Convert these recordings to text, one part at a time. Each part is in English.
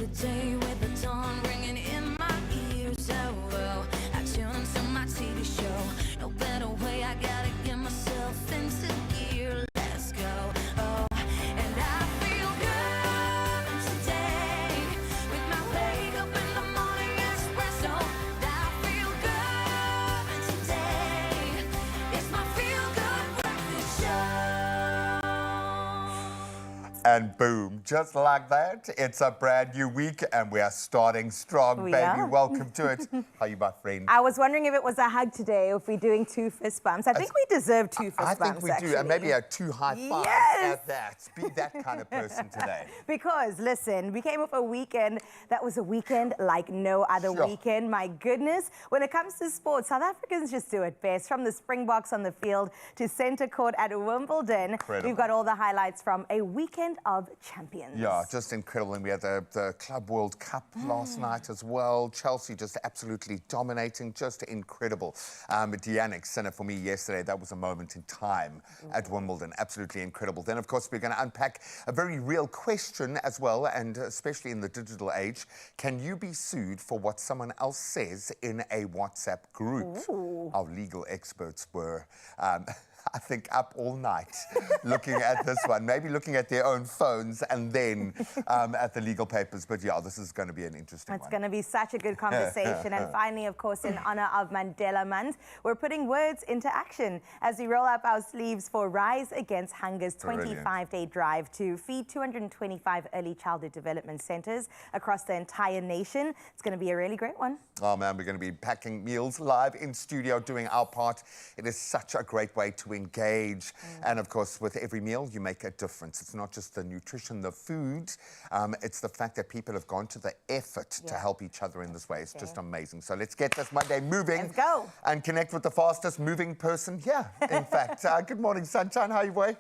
the day with the dawn ringing in my ears. Oh, oh, I tune into my TV show. No better way, I gotta get myself into gear. Let's go. Oh, and I feel good today with my wake up in the morning espresso. I feel good today. It's my feel good breakfast show. And boom, just like that, it's a brand new week and we are starting strong, baby. are. Welcome to it. How are you, my friend? I was wondering if it was a hug today or if we're doing 2 fist bumps. I think we deserve 2 fist bumps, I think we do, and maybe 2 high fives at that. Be that kind of person today. Because, listen, we came off a weekend that was a weekend like no other weekend. My goodness, when it comes to sports, South Africans just do it best. From the Springboks on the field to centre court at Wimbledon, Incredible. We've got all the highlights from a weekend of champions. Yeah, just incredible. And we had the Club World Cup last night as well. Chelsea just absolutely dominating, just incredible. Deanic Sinner for me yesterday, that was a moment in time at Wimbledon. Absolutely incredible. Then, of course, we're going to unpack a very real question as well, and especially in the digital age. Can you be sued for what someone else says in a WhatsApp group? Ooh. Our legal experts were... I think up all night looking at this one, maybe looking at their own phones and then at the legal papers. But yeah, this is going to be an interesting one. It's going to be such a good conversation. And finally, of course, in honor of Mandela Month, we're putting words into action as we roll up our sleeves for Rise Against Hunger's 25-day drive to feed 225 early childhood development centers across the entire nation. It's going to be a really great one. Oh man, we're going to be packing meals live in studio, doing our part. It is such a great way to engage. And of course, with every meal, you make a difference. It's not just the nutrition, the food. It's the fact that people have gone to the effort to help each other in this way. It's just amazing. So let's get this Monday moving. Let's go. And connect with the fastest moving person here, in fact. Good morning, Sunshine. How are you, boy?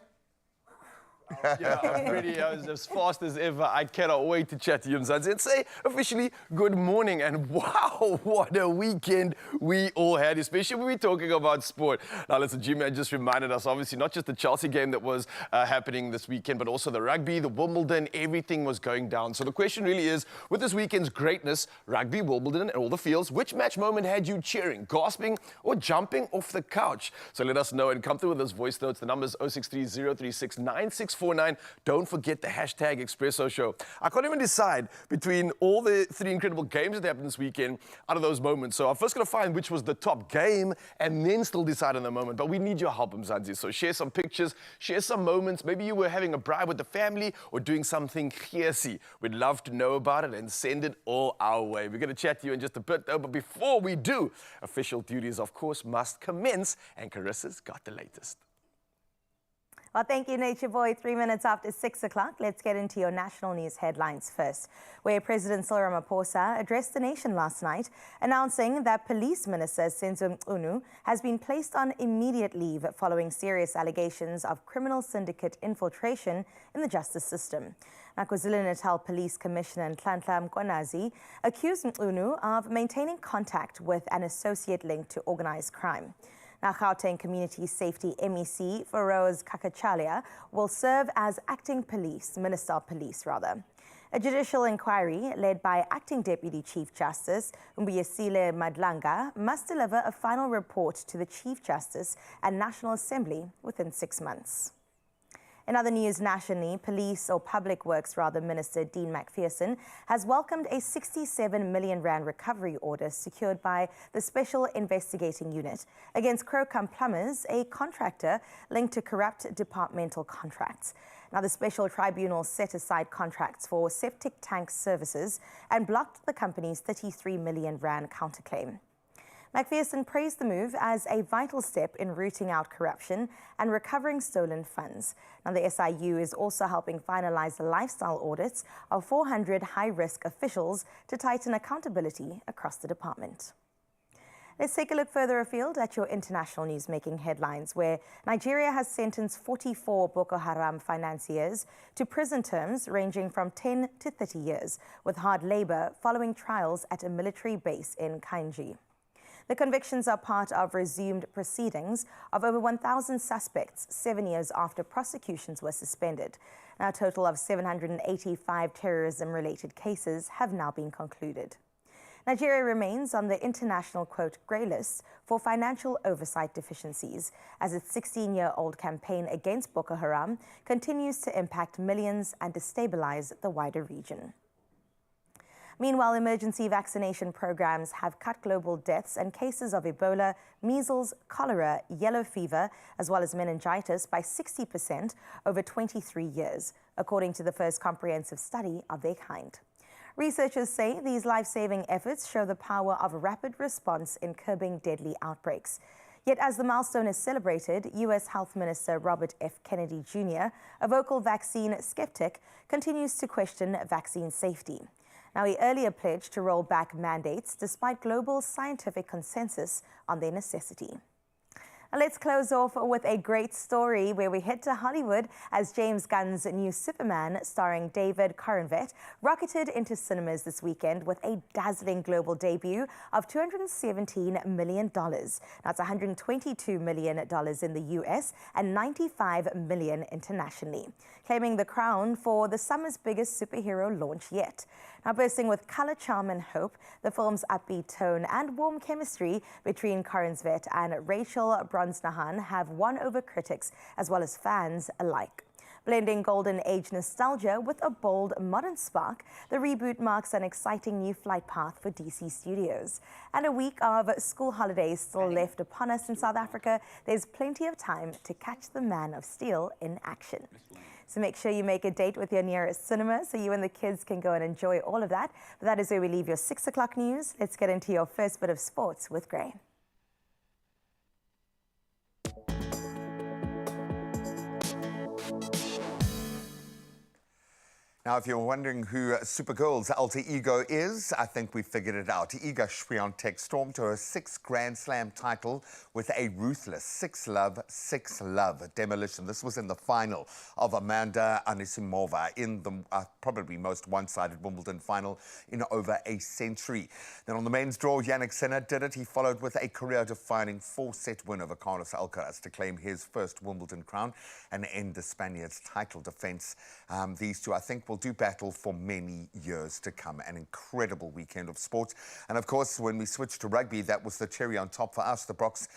Yeah, I'm pretty as fast as ever. I cannot wait to chat to you, Mzansi, and say officially good morning. And wow, what a weekend we all had, especially when we're talking about sport. Now, listen, G-Man just reminded us, obviously, not just the Chelsea game that was happening this weekend, but also the rugby, the Wimbledon, everything was going down. So the question really is, with this weekend's greatness, rugby, Wimbledon, and all the fields, which match moment had you cheering, gasping, or jumping off the couch? So let us know and come through with those voice notes. The number is 063-036-9649. Don't forget the hashtag Expresso Show. I can't even decide between all the 3 incredible games that happened this weekend out of those moments. So I'm first going to find which was the top game and then still decide on the moment. But we need your help, Mzansi. So share some pictures, share some moments. Maybe you were having a braai with the family or doing something geesy. We'd love to know about it and send it all our way. We're going to chat to you in just a bit, though. But before we do, official duties, of course, must commence. And Carissa's got the latest. Well, thank you, Nature Boy. 3 minutes after 6 o'clock, let's get into your national news headlines first, where President Cyril Ramaphosa addressed the nation last night, announcing that Police Minister Senzo Mchunu has been placed on immediate leave following serious allegations of criminal syndicate infiltration in the justice system. Now, KwaZulu-Natal Police Commissioner Nhlanhla Mkhwanazi accused Mchunu of maintaining contact with an associate linked to organized crime. Now, Gauteng Community Safety MEC Feroz Kakachalia will serve as acting Minister of Police. A judicial inquiry led by Acting Deputy Chief Justice Mbuyisile Madlanga must deliver a final report to the Chief Justice and National Assembly within 6 months. In other news nationally, Public Works Minister Dean McPherson has welcomed a 67 million rand recovery order secured by the Special Investigating Unit against Crocombe Plumbers, a contractor linked to corrupt departmental contracts. Now, the Special Tribunal set aside contracts for septic tank services and blocked the company's 33 million rand counterclaim. McPherson praised the move as a vital step in rooting out corruption and recovering stolen funds. Now, the SIU is also helping finalize the lifestyle audits of 400 high-risk officials to tighten accountability across the department. Let's take a look further afield at your international news making headlines, where Nigeria has sentenced 44 Boko Haram financiers to prison terms ranging from 10 to 30 years, with hard labor following trials at a military base in Kainji. The convictions are part of resumed proceedings of over 1,000 suspects 7 years after prosecutions were suspended. Now, a total of 785 terrorism-related cases have now been concluded. Nigeria remains on the international, quote, grey list for financial oversight deficiencies as its 16-year-old campaign against Boko Haram continues to impact millions and destabilize the wider region. Meanwhile, emergency vaccination programs have cut global deaths and cases of Ebola, measles, cholera, yellow fever, as well as meningitis by 60% over 23 years, according to the first comprehensive study of their kind. Researchers say these life-saving efforts show the power of a rapid response in curbing deadly outbreaks. Yet as the milestone is celebrated, U.S. Health Minister Robert F. Kennedy Jr., a vocal vaccine skeptic, continues to question vaccine safety. Now, he earlier pledged to roll back mandates despite global scientific consensus on their necessity. Now, let's close off with a great story where we head to Hollywood as James Gunn's new Superman, starring David Cornvette, rocketed into cinemas this weekend with a dazzling global debut of $217 million. That's $122 million in the US and $95 million internationally, claiming the crown for the summer's biggest superhero launch yet. Now, bursting with color, charm, and hope, the film's upbeat tone and warm chemistry between Cornvette and Rachel Brosnahan have won over critics as well as fans alike. Blending golden age nostalgia with a bold modern spark, the reboot marks an exciting new flight path for DC Studios. And a week of school holidays still left upon us in South Africa, there's plenty of time to catch the Man of Steel in action. So make sure you make a date with your nearest cinema so you and the kids can go and enjoy all of that. But that is where we leave your 6 o'clock news. Let's get into your first bit of sports with Gray. Now, if you're wondering who Supergirl's alter ego is, I think we figured it out. Iga Swiatek stormed to her 6th Grand Slam title with a ruthless 6-love demolition. This was in the final of Amanda Anisimova in the probably most one-sided Wimbledon final in over a century. Then on the men's draw, Jannik Sinner did it. He followed with a career-defining 4-set win over Carlos Alcaraz to claim his first Wimbledon crown and end the Spaniard's title defense. These two, I think, will do battle for many years to come. An incredible weekend of sport. And of course, when we switched to rugby, that was the cherry on top for us. The Brocs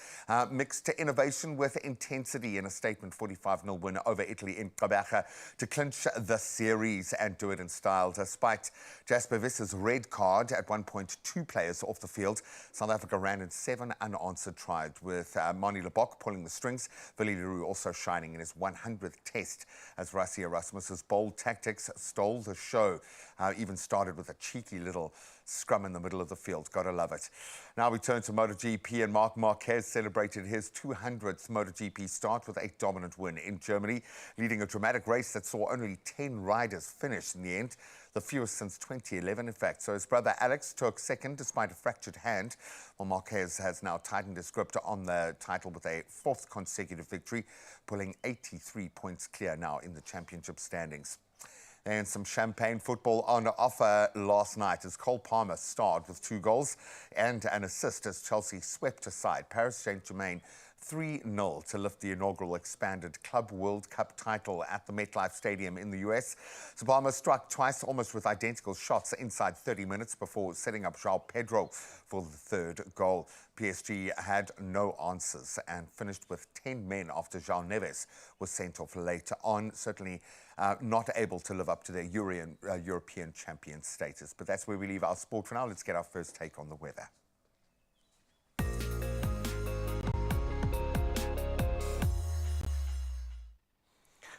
mixed innovation with intensity in a statement 45-0 win over Italy in Gqeberha to clinch the series and do it in style. Despite Jasper Visser's red card, at one point 2 players off the field, South Africa ran in 7 unanswered tries, with Mani Lebok pulling the strings, Willie Leroux also shining in his 100th test as Rassie Erasmus's bold tactics stole the show. Even started with a cheeky little scrum in the middle of the field. Gotta love it. Now we turn to MotoGP, and Marc Marquez celebrated his 200th MotoGP start with a dominant win in Germany, leading a dramatic race that saw only 10 riders finish in the end, the fewest since 2011, in fact. So his brother Alex took second despite a fractured hand. Well, Marquez has now tightened his grip on the title with a 4th consecutive victory, pulling 83 points clear now in the championship standings. And some champagne football on offer last night as Cole Palmer starred with 2 goals and an assist as Chelsea swept aside Paris Saint-Germain 3-0 to lift the inaugural expanded Club World Cup title at the MetLife Stadium in the US. So Palmer struck twice, almost with identical shots inside 30 minutes before setting up João Pedro for the 3rd goal. PSG had no answers and finished with 10 men after João Neves was sent off later on, certainly not able to live up to their European champion status. But that's where we leave our sport for now. Let's get our first take on the weather.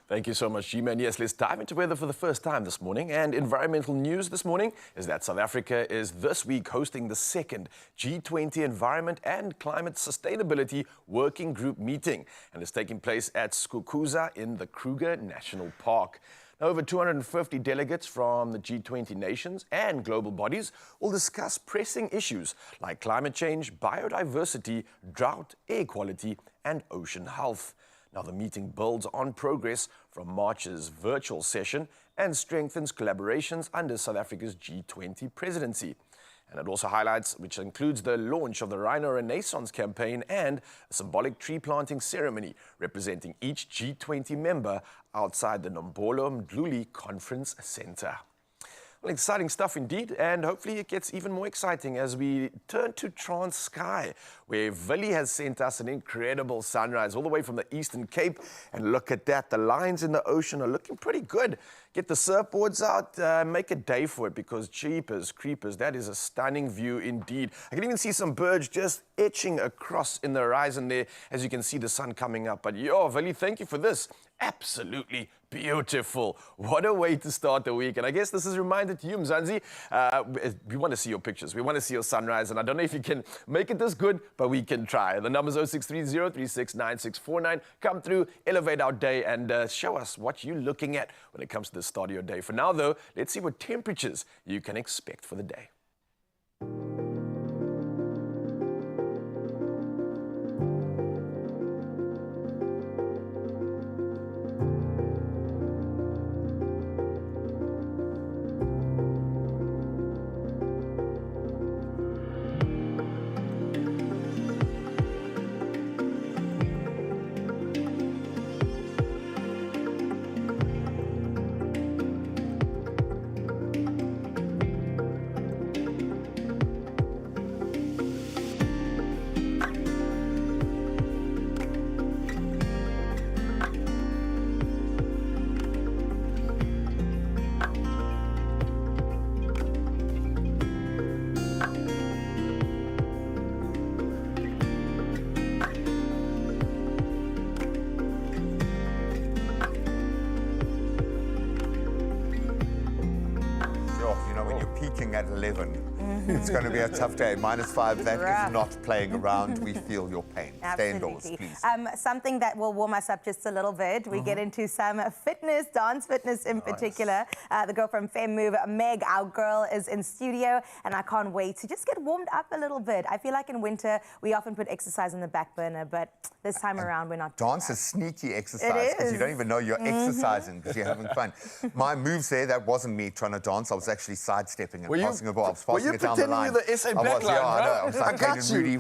Thank you so much, G-Man. Yes, let's dive into weather for the first time this morning. And environmental news this morning is that South Africa is this week hosting the 2nd G20 Environment and Climate Sustainability Working Group meeting. And it's taking place at Skukuza in the Kruger National Park. Now, over 250 delegates from the G20 nations and global bodies will discuss pressing issues like climate change, biodiversity, drought, air quality, and ocean health. Now, the meeting builds on progress from March's virtual session and strengthens collaborations under South Africa's G20 presidency. And it also highlights, which includes the launch of the Rhino Renaissance campaign and a symbolic tree planting ceremony representing each G20 member outside the Nombolo Mdluli Conference Center. Well, exciting stuff indeed, and hopefully it gets even more exciting as we turn to Transkei, where Willie has sent us an incredible sunrise all the way from the Eastern Cape. And look at that, the lines in the ocean are looking pretty good. Get the surfboards out, make a day for it, because jeepers creepers, that is a stunning view indeed. I can even see some birds just etching across in the horizon there, as you can see the sun coming up. But yo, Willie, thank you for this. Absolutely beautiful. What a way to start the week. And I guess this is a reminder to you, Mzansi. We want to see your pictures. We want to see your sunrise. And I don't know if you can make it this good, but we can try. The number's 0630369649. Come through, elevate our day, and show us what you're looking at when it comes to the start of your day. For now, though, let's see what temperatures you can expect for the day. Peaking at 11. It's going to be a tough day. -5, that is not playing around. We feel your pain. Stay indoors, please. Something that will warm us up just a little bit. We get into some fitness, dance fitness in particular. The girl from Fem Move, Meg, our girl, is in studio, and I can't wait to just get warmed up a little bit. I feel like in winter, we often put exercise on the back burner, but this time around, we're not doing Dance that. is sneaky exercise because you don't even know you're exercising because you're having fun. My moves there, that wasn't me trying to dance. I was actually sidestepping and passing a ball. I was passing it down the line. Were you pretending you're the SA backline, bro? I was like, I got you. Rudy,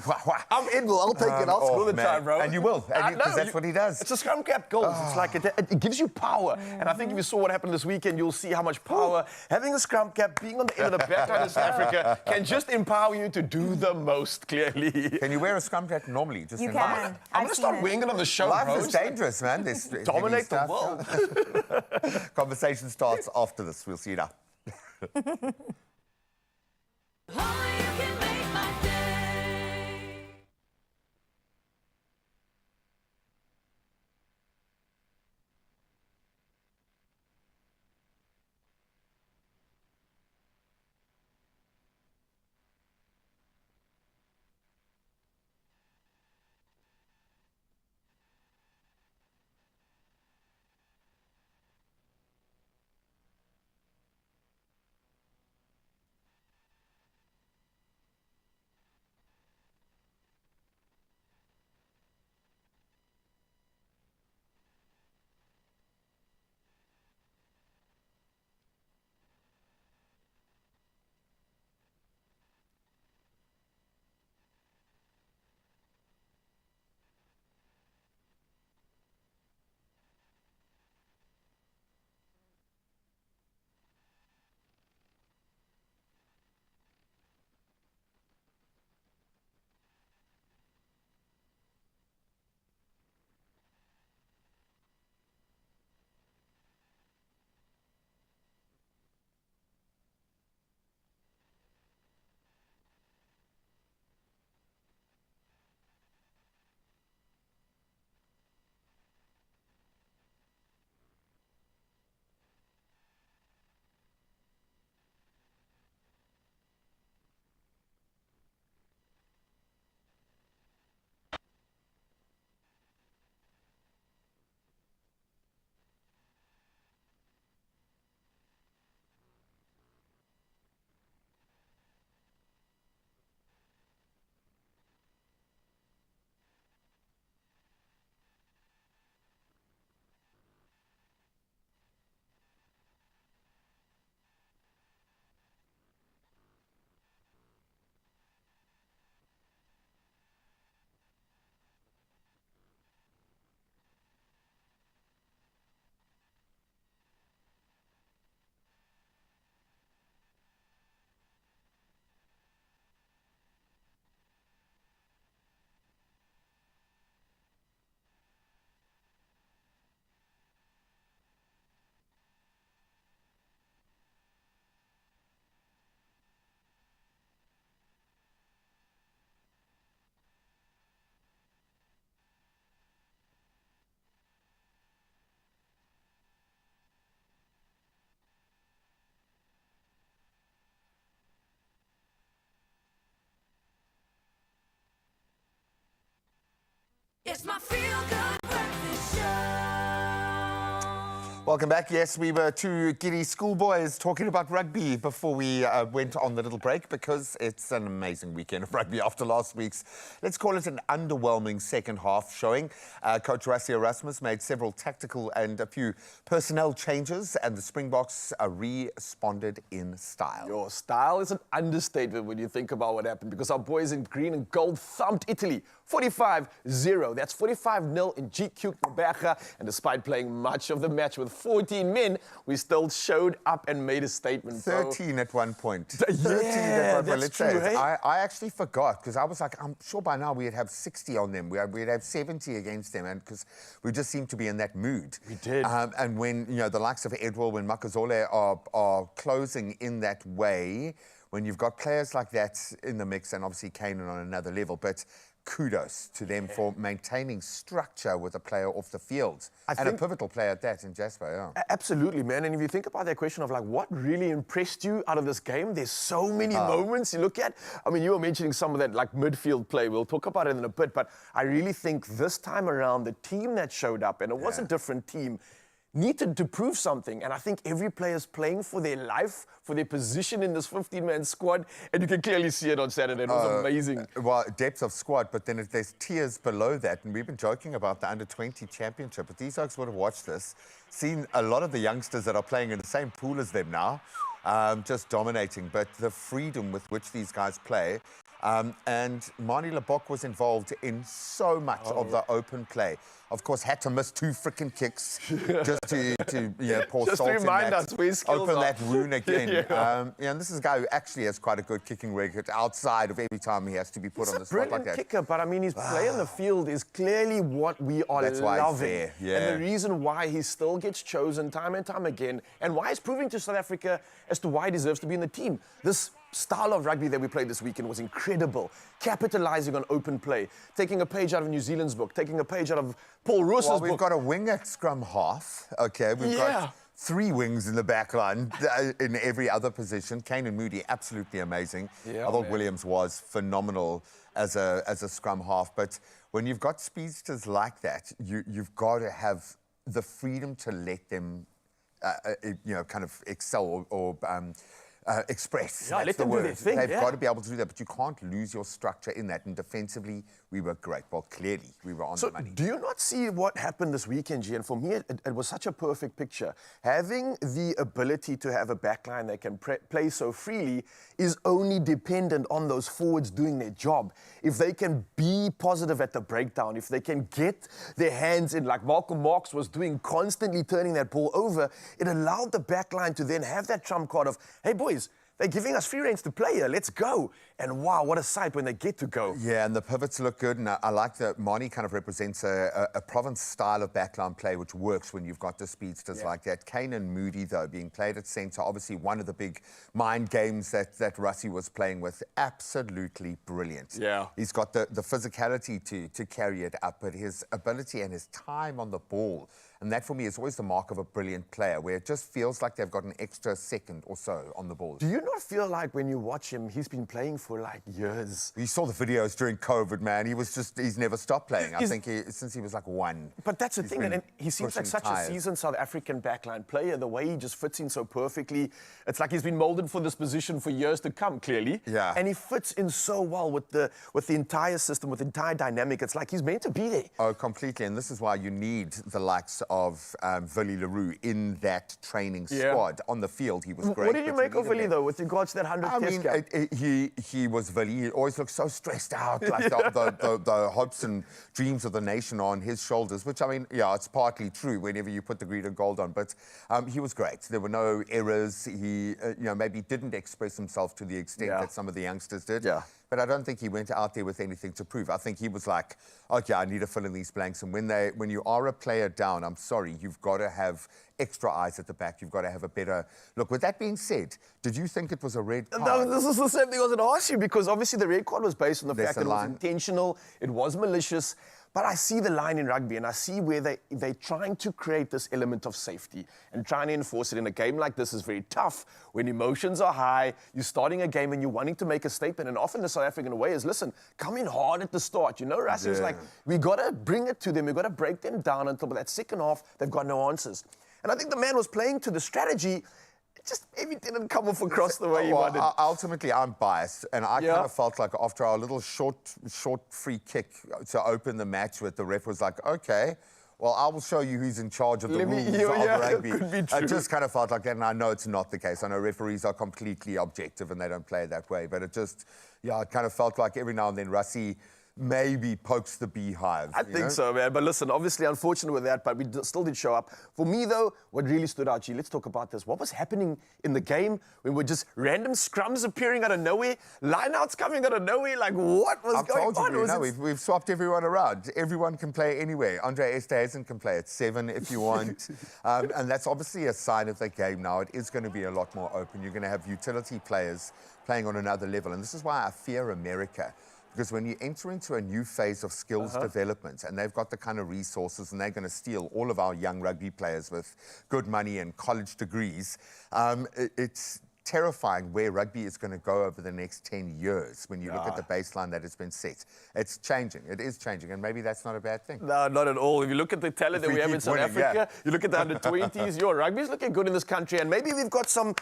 I'm Edwell. I'll take it. I'll score the time, bro. And you will, because that's what he does. It's a scrum cap goals. It's like it gives you power. And I think if you saw what happened this weekend, you'll see how much power having a scrum cap, being on the end of the backline in South Africa, can just empower you to do the most, clearly. Can you wear a scrum cap normally? Just You can. I'm going to start wearing it on the show, Life bro. is dangerous, man. Dominate the world. Conversation starts after this. We'll see you now. Only you can make my day. It's my feel-good breakfast show. Welcome back. Yes, we were two giddy schoolboys talking about rugby before we went on the little break because it's an amazing weekend of rugby after last week's, let's call it an underwhelming second half showing. Coach Rassie Erasmus made several tactical and a few personnel changes and the Springboks responded in style. Your style is an understatement when you think about what happened because our boys in green and gold thumped Italy 45-0. That's 45-0 in GQ Mbecha. And despite playing much of the match with 14 men, we still showed up and made a statement. 13 at one point. 13 Yeah, at one point. that's true, hey? I actually forgot because I was like, I'm sure by now we'd have 60 on them. We'd have 70 against them, and because we just seemed to be in that mood. We did. And when the likes of Edwell, when Makazole are closing in that way, when you've got players like that in the mix, and obviously Kanan on another level, but kudos to them for maintaining structure with a player off the field. And a pivotal player at that in Jasper, yeah. Absolutely, man. And if you think about that question of like what really impressed you out of this game, there's so many moments you look at. I mean, you were mentioning some of that like midfield play. We'll talk about it in a bit, but I really think this time around the team that showed up, and it was a different team, needed to prove something. And I think every player's playing for their life, for their position in this 15-man squad. And you can clearly see it on Saturday. It was amazing. Well, depth of squad, but then there's tiers below that. And we've been joking about the under-20 championship. But these folks would have watched this, seen a lot of the youngsters that are playing in the same pool as them now, just dominating. But the freedom with which these guys play. And Mandela was involved in so much of the open play. Of course, had to miss 2 freaking kicks just to pour Just salt to remind in that, us where his skills open are. that wound again. Yeah. And this is a guy who actually has quite a good kicking record outside of every time he has to be put on the spot like Brilliant that. kicker, but I mean, his play on the field is clearly what we are That's why he's loving. there, yeah. And the reason why he still gets chosen time and time again, and why he's proving to South Africa as to why he deserves to be in the team. This style of rugby that we played this weekend was incredible. Capitalizing on open play, taking a page out of New Zealand's book, taking a page out of Paul Roos's Well, book. we've got a wing at scrum half. Okay, we've got 3 wings in the back line in every other position. Kanan Moody, absolutely amazing. Yeah, I thought man. Williams was phenomenal as a scrum half. But when you've got speedsters like that, you've got to have the freedom to let them, kind of excel or express. Yeah, That's let the them do word. their thing, They've yeah. got to be able to do that, but you can't lose your structure in that. And defensively, we were great. Well, clearly, we were on the money. Do you not see what happened this weekend, G? And for me, it was such a perfect picture. Having the ability to have a backline that can play so freely is only dependent on those forwards doing their job. If they can be positive at the breakdown, if they can get their hands in, like Malcolm Marx was doing, constantly turning that ball over, it allowed the backline to then have that trump card of, hey, boys, they're giving us free reins to play here. Let's go. And wow, what a sight when they get to go. Yeah, and the pivots look good. And I like that Marnie kind of represents a province style of backline play, which works when you've got the speedsters like that. Kanan Moody, though, being played at centre, obviously one of the big mind games that Rassie was playing with. Absolutely brilliant. Yeah. He's got the physicality to carry it up, but his ability and his time on the ball. And that, for me, is always the mark of a brilliant player, where it just feels like they've got an extra second or so on the ball. Do you not feel like when you watch him, he's been playing for like years? You saw the videos during COVID, man. He's never stopped playing. I think since he was like 1. But that's the thing, been and he seems like pushing such tires. a seasoned South African backline player. The way he just fits in so perfectly. It's like he's been molded for this position for years to come, clearly. Yeah. And he fits in so well with the entire system, with the entire dynamic. It's like he's meant to be there. Oh, completely. And this is why you need the likes of Willie Leroux in that training squad. On the field, he was great. What did you but make of needed Willie, them. though, with regards to that 100th test cap? He was Willie. He always looked so stressed out, like the hopes and dreams of the nation are on his shoulders, which, I mean, yeah, it's partly true whenever you put the green and gold on, but he was great. There were no errors. He, maybe didn't express himself to the extent that some of the youngsters did. Yeah. But I don't think he went out there with anything to prove. I think he was like, okay, I need to fill in these blanks. And when you are a player down, I'm sorry, you've got to have extra eyes at the back. You've got to have a better look. With that being said, did you think it was a red card? No, this is the same thing I was going to ask you, because obviously the red card was based on the fact that it was line. intentional, it was malicious. But I see the line in rugby, and I see where they're trying to create this element of safety and trying to enforce it in a game like this is very tough. When emotions are high, you're starting a game and you're wanting to make a statement. And often the South African way is, listen, come in hard at the start. You know, Rassie was like, we got to bring it to them. We got to break them down until that second half, they've got no answers. And I think the man was playing to the strategy. It just maybe didn't come off across the way he wanted. Ultimately, I'm biased, and I kind of felt like after our little short free kick to open the match with, the ref was like, okay, well, I will show you who's in charge of the rules of rugby. Could be true. I just kind of felt like that, and I know it's not the case. I know referees are completely objective and they don't play it that way, but it just, it kind of felt like every now and then Rassie maybe pokes the beehive. I think so, man. But listen, obviously unfortunate with that, but we still did show up. For me, though, what really stood out, let's talk about this. What was happening in the game when were just random scrums appearing out of nowhere, lineouts coming out of nowhere? Like, what was going on? We've swapped everyone around. Everyone can play anywhere. Andre Esterhuizen can play at 7 if you want. And that's obviously a sign of the game now. It is going to be a lot more open. You're going to have utility players playing on another level. And this is why I fear America. Because when you enter into a new phase of skills development, and they've got the kind of resources, and they're going to steal all of our young rugby players with good money and college degrees, it's terrifying where rugby is going to go over the next 10 years when you look at the baseline that has been set. It's changing. It is changing, and maybe that's not a bad thing. No, not at all. If you look at the talent that we have in South Africa, you look at the under-20s, your rugby is looking good in this country, and maybe we've got some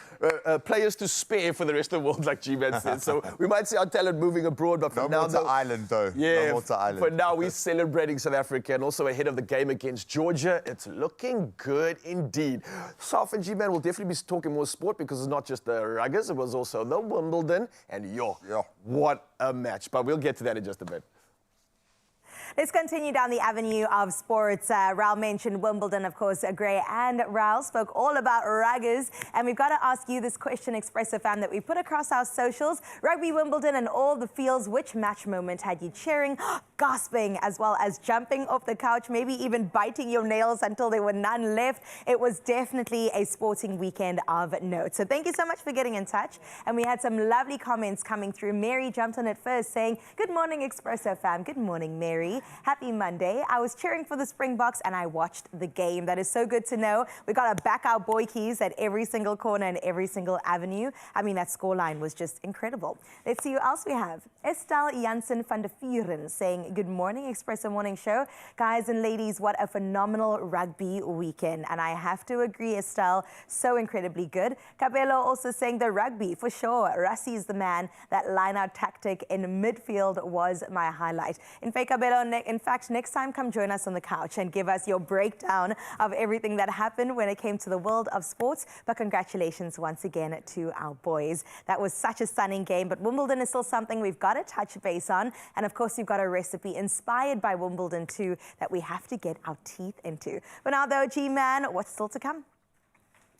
players to spare for the rest of the world, like G-Man said. So we might see our talent moving abroad, but for now... No more to Ireland, though. Yeah, no more to Ireland. For now, we're celebrating South Africa, and also ahead of the game against Georgia. It's looking good indeed. Saf and G-Man will definitely be talking more sport, because it's not just the ruggers, it was also the Wimbledon, and what a match. But we'll get to that in just a bit. Let's continue down the avenue of sports. Raul mentioned Wimbledon, of course. Gray and Raul spoke all about ruggers. And we've got to ask you this question, Expresso fan, that we put across our socials. Rugby Wimbledon and all the fields, which match moment had you cheering, gasping, as well as jumping off the couch, maybe even biting your nails until there were none left? It was definitely a sporting weekend of note. So thank you so much for getting in touch. And we had some lovely comments coming through. Mary jumped on it first saying, good morning, Expresso fam. Good morning, Mary. Happy Monday. I was cheering for the Springboks and I watched the game. That is so good to know. We got to back our boy keys at every single corner and every single avenue. I mean, that scoreline was just incredible. Let's see who else we have. Estelle Janssen van der Vuren saying, good morning, Expresso Morning Show. Guys and ladies, what a phenomenal rugby weekend. And I have to agree, Estelle, so incredibly good. Cabello also saying the rugby, for sure. Rassie is the man. That line-out tactic in midfield was my highlight. In fact, Cabello, next time, come join us on the couch and give us your breakdown of everything that happened when it came to the world of sports. But congratulations once again to our boys. That was such a stunning game, but Wimbledon is still something we've got to touch base on. And of course, we've got a recipe inspired by Wimbledon too that we have to get our teeth into. But now though, G-Man, what's still to come?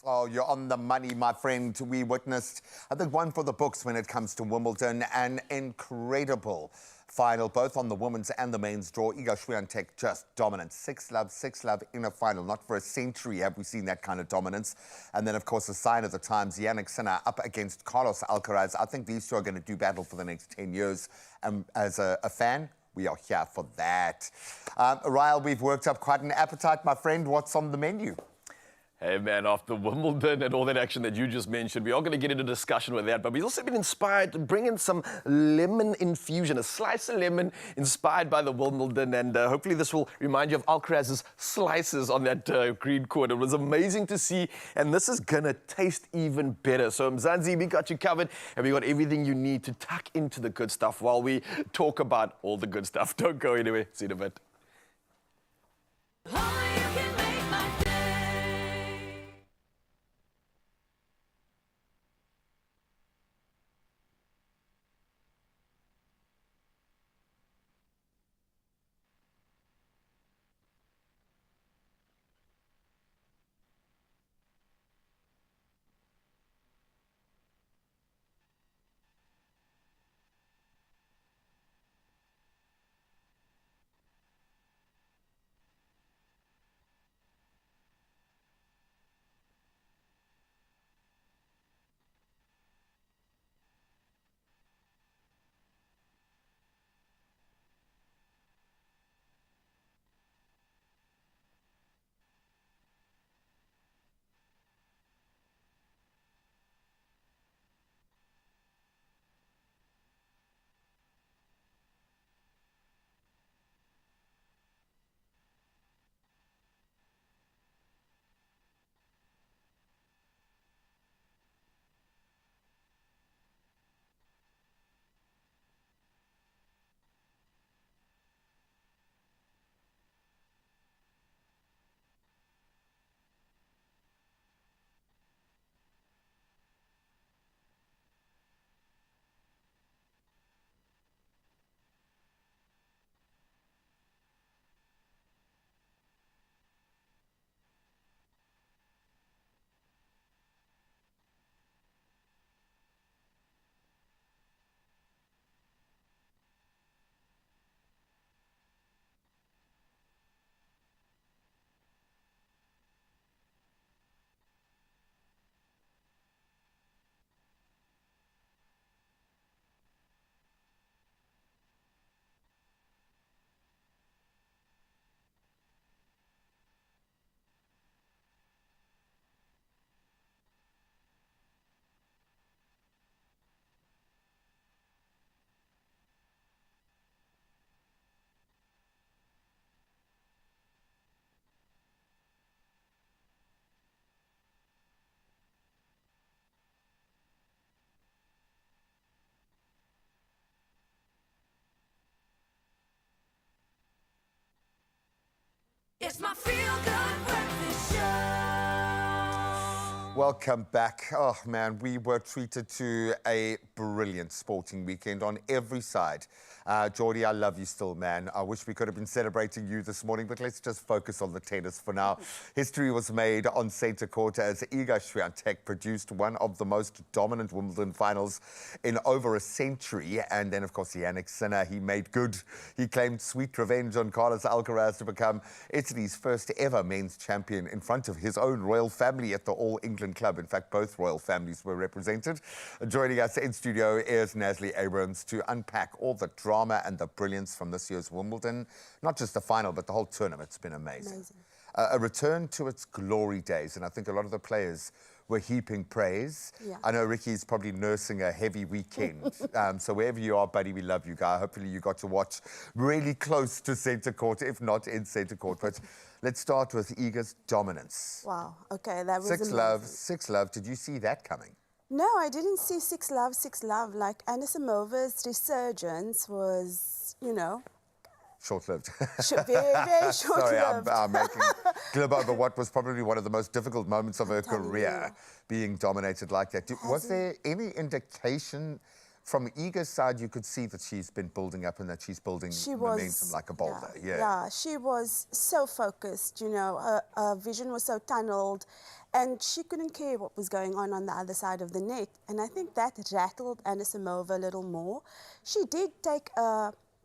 Oh, you're on the money, my friend. We witnessed, I think, one for the books when it comes to Wimbledon. An incredible final, both on the women's and the men's draw. Iga Swiatek just dominant. 6-love in a final. Not for a century have we seen that kind of dominance. And then, of course, a sign of the times, Yannick Sinner up against Carlos Alcaraz. I think these two are going to do battle for the next 10 years. As a fan, we are here for that. Ryle, we've worked up quite an appetite, my friend. What's on the menu? Hey, man, after Wimbledon and all that action that you just mentioned, we are going to get into discussion with that, but we've also been inspired to bring in some lemon infusion, a slice of lemon inspired by the Wimbledon, and hopefully this will remind you of Alcaraz's slices on that green court. It was amazing to see, and this is going to taste even better. So, Mzansi, we got you covered, and we got everything you need to tuck into the good stuff while we talk about all the good stuff. Don't go anywhere. See you in a bit. It's my feel-good breakfast show. Welcome back. Oh, man, we were treated to a brilliant sporting weekend on every side. Geordie, I love you still, man. I wish we could have been celebrating you this morning, but let's just focus on the tennis for now. History was made on centre court as Iga Swiatek produced one of the most dominant Wimbledon finals in over a century. And then, of course, Yannick Sinner, he made good. He claimed sweet revenge on Carlos Alcaraz to become Italy's first ever men's champion in front of his own royal family at the All England Club. In fact, both royal families were represented. Joining us in studio is Nasli Abrams to unpack all the drama and the brilliance from this year's Wimbledon. Not just the final, but the whole tournament. It's been amazing. A return to its glory days, and I think a lot of the players were heaping praise. Yeah. I know Ricky's probably nursing a heavy weekend. So wherever you are, buddy, we love you, guy. Hopefully you got to watch really close to centre court, if not in centre court. But let's start with Iga's dominance. Wow. Okay, that was 6 love. Did you see that coming? No, I didn't see 6 love. Like Anisimovan's resurgence was, you know, Short-lived. very, very Sorry, short-lived. I'm making glib over what was probably one of the most difficult moments of her career, being dominated like that. Was there any indication from Iga's side you could see that she's been building up and that she's building momentum like a boulder? Yeah, she was so focused, you know, her vision was so tunneled, and she couldn't care what was going on the other side of the net. And I think that rattled Anisimova a little more. She did take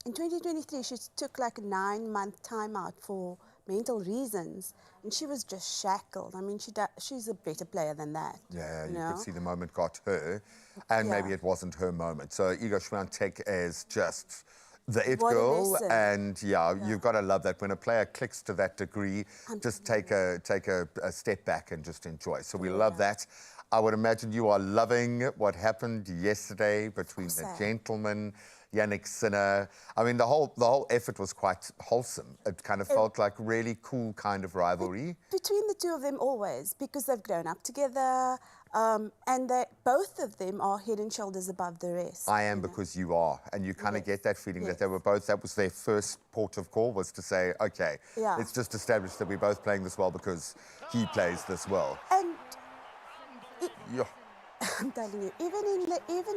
in 2023, she took like a 9-month timeout for mental reasons, and she was just shackled. I mean, she's a better player than that. Yeah, you could see the moment got her, and maybe it wasn't her moment. So Iga Swiatek is just the it girl, and you've got to love that when a player clicks to that degree. Just take a step back and just enjoy. So we love that. I would imagine you are loving what happened yesterday between the gentlemen. Yannick Sinner. I mean, the whole effort was quite wholesome. It kind of felt like really cool kind of rivalry. Between the two of them always, because they've grown up together, and both of them are head and shoulders above the rest. I am because you are. And you kind of get that feeling that they were both, that was their first port of call, was to say, okay, let's just establish that we're both playing this well because he plays this well. And I'm telling you, even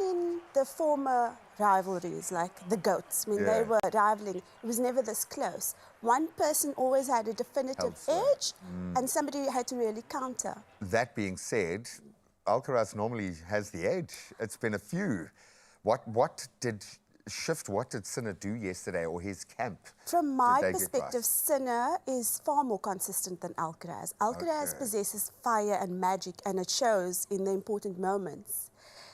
in the former rivalries, like the GOATs, when they were rivaling, it was never this close. One person always had a definitive edge, and somebody had to really counter. That being said, Alcaraz normally has the edge. It's been a few. What did Sinner do yesterday, or his camp? From my perspective, Sinner is far more consistent than Alcaraz. Alcaraz possesses fire and magic, and it shows in the important moments.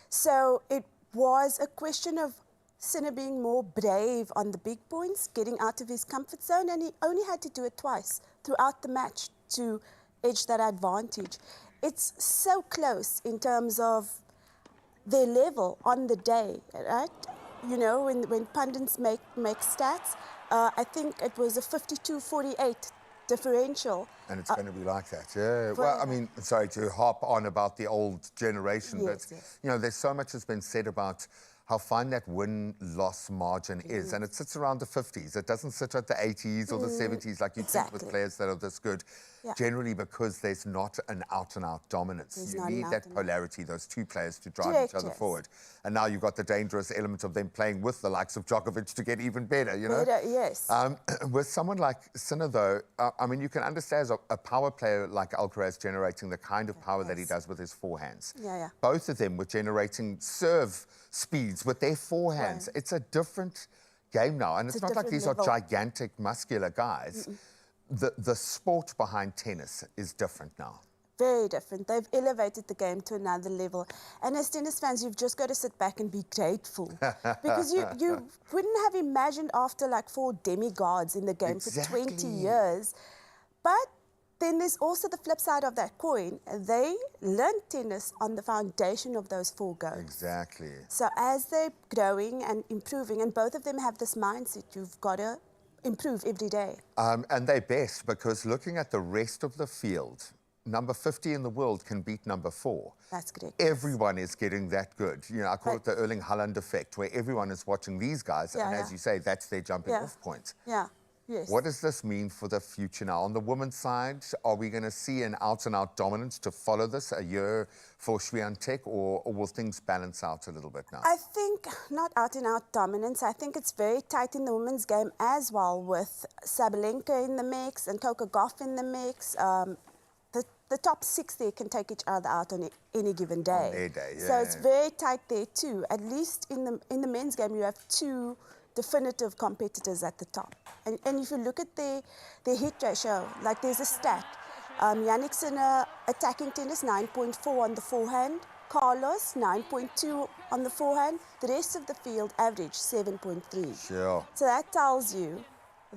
So it was a question of Sinner being more brave on the big points, getting out of his comfort zone, and he only had to do it twice throughout the match to edge that advantage. It's so close in terms of their level on the day, right? You know, when pundits make stats, I think it was a 52-48 differential. And it's going to be like that, yeah. Well, I mean, sorry to harp on about the old generation, but, you know, there's so much that's been said about how fine that win-loss margin is. And it sits around the 50s. It doesn't sit at the 80s or the 70s like you think with players that are this good. Generally because there's not an out-and-out dominance. You need that polarity, those two players to drive each other forward. And now you've got the dangerous element of them playing with the likes of Djokovic to get even better, you know? With someone like Sinner, though, I mean, you can understand a power player like Alcaraz generating the kind of power that he does with his forehands. Both of them were generating serve speeds with their forehands. It's a different game now. And it's not like these are gigantic, muscular guys. The sport behind tennis is different now. Very different. They've elevated the game to another level. And as tennis fans, you've just got to sit back and be grateful. Because you wouldn't have imagined after like 4 demigods in the game for 20 years. But then there's also the flip side of that coin. They learned tennis on the foundation of those 4 goals. Exactly. So as they're growing and improving, and both of them have this mindset, you've got to improve every day. And they're best because looking at the rest of the field, number 50 in the world can beat number 4. That's correct. Everyone is getting that good. You know, I call it the Erling Haaland effect, where everyone is watching these guys, and as you say, that's their jumping off point. Yes. What does this mean for the future now? On the women's side, are we going to see an out-and-out dominance to follow this a year for Swiatek, or will things balance out a little bit now? I think not out-and-out dominance. I think it's very tight in the women's game as well, with Sabalenka in the mix and Coco Gauff in the mix. The top 6 there can take each other out on any given day. On their day, yeah. So it's very tight there too. At least in the men's game, you have 2 definitive competitors at the top. And if you look at their hit ratio, like there's a stat. Yannick Sinner attacking tennis, 9.4 on the forehand. Carlos, 9.2 on the forehand. The rest of the field average, 7.3. Sure. So that tells you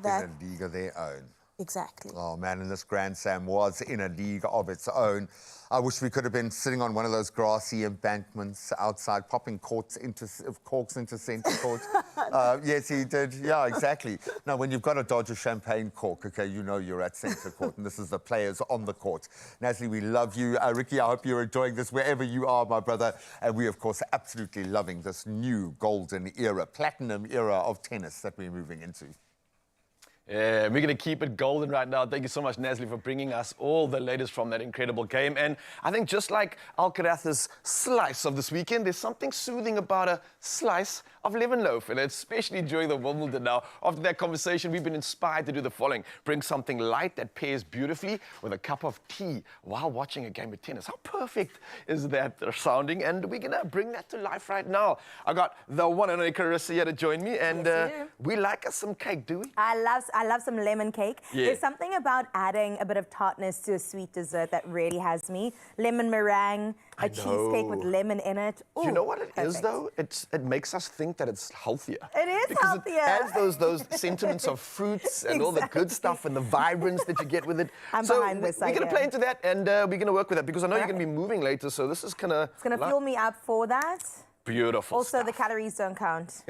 that... In a league of their own. Exactly. Oh, man, and this Grand Slam was in a league of its own. I wish we could have been sitting on one of those grassy embankments outside, popping corks into centre court. Yes, he did. Yeah, exactly. Now, when you've got to dodge a champagne cork, okay, you know you're at centre court, and this is the players on the court. Nasli, we love you. Ricky, I hope you're enjoying this wherever you are, my brother. And we, of course, are absolutely loving this new golden era, platinum era of tennis that we're moving into. Yeah, we're going to keep it golden right now. Thank you so much, Nasli, for bringing us all the latest from that incredible game. And I think just like Alcaraz's slice of this weekend, there's something soothing about a slice of lemon loaf, and especially during the Wimbledon now. After that conversation, we've been inspired to do the following. Bring something light that pairs beautifully with a cup of tea while watching a game of tennis. How perfect is that sounding? And we're going to bring that to life right now. I got the one and only Carissa here to join me, and we like us some cake, do we? I love some lemon cake. Yeah. There's something about adding a bit of tartness to a sweet dessert that really has me. Lemon meringue, a cheesecake with lemon in it. Ooh, do you know what it is, perfect. though? It makes us think that it's healthier. It is because healthier. It adds those sentiments of fruits and all the good stuff and the vibrance that you get with it. I'm so behind this we're going to idea. play into that, and we're going to work with that, because I know you're Right. going to be moving later, so this is kind of... It's going to fuel me up for that. Beautiful Also, stuff. the calories don't count.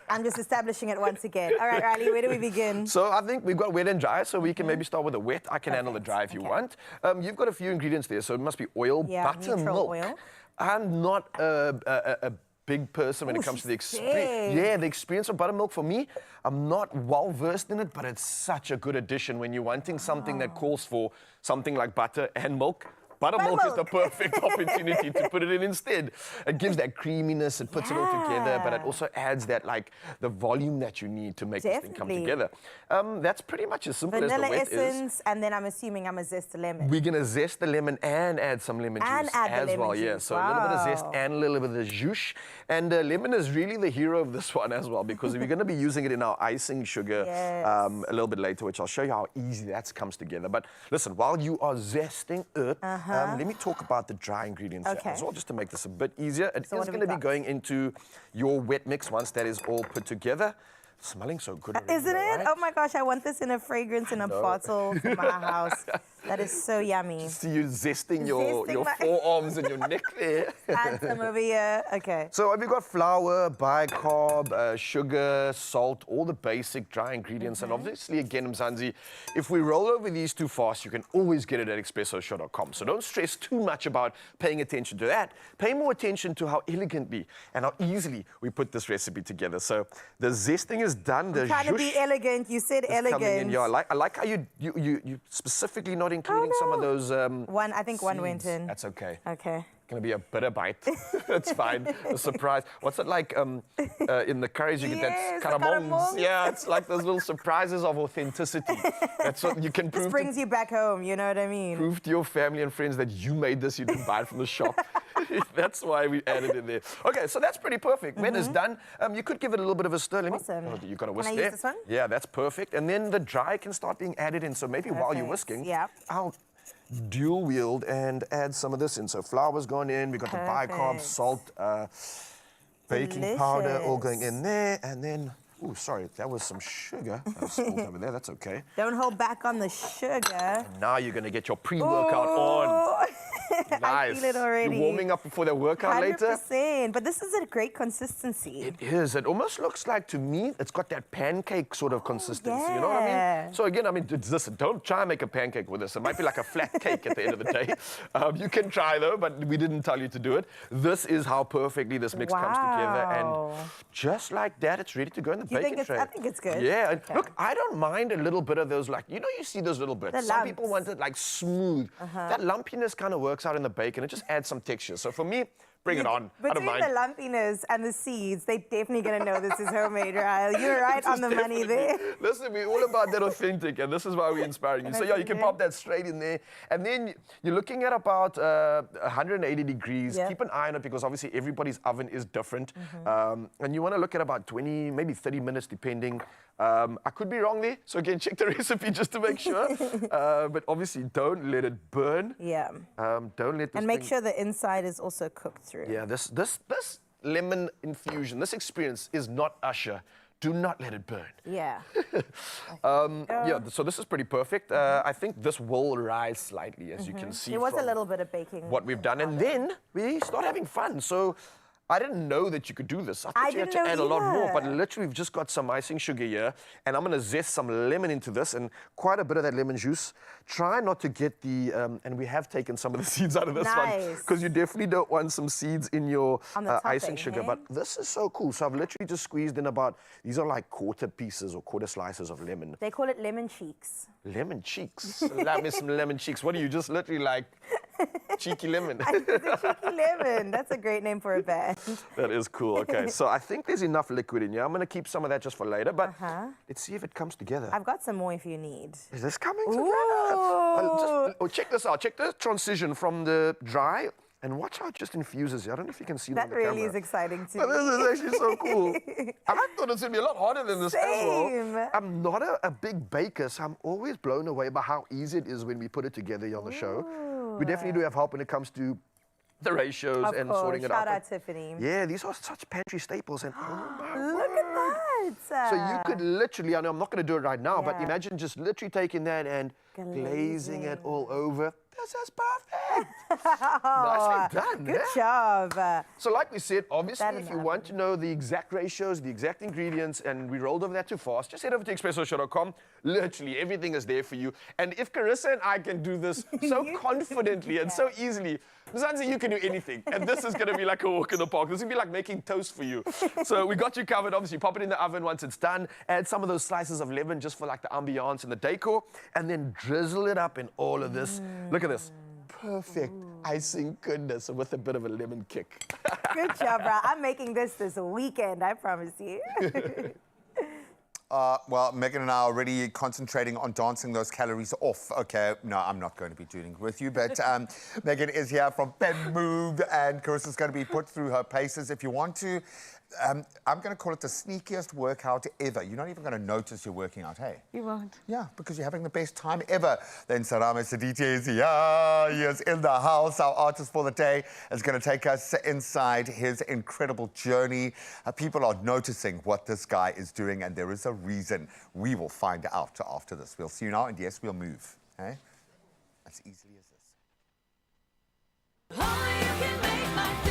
I'm just establishing it once again. All right, Riley, where do we begin? So I think we've got wet and dry, so we can maybe start with the wet. I can handle the dry if you want. You've got a few ingredients there, so it must be oil, butter, neutral milk. oil. I'm not a big person when it comes to the experience. Yeah, the experience of buttermilk for me, I'm not well versed in it, but it's such a good addition when you're wanting something that calls for something like butter and milk. Buttermilk is the perfect opportunity to put it in instead. It gives that creaminess, it puts it all together, but it also adds that, like, the volume that you need to make this thing come together. That's pretty much as simple Vanilla as the wet essence, and then I'm assuming I'm a zest the lemon. We're going to zest the lemon and add some lemon juice as well. Yeah, so a little bit of zest and a little bit of zhuzh. And lemon is really the hero of this one as well, because we're going to be using it in our icing sugar a little bit later, which I'll show you how easy that comes together. But listen, while you are zesting it, let me talk about the dry ingredients here as well, just to make this a bit easier. It is going to be going into your wet mix once that is all put together. Smelling so good already, Isn't it? right? Oh my gosh, I want this in a fragrance in a bottle for my house. That is so yummy. See you zesting your my- forearms and your neck there. Add some over here. Okay. So we've got flour, bicarb, sugar, salt, all the basic dry ingredients. And obviously, again, Mzansi, if we roll over these too fast, you can always get it at expressoshow.com. So don't stress too much about paying attention to that. Pay more attention to how elegantly and how easily we put this recipe together. So the zesting is done. The Trying to be zhuzh elegant. You said is coming in. elegant. Yeah, I like how you specifically not including some of those. I think one went seeds. in. That's okay. Okay. Gonna be a bitter bite. That's fine. A surprise. What's it like in the curries? You get that the caramongs. caramongs. Yeah, it's like those little surprises of authenticity. That's what you can This prove. brings you back home, you know what I mean? Prove to your family and friends that you made this. You didn't buy it from the shop. That's why we added it there. Okay, so that's pretty perfect. When it's done, you could give it a little bit of a stir. Awesome. You got a whisk Can I there. use this one? Yeah, that's perfect. And then the dry can start being added in. So maybe while you're whisking, I'll dual wield and add some of this in. So flour's gone in, we've got the bicarb, salt, baking powder all going in there, and then, oh, sorry, that was some sugar. That was spilled over there, that's okay. Don't hold back on the sugar. Now you're gonna get your pre-workout on. Nice. I feel it already. You're warming up before the workout 100%. later? But this is a great consistency. It is. It almost looks like, to me, it's got that pancake sort of consistency. You know what I yeah. mean? So again, I mean, don't try and make a pancake with this. It might be like a flat cake at the end of the day. You can try though, but we didn't tell you to do it. This is how perfectly this mix comes together, and just like that, it's ready to go in the baking tray. I think it's good. Yeah. And look, I don't mind a little bit of those, like, you know, you see those little bits. Some people want it like smooth. That lumpiness kind of works out in the bacon. It just adds some texture. So for me, bring it on. I don't Between mind. the lumpiness and the seeds, they're definitely going to know this is homemade, Ryle. You're right on the money there. Listen, we're all about that authentic, and this is why we're inspiring you. So yeah, you can pop that straight in there. And then you're looking at about 180 degrees. Yep. Keep an eye on it because obviously everybody's oven is different. And you want to look at about 20, maybe 30 minutes depending. I could be wrong there, so again, check the recipe just to make sure. But obviously, don't let it burn. Yeah. Don't let this And make thing- sure the inside is also cooked through. Yeah, this lemon infusion, this experience is not Usher. Do not let it burn. Yeah. Yeah, so this is pretty perfect. I think this will rise slightly, as you can see. There was a from little bit of baking. what we've done, and then we start having fun. So I didn't know that you could do this. I thought you had to didn't know add a lot more, but either. literally we've just got some icing sugar here, and I'm gonna zest some lemon into this, and quite a bit of that lemon juice. Try not to get the, and we have taken some of the seeds out of this one, Nice. because you definitely don't want some seeds in your On the icing topping, sugar. hey? But this is so cool. So I've literally just squeezed in about, these are like quarter pieces or quarter slices of lemon. They call it lemon cheeks. Lemon cheeks. Allow me some lemon cheeks. What are you, just literally like cheeky lemon? The cheeky lemon. That's a great name for a band. That is cool. Okay, so I think there's enough liquid in here. I'm going to keep some of that just for later, but let's see if it comes together. I've got some more if you need. Is this coming together? Ooh. Check this out. Check the transition from the dry, and watch how it just infuses here. I don't know if you can see that That on the really camera. is exciting to But me. this is actually so cool. I thought it was going to be a lot harder than this as well. Same. I'm not a big baker, so I'm always blown away by how easy it is when we put it together here on the show. We definitely do have help when it comes to the ratios Of and course. sorting it Shout out. out Tiffany. Yeah, these are such pantry staples, and oh my Look at that. So you could literally, I know I'm not going to do it right now, but Yeah. imagine just literally taking that and glazing it all over. This is perfect. Nicely done. Good yeah? job. So like we said, obviously, That if in you the want to know the exact ratios, the exact ingredients, and we rolled over that too fast, just head over to expressoshow.com. Literally, everything is there for you. And if Carissa and I can do this so confidently and so easily, Mzansi, you can do anything. And this is going to be like a walk in the park. This is going to be like making toast for you. So we got you covered. Obviously, pop it in the oven once it's done. Add some of those slices of lemon just for like the ambiance and the decor. And then drizzle it up in all of this. Look at this. Perfect icing goodness with a bit of a lemon kick. Good job, bro. I'm making this weekend, I promise you. Well, Megan and I are already concentrating on dancing those calories off. Okay, no, I'm not going to be doing it with you, but Megan is here from Ben Move, and Carissa's going to be put through her paces. If you want to, I'm going to call it the sneakiest workout ever. You're not even going to notice you're working out, hey? You won't. Yeah, because you're having the best time ever. Then Sarame Saditi is here. He is in the house. Our artist for the day is going to take us inside his incredible journey. People are noticing what this guy is doing, and there is a reason. We will find out after this. We'll see you now, and yes, we'll move. Hey? As easily as this. Only you can make my day.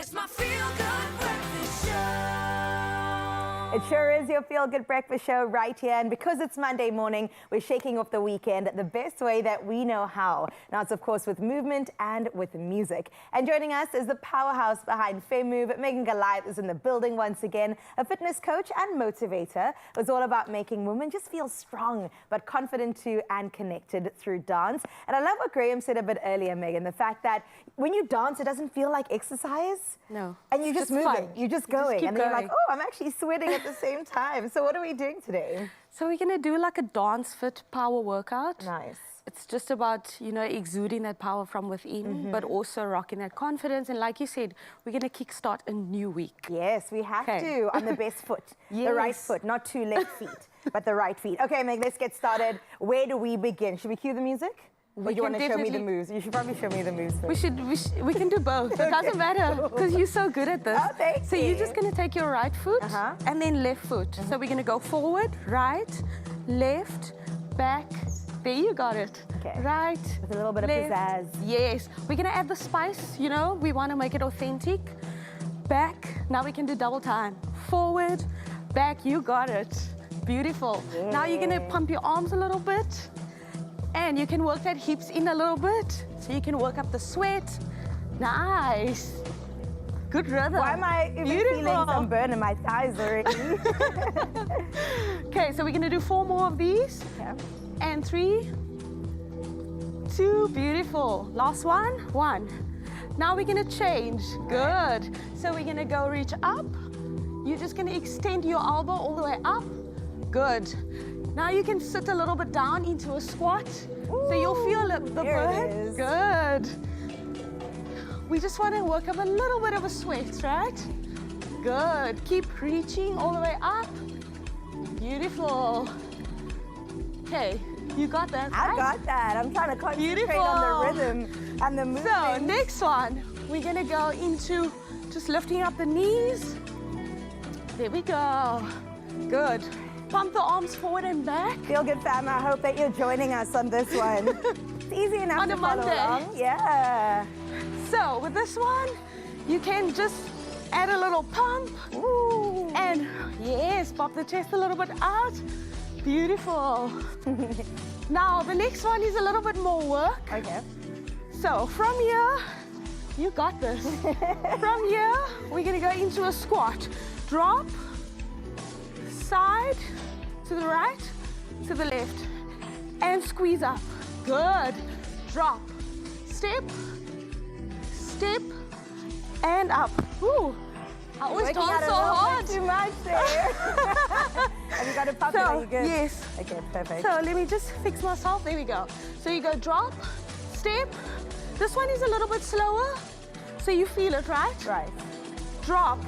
It's my feel-good breakfast show. It sure is your feel-good breakfast show right here. And because it's Monday morning, we're shaking off the weekend the best way that we know how. Now it's, of course, with movement and with music. And joining us is the powerhouse behind FemMove. Megan Goliath is in the building once again, a fitness coach and motivator. It's all about making women just feel strong, but confident too and connected through dance. And I love what Graham said a bit earlier, Megan, the fact that when you dance, it doesn't feel like exercise. No. And you're just moving, fun. you're just going. keep And then you're like, going. oh, I'm actually sweating at the same time. So what are we doing today? So we're going to do like a dance fit power workout. Nice. It's just about, you know, exuding that power from within, but also rocking that confidence. And like you said, we're going to kickstart a new week. Yes, we have Okay. to, on the best foot. The right Yes. foot, not two left feet, but the right feet. Okay, Meg, let's get started. Where do we begin? Should we cue the music? Or We do you want to can show me the definitely- moves? You should probably show me the moves first. We can do both. It doesn't matter because you're so good at this. Oh, thank so you. you're just going to take your right foot and then left foot. So we're going to go forward, right, left, back. There, you got it. Okay. Right. With a little bit of left. pizzazz. Yes. We're going to add the spice, you know. We want to make it authentic. Back. Now we can do double time. Forward, back. You got it. Beautiful. Now you're going to pump your arms a little bit. And you can work that hips in a little bit. So you can work up the sweat. Nice. Good rhythm. Why am I even feeling some burn in my thighs already? Okay, so we're going to do 4 more of these. Okay. And 3, 2, beautiful. Last one, 1. Now we're gonna change, good. So we're gonna go reach up. You're just gonna extend your elbow all the way up, good. Now you can sit a little bit down into a squat. So you'll feel the there it burn, is. good. We just wanna work up a little bit of a sweat, right? Good, keep reaching all the way up. Beautiful. Okay, you got that, I right? got that. I'm trying to concentrate Beautiful. on the rhythm and the movement. So next one, we're gonna go into just lifting up the knees. There we go. Good. Pump the arms forward and back. Feel good, fam. I hope that you're joining us on this one. It's easy enough On to a follow Monday. along. Yeah. So with this one, you can just add a little pump. Ooh. And yes, pop the chest a little bit out. Beautiful. Now the next one is a little bit more work. Okay. So from here, you got this. From here, we're gonna go into a squat. Drop, side, to the right, to the left, and squeeze up. Good. Drop, step, step, and up. Ooh, I always Working dance out a so little hard. bit too much there. Have you got a puppet? Are you good? Yes. Okay, perfect. So let me just fix myself. There we go. So you go drop, step. This one is a little bit slower, so you feel it, right? Right. Drop,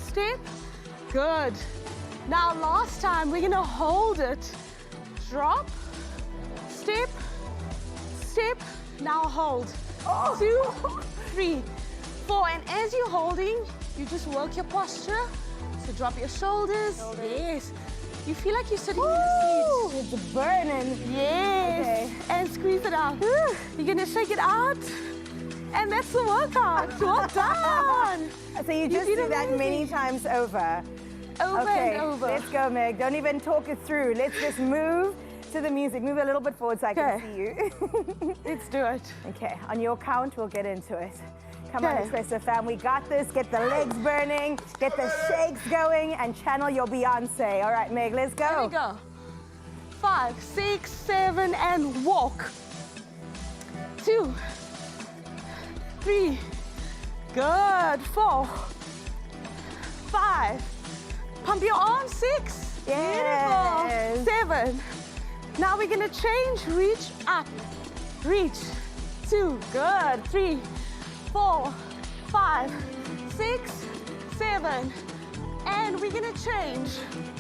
step. Good. Now last time, we're gonna hold it. Drop, step, step. Now hold. 2, 3, 4. And as you're holding, you just work your posture. So drop your shoulders. Yes. You feel like you're sitting in the seat. Ooh, it's burning. Yes. Okay. And squeeze it out. You're gonna shake it out. And that's the workout. Well done. So you just did do that many amazing. times over. Over Okay, and over. let's go, Meg. Don't even talk it through. Let's just move to the music. Move a little bit forward so I can Okay. see you. Let's do it. Okay, on your count, we'll get into it. Come on, Okay. Expresso fam, we got this. Get the legs burning, get the shakes going, and channel your Beyonce. All right, Meg, let's go. There we go. 5, 6, 7, and walk. 2, 3, good. 4, 5. Pump your arms. 6. Yes. Beautiful. 7. Now we're gonna change. Reach up. Reach. 2. Good. 3, 4, 5, 6, 7. And we're gonna change.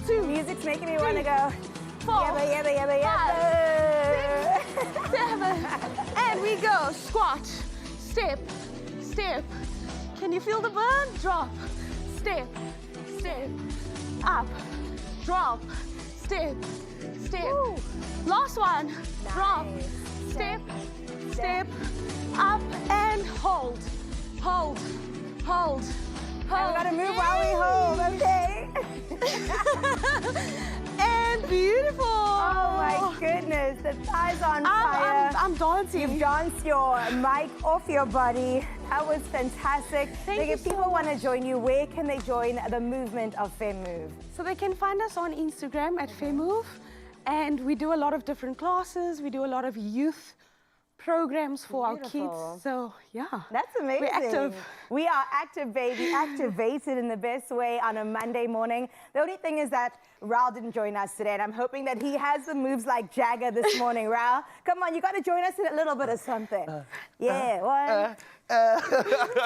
2. Music's making me want to go. 4, Yabba, yabba, yabba, yabba. 7. And we go. Squat. Step. Step. Can you feel the burn? Drop. Step. Step. Up. Drop. Step. Step. Woo. Last one. Drop. Nice. Step. Step. Up and hold. Hold. Hold. We gotta move while we hold, okay? And beautiful. Oh my goodness, the thighs on fire. I'm dancing. You've danced your mic off your body. That was fantastic. Thank you if so people want to much. join you, where can they join the movement of FemMove? So they can find us on Instagram at FemMove, and we do a lot of different classes. We do a lot of youth programs for our Beautiful. kids. So yeah, That's amazing. We're active. We are active, baby, activated in the best way on a Monday morning. The only thing is that Raul didn't join us today, and I'm hoping that he has the moves like Jagger this morning. Raul, come on, you got to join us in a little bit of something. One.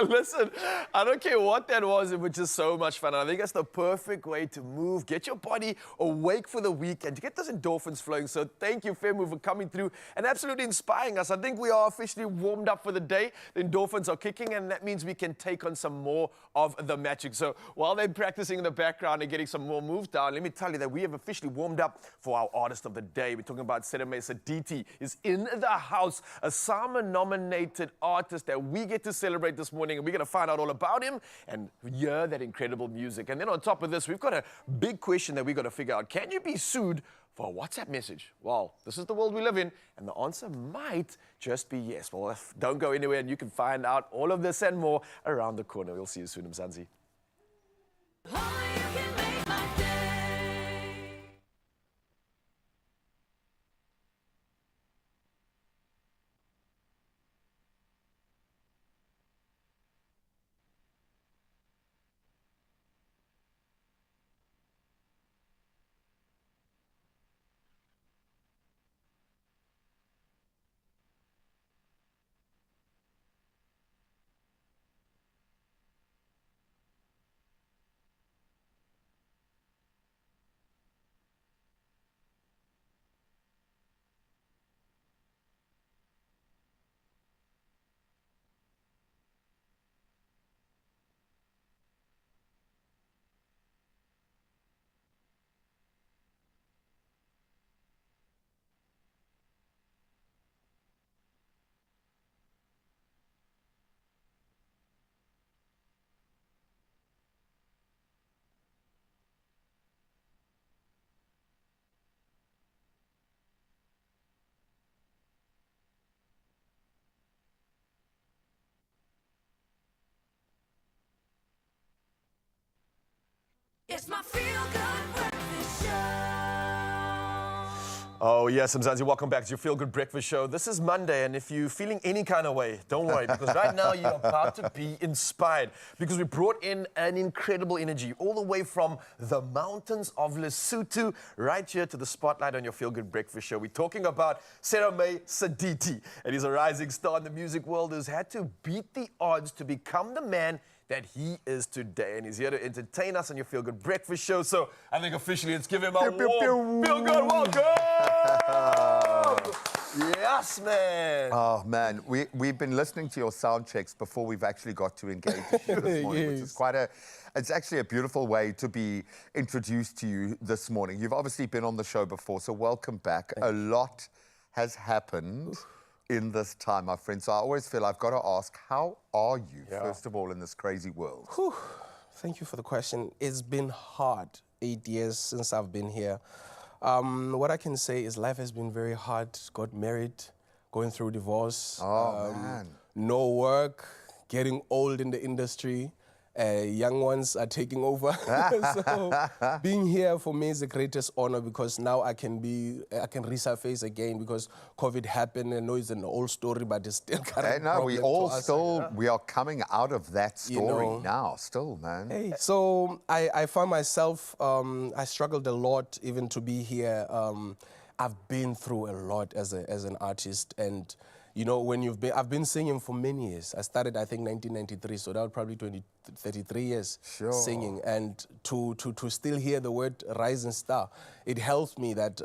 Listen, I don't care what that was, it was just so much fun. And I think that's the perfect way to move, get your body awake for the week and to get those endorphins flowing. So thank you, FemMove, for coming through and absolutely inspiring us. I think we are officially warmed up for the day. The endorphins are kicking, and that means we can take on some more of the magic. So while they're practicing in the background and getting some more moves down, let me tell you that we have officially warmed up for our artist of the day. We're talking about Serame Saditi is in the house, a Sama-nominated artist that we get to celebrate this morning, and we're going to find out all about him and hear that incredible music. And then on top of this, we've got a big question that we've got to figure out. Can you be sued for a WhatsApp message? Well, this is the world we live in, and the answer might just be yes. Well, don't go anywhere, and you can find out all of this and more around the corner. We'll see you soon, Mzansi. Only you can make my day. It's my feel-good breakfast show. Oh, yes, Mzansi, welcome back to your Feel Good Breakfast Show. This is Monday, and if you're feeling any kind of way, don't worry, because right now you're about to be inspired, because we brought in an incredible energy all the way from the mountains of Lesotho right here to the spotlight on your Feel Good Breakfast Show. We're talking about Serame Saditi, and he's a rising star in the music world who's had to beat the odds to become the man that he is today, and he's here to entertain us on your Feel Good Breakfast Show. So I think officially let's give him a warm Feel Good welcome. Yes, man. Oh, man, we've been listening to your sound checks before we've actually got to engage with you this morning, which is it's actually a beautiful way to be introduced to you this morning. You've obviously been on the show before, so welcome back. A lot has happened in this time, my friend. So I always feel I've got to ask, how are you, first of all, in this crazy world? Whew. Thank you for the question. It's been hard, 8 years since I've been here. What I can say is life has been very hard. Got married, going through divorce. Oh, man. No work, getting old in the industry. Young ones are taking over. So being here for me is the greatest honor, because now I can resurface again, because COVID happened. I know it's an old story, but it's still kind of No, we all still, we are coming out of that story now, still, man. Hey, so I found myself, I struggled a lot even to be here. I've been through a lot as an artist, and you know, when I've been singing for many years. I started, I think, 1993, so that was probably 33 years singing. And to still hear the word rising star, it helps me that,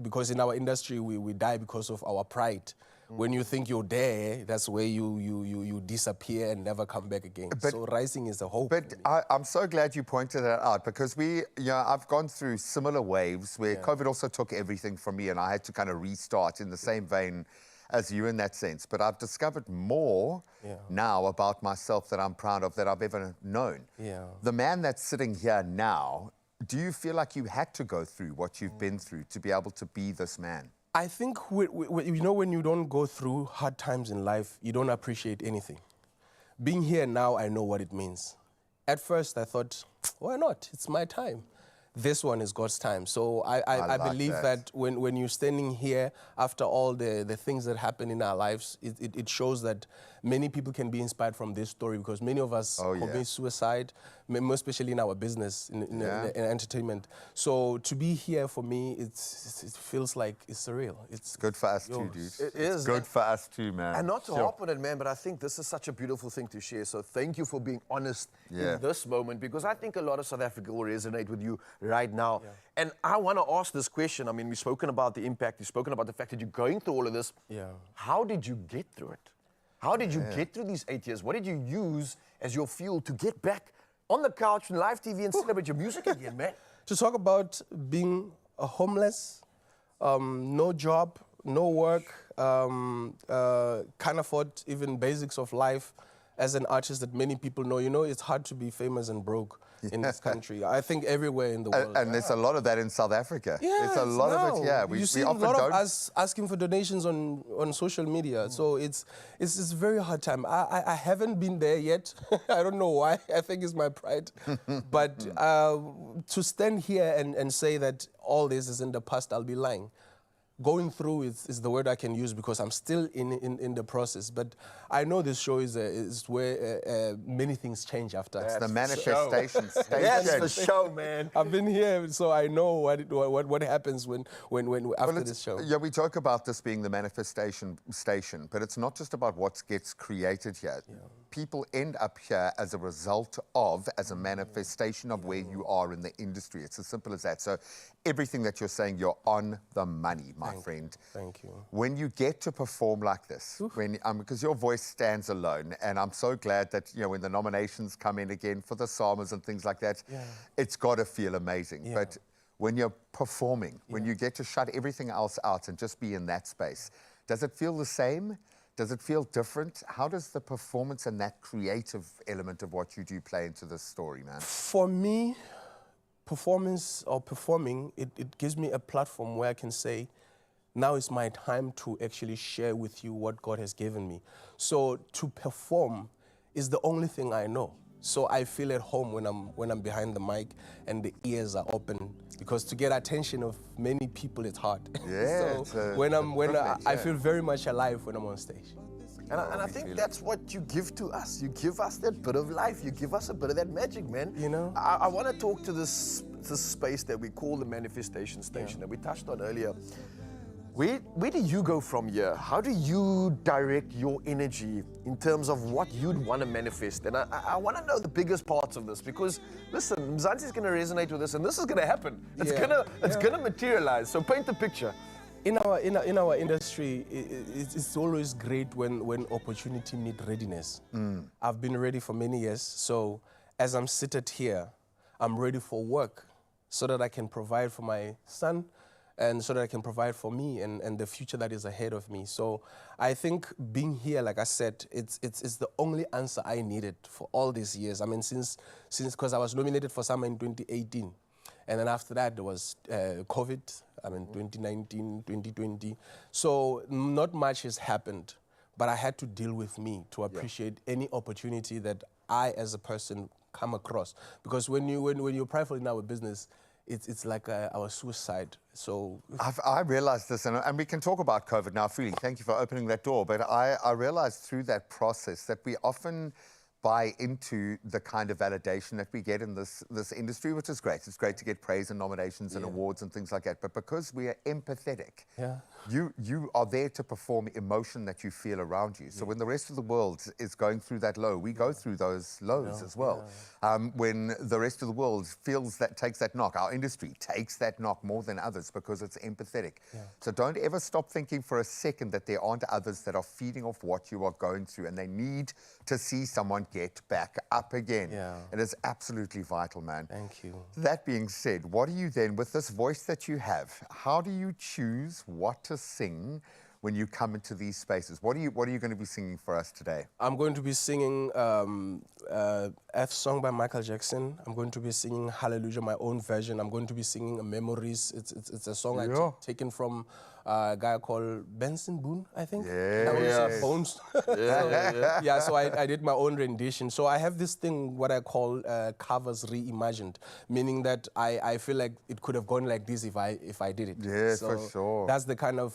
because in our industry, we die because of our pride. When you think you're there, that's where you disappear and never come back again. So rising is a hope. But I'm so glad you pointed that out, because I've gone through similar waves where COVID also took everything from me, and I had to kind of restart in the same vein as you in that sense, but I've discovered more now about myself that I'm proud of that I've ever known. The man that's sitting here now, do you feel like you had to go through what you've been through to be able to be this man? I think, you know, when you don't go through hard times in life, you don't appreciate anything. Being here now, I know what it means. At first, I thought, why not? It's my time. This one is God's time. So I like believe that when you're standing here after all the things that happen in our lives, it shows that many people can be inspired from this story, because many of us commit suicide, especially in our business, in entertainment. So to be here for me, it feels like it's surreal. It's good for us too, dude. It is. It's good for us too, man. And not to harp on it, man, but I think this is such a beautiful thing to share. So thank you for being honest in this moment, because I think a lot of South Africa will resonate with you right now. And I want to ask this question. I mean, we've spoken about the impact. We've spoken about the fact that you're going through all of this. How did you get through it? How did you get through these 8 years? What did you use as your fuel to get back on the couch and live TV and celebrate your music again, man? To talk about being homeless, no job, no work, can't afford even basics of life as an artist that many people know. You know, it's hard to be famous and broke in this country. I think everywhere in the world. And there's a lot of that in South Africa. Yeah, there's a lot of it, yeah. You see a lot of us asking for donations on social media. So it's a very hard time. I haven't been there yet. I don't know why. I think it's my pride. But to stand here and say that all this is in the past, I'll be lying. Going through is the word I can use, because I'm still in the process. But I know this show is where many things change after. It's the manifestation station. That's the show, man. I've been here, so I know what happens when after this show. Yeah, we talk about this being the manifestation station, but it's not just about what gets created here. People end up here as a result of, as a manifestation of where you are in the industry. It's as simple as that. So everything that you're saying, you're on the money, my friend. Thank you. When you get to perform like this, because your voice stands alone, and I'm so glad that, you know, when the nominations come in again for the SAMAs and things like that, it's got to feel amazing. But when you're performing, when you get to shut everything else out and just be in that space, does it feel the same? Does it feel different? How does the performance and that creative element of what you do play into this story, man? For me, performance or performing, it gives me a platform where I can say, now is my time to actually share with you what God has given me. So to perform is the only thing I know. So I feel at home when I'm behind the mic and the ears are open, because to get attention of many people, it's hard. Yeah. So I feel very much alive when I'm on stage. And I think that's what you give to us. You give us that bit of life. You give us a bit of that magic, man. You know? I want to talk to this space that we call the manifestation station that we touched on earlier. Where do you go from here? How do you direct your energy in terms of what you'd want to manifest? And I want to know the biggest parts of this, because, listen, Mzansi is going to resonate with this, and this is going to happen. It's gonna materialize. So paint the picture. In our industry, it's always great when opportunity meet readiness. I've been ready for many years, so as I'm seated here, I'm ready for work so that I can provide for my son, and so that I can provide for me and the future that is ahead of me. So I think being here, like I said, it's the only answer I needed for all these years. I mean, since because I was nominated for SAMA in 2018. And then after that, there was COVID, 2019, 2020. So not much has happened, but I had to deal with me to appreciate any opportunity that I, as a person, come across. Because when you're prideful in our business, it's like our suicide. So I realized this, and we can talk about COVID now freely. Thank you for opening that door. But I realized through that process that we often buy into the kind of validation that we get in this industry, which is great. It's great to get praise and nominations and awards and things like that. But because we are empathetic, you are there to perform emotion that you feel around you. So when the rest of the world is going through that low, we go through those lows as well. When the rest of the world takes that knock, our industry takes that knock more than others because it's empathetic. So don't ever stop thinking for a second that there aren't others that are feeding off what you are going through, and they need to see someone get back up again. It is absolutely vital, man. Thank you. That being said, what do you then, with this voice that you have, how do you choose what to sing when you come into these spaces? What are you going to be singing for us today? I'm going to be singing F song by Michael Jackson. I'm going to be singing Hallelujah, my own version. I'm going to be singing Memories. It's a song I've taken from a guy called Benson Boone, I think. Yes. Bones. So I did my own rendition. So I have this thing, what I call covers reimagined, meaning that I feel like it could have gone like this if I did it. Yes, so for sure. That's the kind of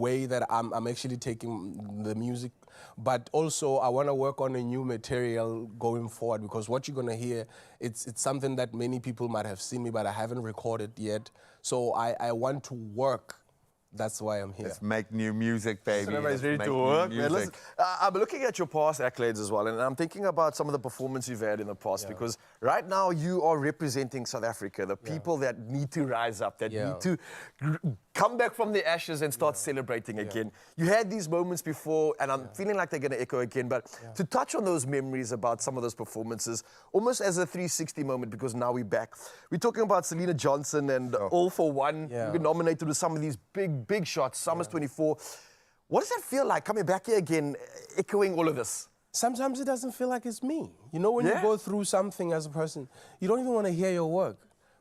way that I'm actually taking the music. But also, I want to work on a new material going forward, because what you're going to hear, it's something that many people might have seen me, but I haven't recorded yet. So I want to work. That's why I'm here. Let's make new music, baby. Everybody's ready to work. Man, listen, I'm looking at your past accolades as well, and I'm thinking about some of the performances you've had in the past, because right now you are representing South Africa, the people that need to rise up, that need to come back from the ashes and start celebrating again. You had these moments before, and I'm feeling like they're going to echo again, but to touch on those memories about some of those performances, almost as a 360 moment, because now we're back. We're talking about Selena Johnson and All for One. You've been nominated with some of these big shots, Summers 24. What does that feel like, coming back here again, echoing all of this? Sometimes it doesn't feel like it's me. You know, when you go through something as a person, you don't even want to hear your work.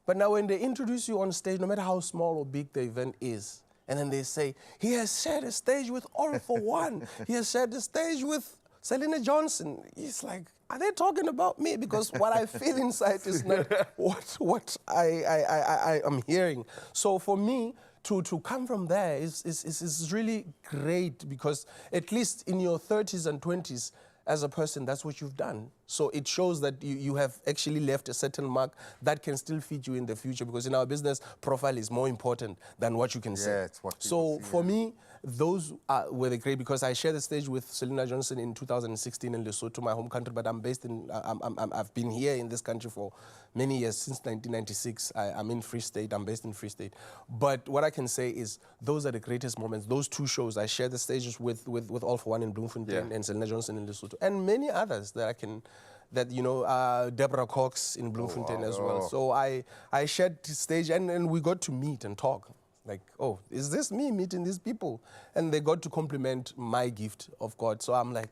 But now when they introduce you on stage, no matter how small or big the event is, and then they say, he has shared a stage with All for One. He has shared the stage with Selena Johnson. It's like, are they talking about me? Because what I feel inside is not what I am hearing. So for me, to come from there is really great, because at least in your 30s and 20s, as a person, that's what you've done. So it shows that you have actually left a certain mark that can still feed you in the future, because in our business, profile is more important than what you can say. It's what so for me, those were the great, because I shared the stage with Selena Johnson in 2016 in Lesotho, my home country, but I'm based in, I've been here in this country for many years, since 1996. I'm in Free State, I'm based in Free State. But what I can say is those are the greatest moments. Those two shows, I shared the stages with All for One in Bloemfontein and Selena Johnson in Lesotho, and many others that I can, Deborah Cox in Bloemfontein as well. So I shared the stage, and we got to meet and talk. Like, oh, is this me meeting these people? And they got to compliment my gift of God. So I'm like,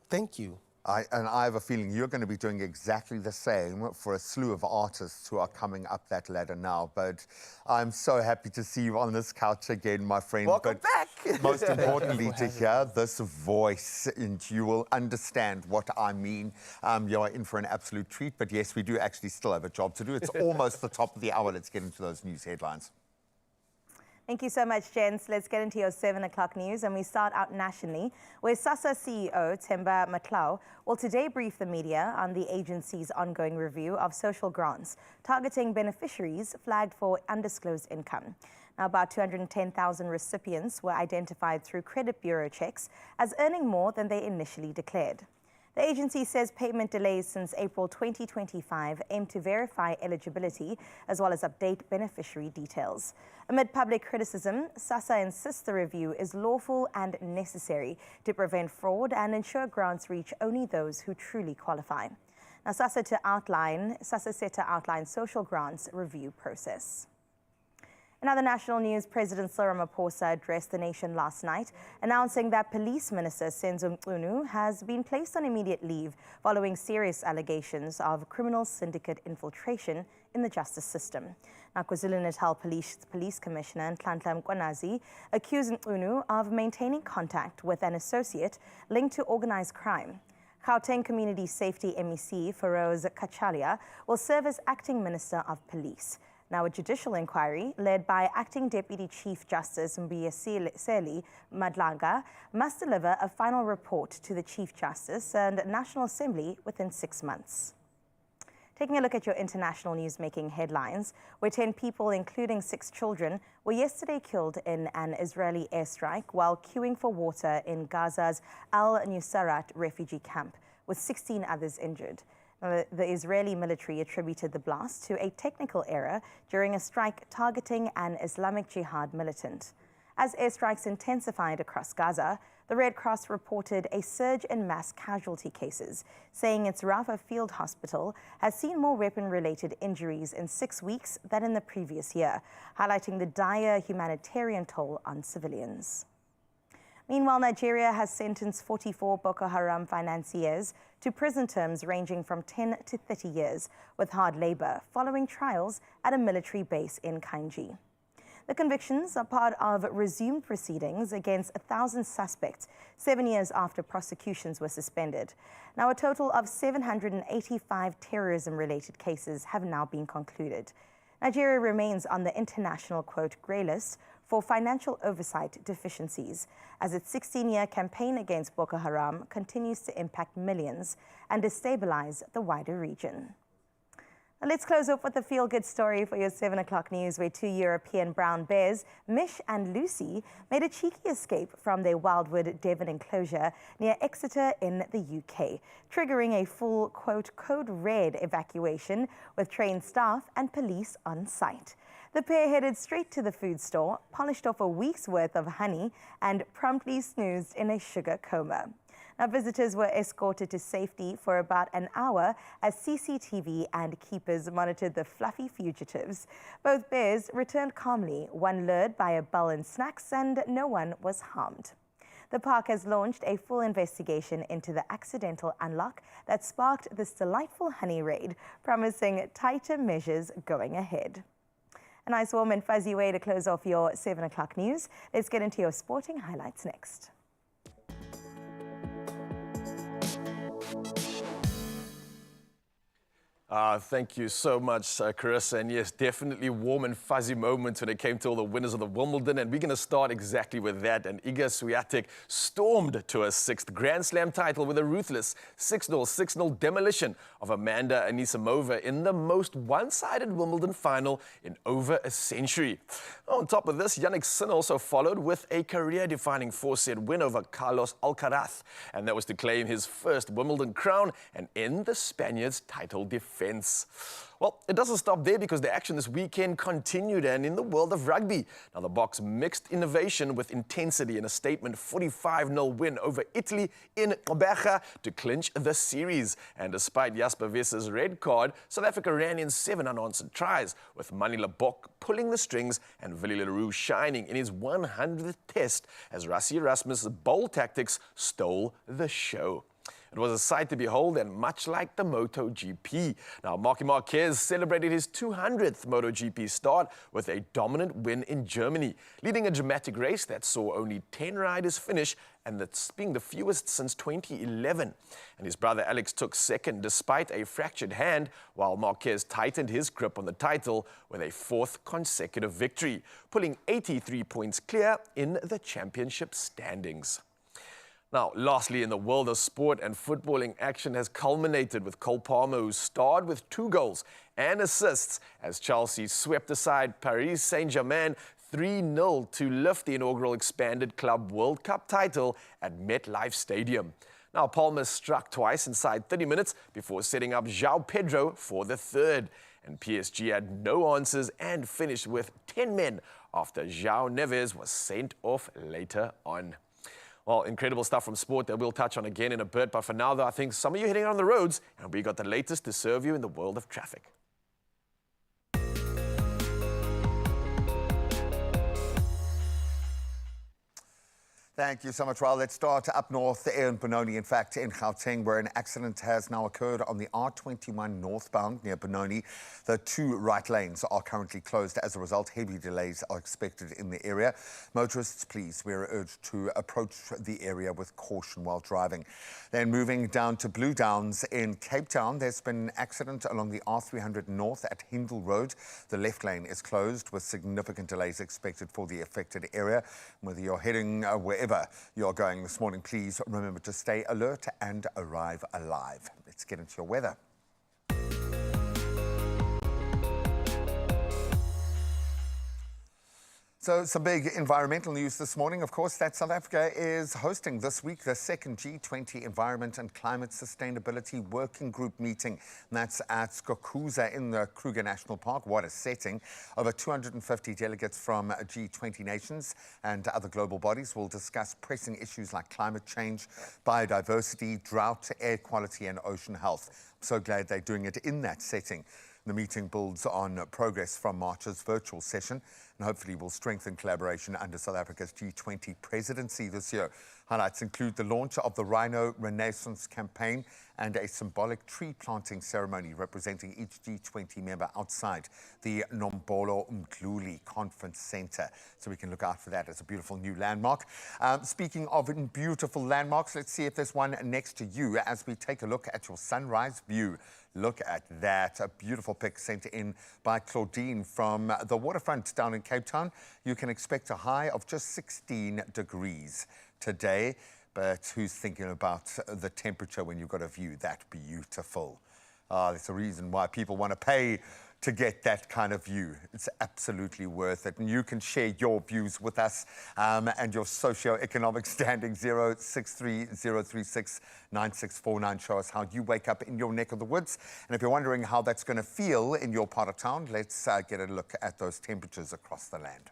thank you. I have a feeling you're going to be doing exactly the same for a slew of artists who are coming up that ladder now. But I'm so happy to see you on this couch again, my friend. Welcome back. Most importantly, to hear this voice, and you will understand what I mean. You are in for an absolute treat. But yes, we do actually still have a job to do. It's almost the top of the hour. Let's get into those news headlines. Thank you so much, gents. Let's get into your 7 o'clock news, and we start out nationally, where SASSA CEO Themba Matlau will today brief the media on the agency's ongoing review of social grants targeting beneficiaries flagged for undisclosed income. Now, about 210,000 recipients were identified through credit bureau checks as earning more than they initially declared. The agency says payment delays since April 2025 aim to verify eligibility as well as update beneficiary details. Amid public criticism, SASSA insists the review is lawful and necessary to prevent fraud and ensure grants reach only those who truly qualify. Now, SASSA set to outline social grants review process. In other national news, President Cyril Ramaphosa addressed the nation last night, announcing that Police Minister Senzo Mchunu has been placed on immediate leave following serious allegations of criminal syndicate infiltration in the justice system. Now, KwaZulu-Natal Police Commissioner Nhlanhla Mkhwanazi accused Mchunu of maintaining contact with an associate linked to organized crime. Gauteng Community Safety MEC Feroz Kachalia will serve as acting Minister of Police. Now, a judicial inquiry led by Acting Deputy Chief Justice Mbuyiseli Madlanga must deliver a final report to the Chief Justice and National Assembly within 6 months. Taking a look at your international news-making headlines, where 10 people, including 6 children, were yesterday killed in an Israeli airstrike while queuing for water in Gaza's Al-Nusayrat refugee camp, with 16 others injured. The Israeli military attributed the blast to a technical error during a strike targeting an Islamic Jihad militant. As airstrikes intensified across Gaza, The Red Cross reported a surge in mass casualty cases, saying its Rafa Field Hospital has seen more weapon-related injuries in 6 weeks than in the previous year, highlighting the dire humanitarian toll on civilians. Meanwhile, Nigeria has sentenced 44 Boko Haram financiers to prison terms ranging from 10 to 30 years with hard labor following trials at a military base in Kainji. The convictions are part of resumed proceedings against 1,000 suspects 7 years after prosecutions were suspended. Now, a total of 785 terrorism-related cases have now been concluded. Nigeria remains on the international, quote, grey list for financial oversight deficiencies, as its 16-year campaign against Boko Haram continues to impact millions and destabilize the wider region. Now let's close up with a feel-good story for your 7 o'clock news, where 2 European brown bears, Mish and Lucy, made a cheeky escape from their Wildwood Devon enclosure near Exeter in the UK, triggering a full, quote, code red evacuation with trained staff and police on site. The pair headed straight to the food store, polished off a week's worth of honey, and promptly snoozed in a sugar coma. Now, visitors were escorted to safety for about an hour as CCTV and keepers monitored the fluffy fugitives. Both bears returned calmly, one lured by a bell and snacks, and no one was harmed. The park has launched a full investigation into the accidental unlock that sparked this delightful honey raid, promising tighter measures going ahead. A nice warm and fuzzy way to close off your 7 o'clock news. Let's get into your sporting highlights next. Thank you so much, Carissa. And yes, definitely warm and fuzzy moments when it came to all the winners of the Wimbledon. And we're going to start exactly with that. And Iga Swiatek stormed to her 6th Grand Slam title with a ruthless 6-0, 6-0 demolition of Amanda Anisimova in the most one-sided Wimbledon final in over a century. On top of this, Jannik Sinner also followed with a career-defining 4-set win over Carlos Alcaraz. And that was to claim his first Wimbledon crown and end the Spaniards' title defense. Well, it doesn't stop there, because the action this weekend continued, and in the world of rugby. Now, the Boks mixed innovation with intensity in a statement 45-0 win over Italy in Gqeberha to clinch the series. And despite Jasper Wesse's red card, South Africa ran in 7 unanswered tries, with Manila Bok pulling the strings and Willie Leroux shining in his 100th test as Rassie Erasmus' bold tactics stole the show. It was a sight to behold, and much like the MotoGP. Now, Marc Marquez celebrated his 200th MotoGP start with a dominant win in Germany, leading a dramatic race that saw only 10 riders finish, and that's being the fewest since 2011. And his brother Alex took second despite a fractured hand, while Marquez tightened his grip on the title with a 4th consecutive victory, pulling 83 points clear in the championship standings. Now, lastly, in the world of sport and footballing, action has culminated with Cole Palmer, who starred with 2 goals and assists as Chelsea swept aside Paris Saint-Germain 3-0 to lift the inaugural expanded Club World Cup title at MetLife Stadium. Now, Palmer struck twice inside 30 minutes before setting up João Pedro for the 3rd. And PSG had no answers and finished with 10 men after João Neves was sent off later on. Well, incredible stuff from sport that we'll touch on again in a bit. But for now, though, I think some of you heading on the roads, and we got the latest to serve you in the world of traffic. Thank you so much, Raul. Let's start up north in Benoni, in fact, in Gauteng, where an accident has now occurred on the R21 northbound near Benoni. The 2 right lanes are currently closed. As a result, heavy delays are expected in the area. Motorists, please, we are urged to approach the area with caution while driving. Then moving down to Blue Downs in Cape Town, there's been an accident along the R300 north at Hindle Road. The left lane is closed with significant delays expected for the affected area. Whether you're heading wherever you're going this morning, please remember to stay alert and arrive alive. Let's get into your weather. So some big environmental news this morning, of course, that South Africa is hosting this week the second G20 Environment and Climate Sustainability Working Group meeting. And that's at Skokuza in the Kruger National Park. What a setting. Over 250 delegates from G20 nations and other global bodies will discuss pressing issues like climate change, biodiversity, drought, air quality and ocean health. I'm so glad they're doing it in that setting. The meeting builds on progress from March's virtual session and hopefully will strengthen collaboration under South Africa's G20 presidency this year. Highlights include the launch of the Rhino Renaissance campaign and a symbolic tree planting ceremony representing each G20 member outside the Nombolo Mdluli Conference Center. So we can look out for that as a beautiful new landmark. Speaking of beautiful landmarks, let's see if there's one next to you as we take a look at your sunrise view. Look at that, a beautiful pic sent in by Claudine from the waterfront down in Cape Town. You can expect a high of just 16 degrees today, but who's thinking about the temperature when you've got a view that beautiful? There's a reason why people want to pay to get that kind of view. It's absolutely worth it. And you can share your views with us and your socio-economic standing. 0630369649. Show us how you wake up in your neck of the woods. And if you're wondering how that's going to feel in your part of town, let's get a look at those temperatures across the land.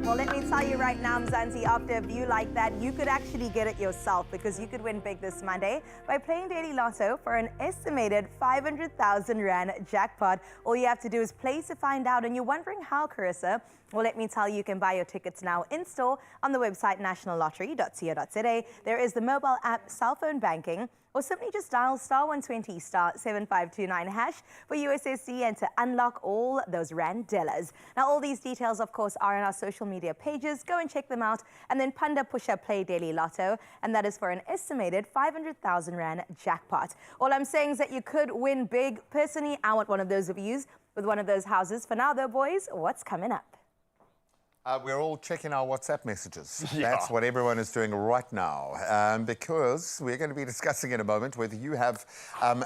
Well, let me tell you right now, Mzansi, after a view like that, you could actually get it yourself because you could win big this Monday by playing Daily Lotto for an estimated 500,000 Rand jackpot. All you have to do is play to find out. And you're wondering how, Carissa? Well, let me tell you, you can buy your tickets now in store on the website nationallottery.co.za. There is the mobile app, cell phone banking, or simply just dial *120 *7529 hash for USSD and to unlock all those Randellas. Now, all these details, of course, are on our social media pages. Go and check them out. And then Panda Pusha Play Daily Lotto, and that is for an estimated 500,000 Rand jackpot. All I'm saying is that you could win big. Personally, I want one of those views with one of those houses. For now, though, boys, what's coming up? We're all checking our WhatsApp messages. Yeah. That's what everyone is doing right now, because we're going to be discussing in a moment whether you have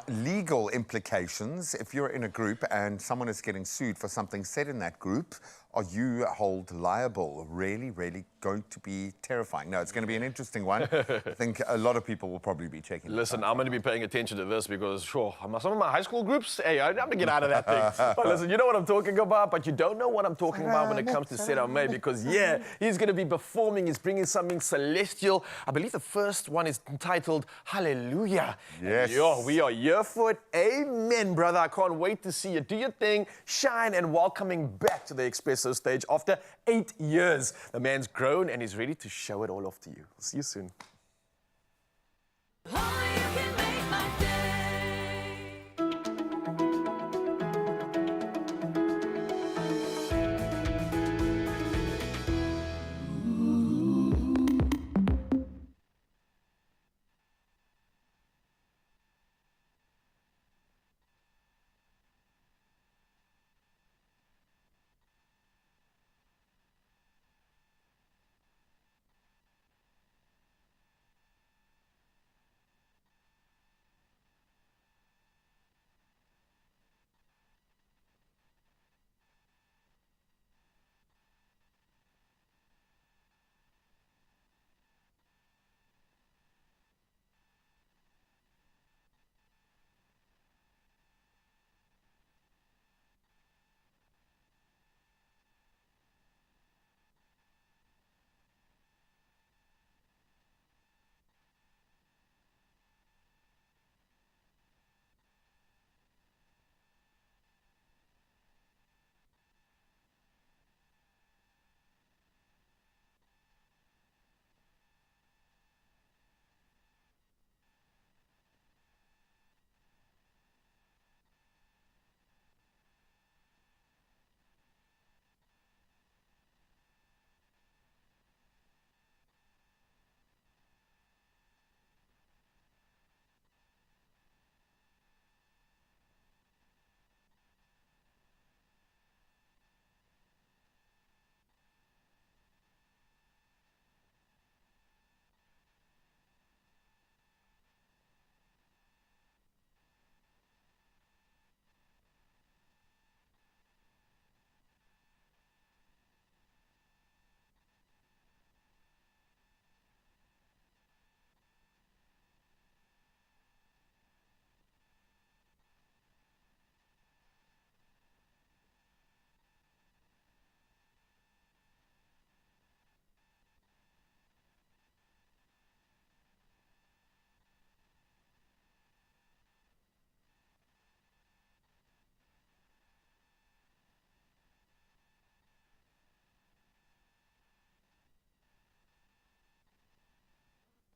legal implications if you're in a group and someone is getting sued for something said in that group. Are you held liable? Really, really going to be terrifying. No, it's going to be an interesting one. I think a lot of people will probably be checking. Listen, I'm going to be paying attention to this because, sure, some of my high school groups, hey, I have to get out of that thing. But listen, you know what I'm talking about, but you don't know what I'm talking about when it comes to Sarah May because, yeah, he's going to be performing. He's bringing something celestial. I believe the first one is entitled Hallelujah. Yes. Yo, we are here for it. Amen, brother. I can't wait to see you do your thing, shine, and welcoming back to the Expresso stage after 8 years. The man's grown and he's ready to show it all off to you. We'll see you soon.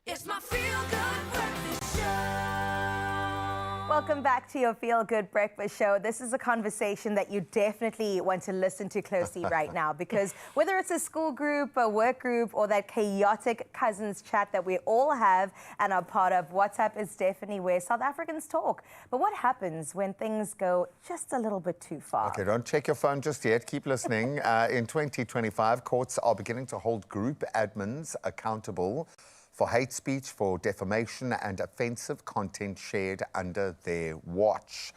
It's my feel-good breakfast show. Welcome back to your Feel Good Breakfast Show. This is a conversation that you definitely want to listen to closely right now, because whether it's a school group, a work group, or that chaotic cousins chat that we all have and are part of, WhatsApp is definitely where South Africans talk. But what happens when things go just a little bit too far? Okay, don't check your phone just yet. Keep listening. In 2025, courts are beginning to hold group admins accountable for hate speech, for defamation and offensive content shared under their watch.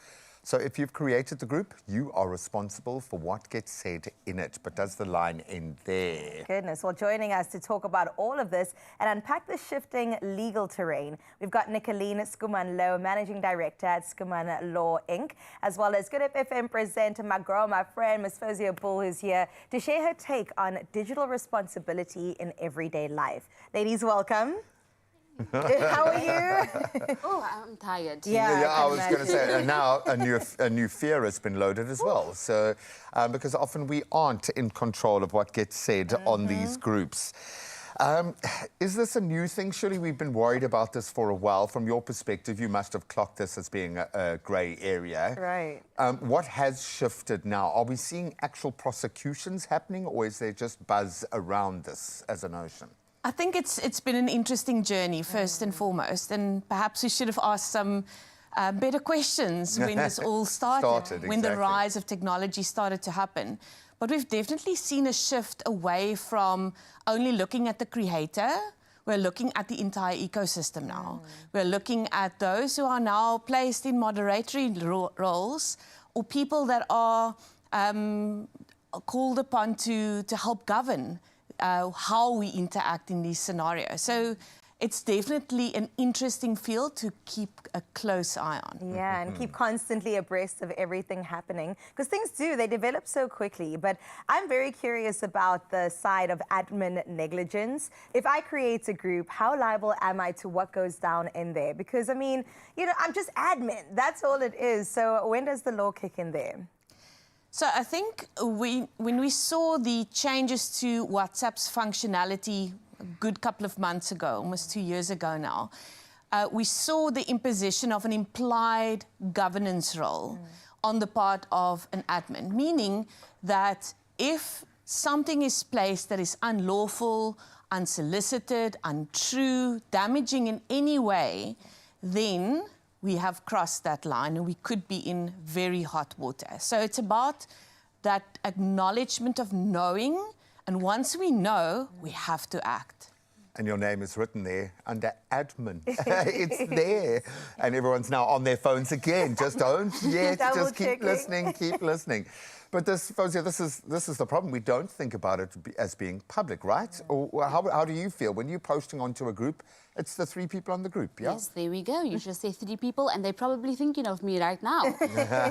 So if you've created the group, you are responsible for what gets said in it. But does the line end there? Goodness. Well, joining us to talk about all of this and unpack the shifting legal terrain, we've got Nicoline Skuman-Low, Managing Director at Skuman Law Inc., as well as Good FM presenter, my girl, my friend, Ms. Fozia Bull, who's here to share her take on digital responsibility in everyday life. Ladies, welcome. How are you? Oh, I'm tired. Yeah, I was going to say, and now a new fear has been loaded as well. So, because often we aren't in control of what gets said on these groups. Is this a new thing? Surely we've been worried about this for a while. From your perspective, you must have clocked this as being a grey area. Right. What has shifted now? Are we seeing actual prosecutions happening, or is there just buzz around this as a notion? I think it's been an interesting journey, first and foremost, and perhaps we should have asked some better questions when this all started, when the rise of technology started to happen. But we've definitely seen a shift away from only looking at the creator. We're looking at the entire ecosystem now. We're looking at those who are now placed in moderatory roles, or people that are called upon to help govern how we interact in these scenarios. So it's definitely an interesting field to keep a close eye on. Yeah, and keep constantly abreast of everything happening, because things they develop so quickly. But I'm very curious about the side of admin negligence. If I create a group, how liable am I to what goes down in there? Because, I mean, I'm just admin. That's all it is. So when does the law kick in there? So I think when we saw the changes to WhatsApp's functionality a good couple of months ago, almost 2 years ago now, we saw the imposition of an implied governance role on the part of an admin, meaning that if something is placed that is unlawful, unsolicited, untrue, damaging in any way, then we have crossed that line and we could be in very hot water. So it's about that acknowledgement of knowing, and once we know, we have to act. And your name is written there under admin. It's there. And everyone's now on their phones again. Just don't yet. Just keep listening, keep listening. But Fozia, this is the problem. We don't think about it as being public, right? Or how do you feel when you're posting onto a group? It's the 3 people on the group, yeah? Yes, there we go. You just say 3 people, and they're probably thinking of me right now.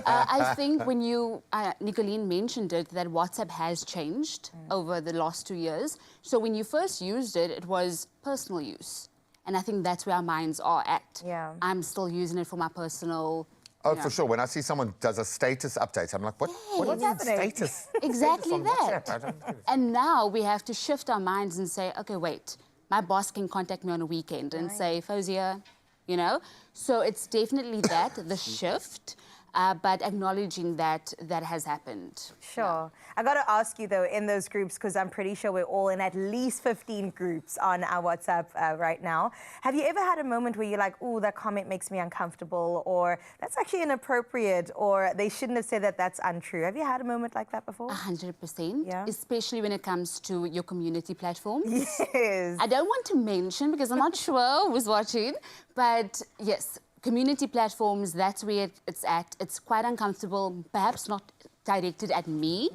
I think when you, Nicoline mentioned it, that WhatsApp has changed over the last 2 years. So when you first used it, it was personal use. And I think that's where our minds are at. Yeah. I'm still using it for my personal... Oh, for sure. When I see someone does a status update, I'm like, what's happening? Status? Exactly that. I don't get it. And now we have to shift our minds and say, okay, wait, my boss can contact me on a weekend and say, Fozia, So it's definitely that, the shift, but acknowledging that that has happened. Sure. I got to ask you, though, in those groups, because I'm pretty sure we're all in at least 15 groups on our WhatsApp right now. Have you ever had a moment where you're like, oh, that comment makes me uncomfortable, or that's actually inappropriate, or they shouldn't have said that, that's untrue? Have you had a moment like that before? 100%, Yeah. Especially when it comes to your community platforms. Yes. I don't want to mention because I'm not sure who's watching, but yes, community platforms, that's where it's at. It's quite uncomfortable, perhaps not directed at me,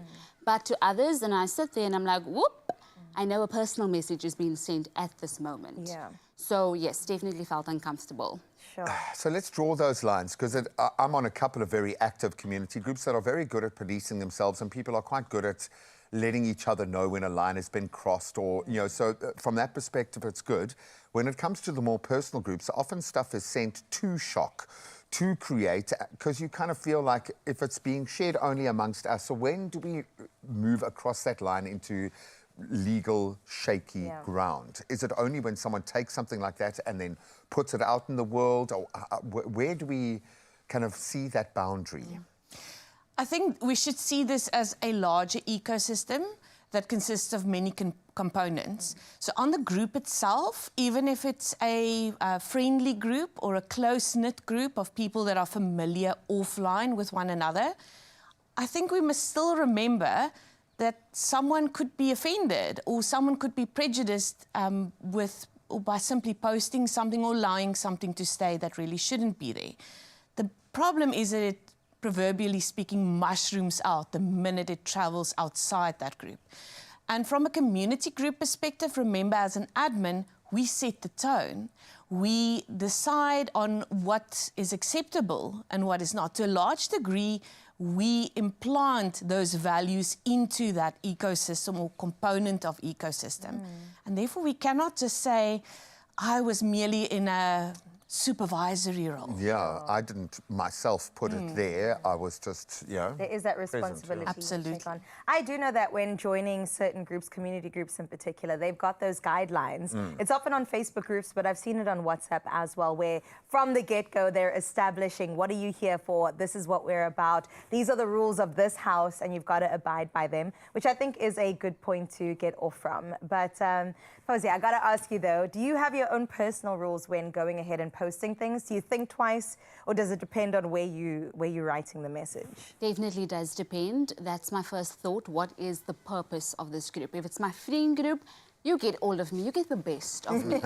but to others. And I sit there and I'm like, whoop, I know a personal message is being sent at this moment. Yeah. So yes, definitely felt uncomfortable. Sure. So let's draw those lines, because I'm on a couple of very active community groups that are very good at policing themselves, and people are quite good at letting each other know when a line has been crossed, or, so from that perspective, it's good. When it comes to the more personal groups, often stuff is sent to shock, to create, because you kind of feel like if it's being shared only amongst us, so when do we move across that line into legal, shaky ground? Is it only when someone takes something like that and then puts it out in the world? Or where do we kind of see that boundary? I think we should see this as a larger ecosystem that consists of many components. So on the group itself, even if it's a friendly group or a close-knit group of people that are familiar offline with one another, I think we must still remember that someone could be offended or someone could be prejudiced or by simply posting something or allowing something to stay that really shouldn't be there. The problem is that it, proverbially speaking, mushrooms out the minute it travels outside that group. And from a community group perspective, remember, as an admin, we set the tone. We decide on what is acceptable and what is not. To a large degree, we implant those values into that ecosystem or component of ecosystem. And therefore, we cannot just say, I was merely in a supervisory role. Yeah, I didn't myself put it there. I was just, you know. There is that responsibility. Absolutely. to take on. I do know that when joining certain groups, community groups in particular, they've got those guidelines. It's often on Facebook groups, but I've seen it on WhatsApp as well, where from the get-go, they're establishing, what are you here for? This is what we're about. These are the rules of this house, and you've got to abide by them, which I think is a good point to get off from. But Fawzia, I got to ask you though, do you have your own personal rules when going ahead and posting things? Do you think twice, or does it depend on where you're writing the message? Definitely does depend. That's my first thought. What is the purpose of this group? If it's my friend group, you get all of me. You get the best of me.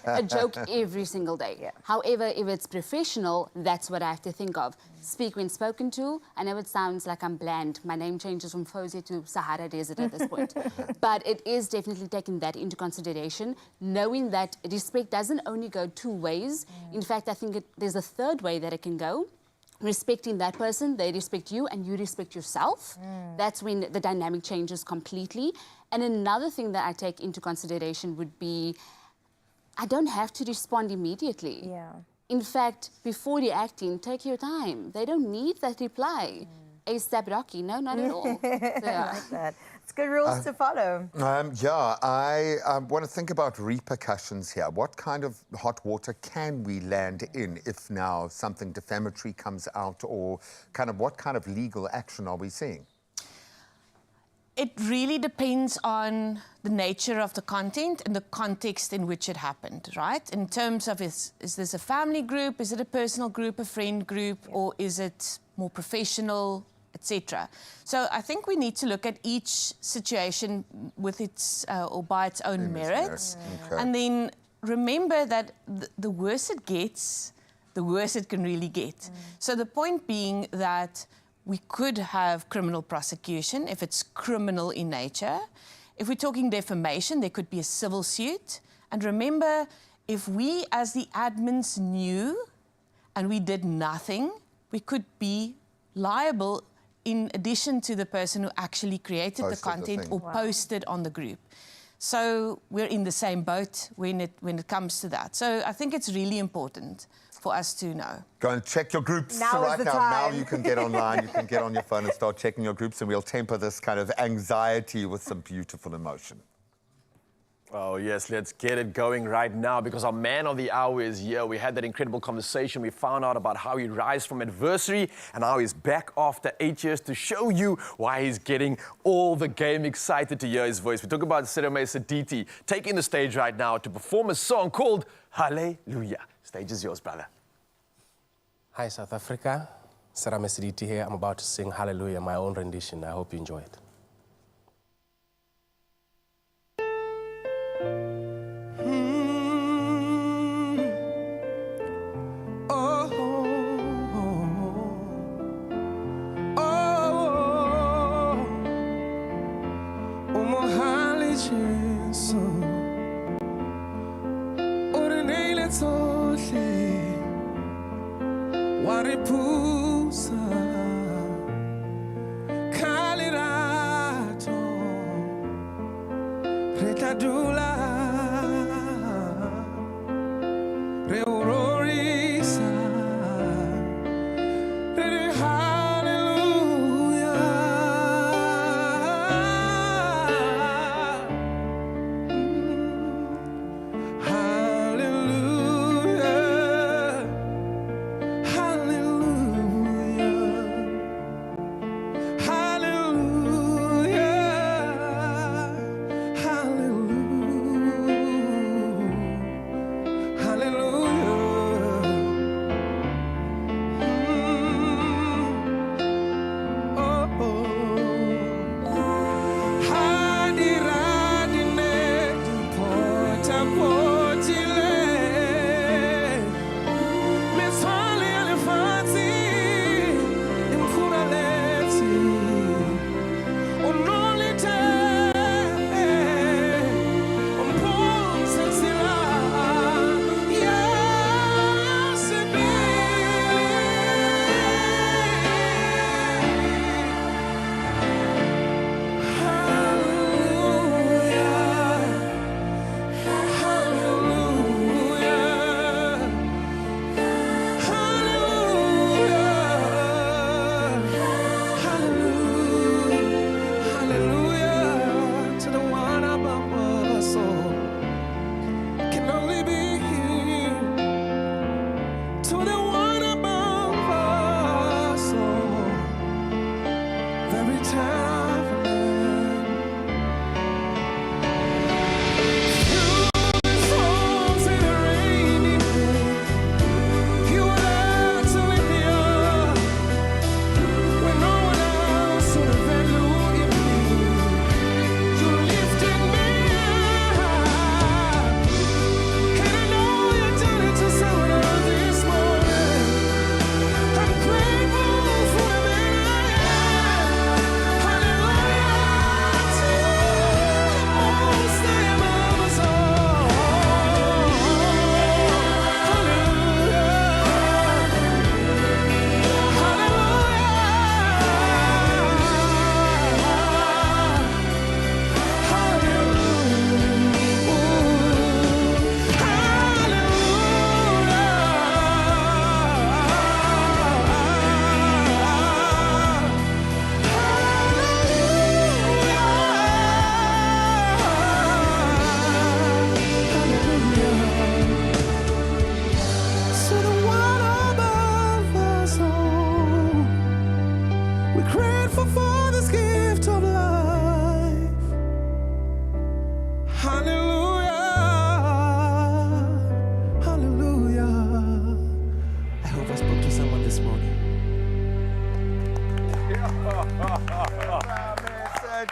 A joke every single day. Yeah. However, if it's professional, that's what I have to think of. Speak when spoken to. I know it sounds like I'm bland. My name changes from Fawzia to Sahara Desert at this point. But it is definitely taking that into consideration, knowing that respect doesn't only go two ways. In fact, I think there's a third way that it can go. Respecting that person, they respect you, and you respect yourself. That's when the dynamic changes completely. And another thing that I take into consideration would be, I don't have to respond immediately. Yeah. In fact, before reacting, take your time. They don't need that reply. ASAP Rocky, no, not at all. So, yeah. I like that. It's good rules to follow. Yeah, I want to think about repercussions here. What kind of hot water can we land in if now something defamatory comes out, or kind of what kind of legal action are we seeing? It really depends on the nature of the content and the context in which it happened, right? In terms of, is this a family group, is it a personal group, a friend group, or is it more professional, etc. So I think we need to look at each situation with its or by its own merits. Okay. And then remember that the worse it gets, the worse it can really get. So the point being that we could have criminal prosecution if it's criminal in nature. If we're talking defamation, there could be a civil suit. And remember, if we as the admins knew and we did nothing, we could be liable in addition to the person who actually created the content or posted on the group. So we're in the same boat when it comes to that. So I think it's really important for us to know. Go and check your groups Now is right the now. time. Now you can get online, you can get on your phone and start checking your groups, and we'll temper this kind of anxiety with some beautiful emotion. Oh, yes, let's get it going right now, because our man of the hour is here. We had that incredible conversation. We found out about how he rise from adversity and how he's back after 8 years to show you why he's getting all the game excited to hear his voice. We talk about Sirame Saditi taking the stage right now to perform a song called Hallelujah. Stage is yours, brother. Hi, South Africa. Sirame Saditi here. I'm about to sing Hallelujah, my own rendition. I hope you enjoy it.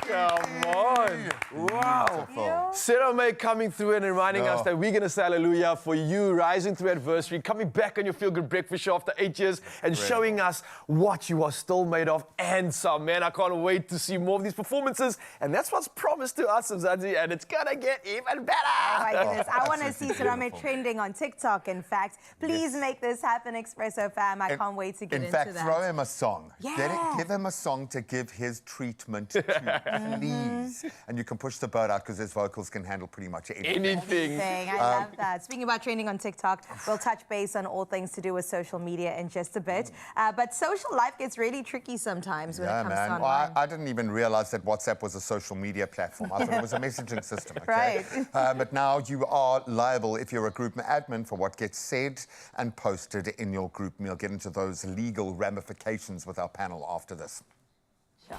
Come on. Wow. Beautiful. Sarah May coming through and reminding us that we're going to say hallelujah for you rising through adversity, coming back on your Feel Good Breakfast show after 8 years and showing us what you are still made of and some. Man, I can't wait to see more of these performances. And that's what's promised to us, Mzansi, and it's going to get even better. Oh my goodness. I want to see Sarah May trending on TikTok, in fact. Please make this happen, Expresso fam. I can't wait to get into that. In fact, throw him a song. Yeah. Give him a song to give his treatment to, please. And you can push the boat out because his vocals can handle pretty much anything. I love that. Speaking about trending on TikTok, we'll touch base on all things to do with social media in just a bit. But social life gets really tricky sometimes when it comes to online. Well, I didn't even realize that WhatsApp was a social media platform. I thought it was a messaging system. Okay? Right. But now you are liable if you're a group admin for what gets said and posted in your group. And we'll get into those legal ramifications with our panel after this. Sure.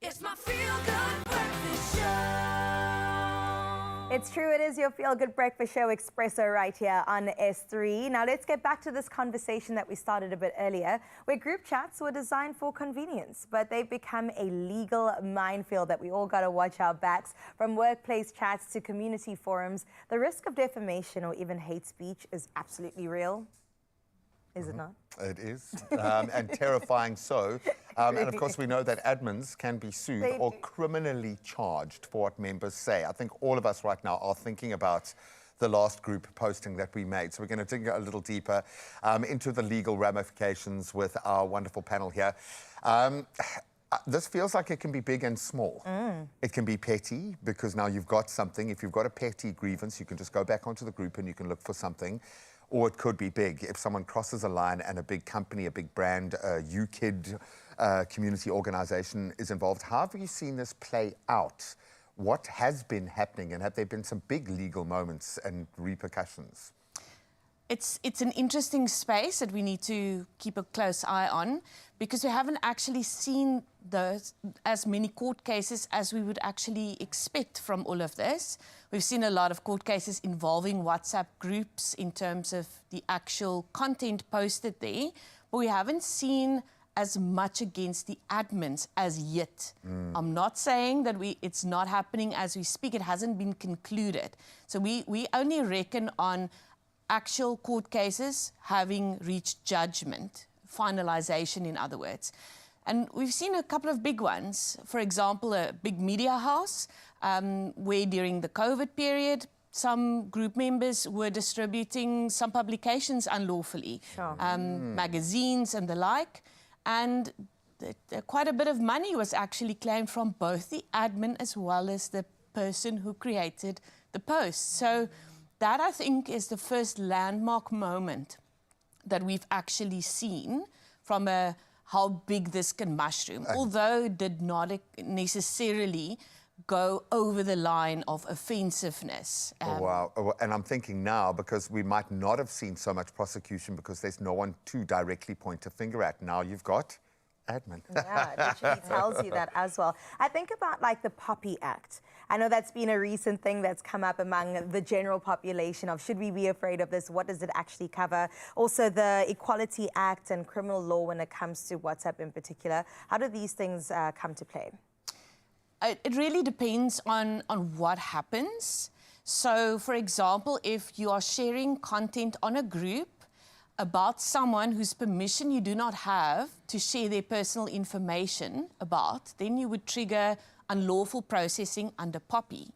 It's my feel-good breakfast show. It's true, it is your feel-good breakfast show, Expresso, right here on S3. Now let's get back to this conversation that we started a bit earlier, where group chats were designed for convenience, but they've become a legal minefield that we all got to watch our backs. From workplace chats to community forums, the risk of defamation or even hate speech is absolutely real. Is it not? It is, and terrifying so. And of course, we know that admins can be sued or criminally charged for what members say. I think all of us right now are thinking about the last group posting that we made. So we're going to dig a little deeper into the legal ramifications with our wonderful panel here. This feels like it can be big and small. It can be petty because now you've got something. If you've got a petty grievance, you can just go back onto the group and you can look for something. Or it could be big. If someone crosses a line and a big company, a big brand, a UKID community organization is involved. How have you seen this play out? What has been happening, and have there been some big legal moments and repercussions? It's an interesting space that we need to keep a close eye on, because we haven't actually seen as many court cases as we would actually expect from all of this. We've seen a lot of court cases involving WhatsApp groups in terms of the actual content posted there, but we haven't seen as much against the admins as yet. I'm not saying that it's not happening as we speak. It hasn't been concluded. So we only reckon on actual court cases having reached judgment, finalization in other words. And we've seen a couple of big ones. For example, a big media house where during the COVID period, some group members were distributing some publications unlawfully, magazines and the like. And quite a bit of money was actually claimed from both the admin as well as the person who created the post. So that, I think, is the first landmark moment that we've actually seen from how big this can mushroom, although it did not necessarily go over the line of offensiveness. Wow. And I'm thinking now, because we might not have seen so much prosecution because there's no one to directly point a finger at. Now you've got admin. Yeah, it literally tells you that as well. I think about like the Poppy Act. I know that's been a recent thing that's come up among the general population of should we be afraid of this? What does it actually cover? Also the Equality Act and criminal law when it comes to WhatsApp in particular. How do these things come to play? It really depends on what happens. So, for example, if you are sharing content on a group about someone whose permission you do not have to share their personal information about, then you would trigger unlawful processing under Poppy.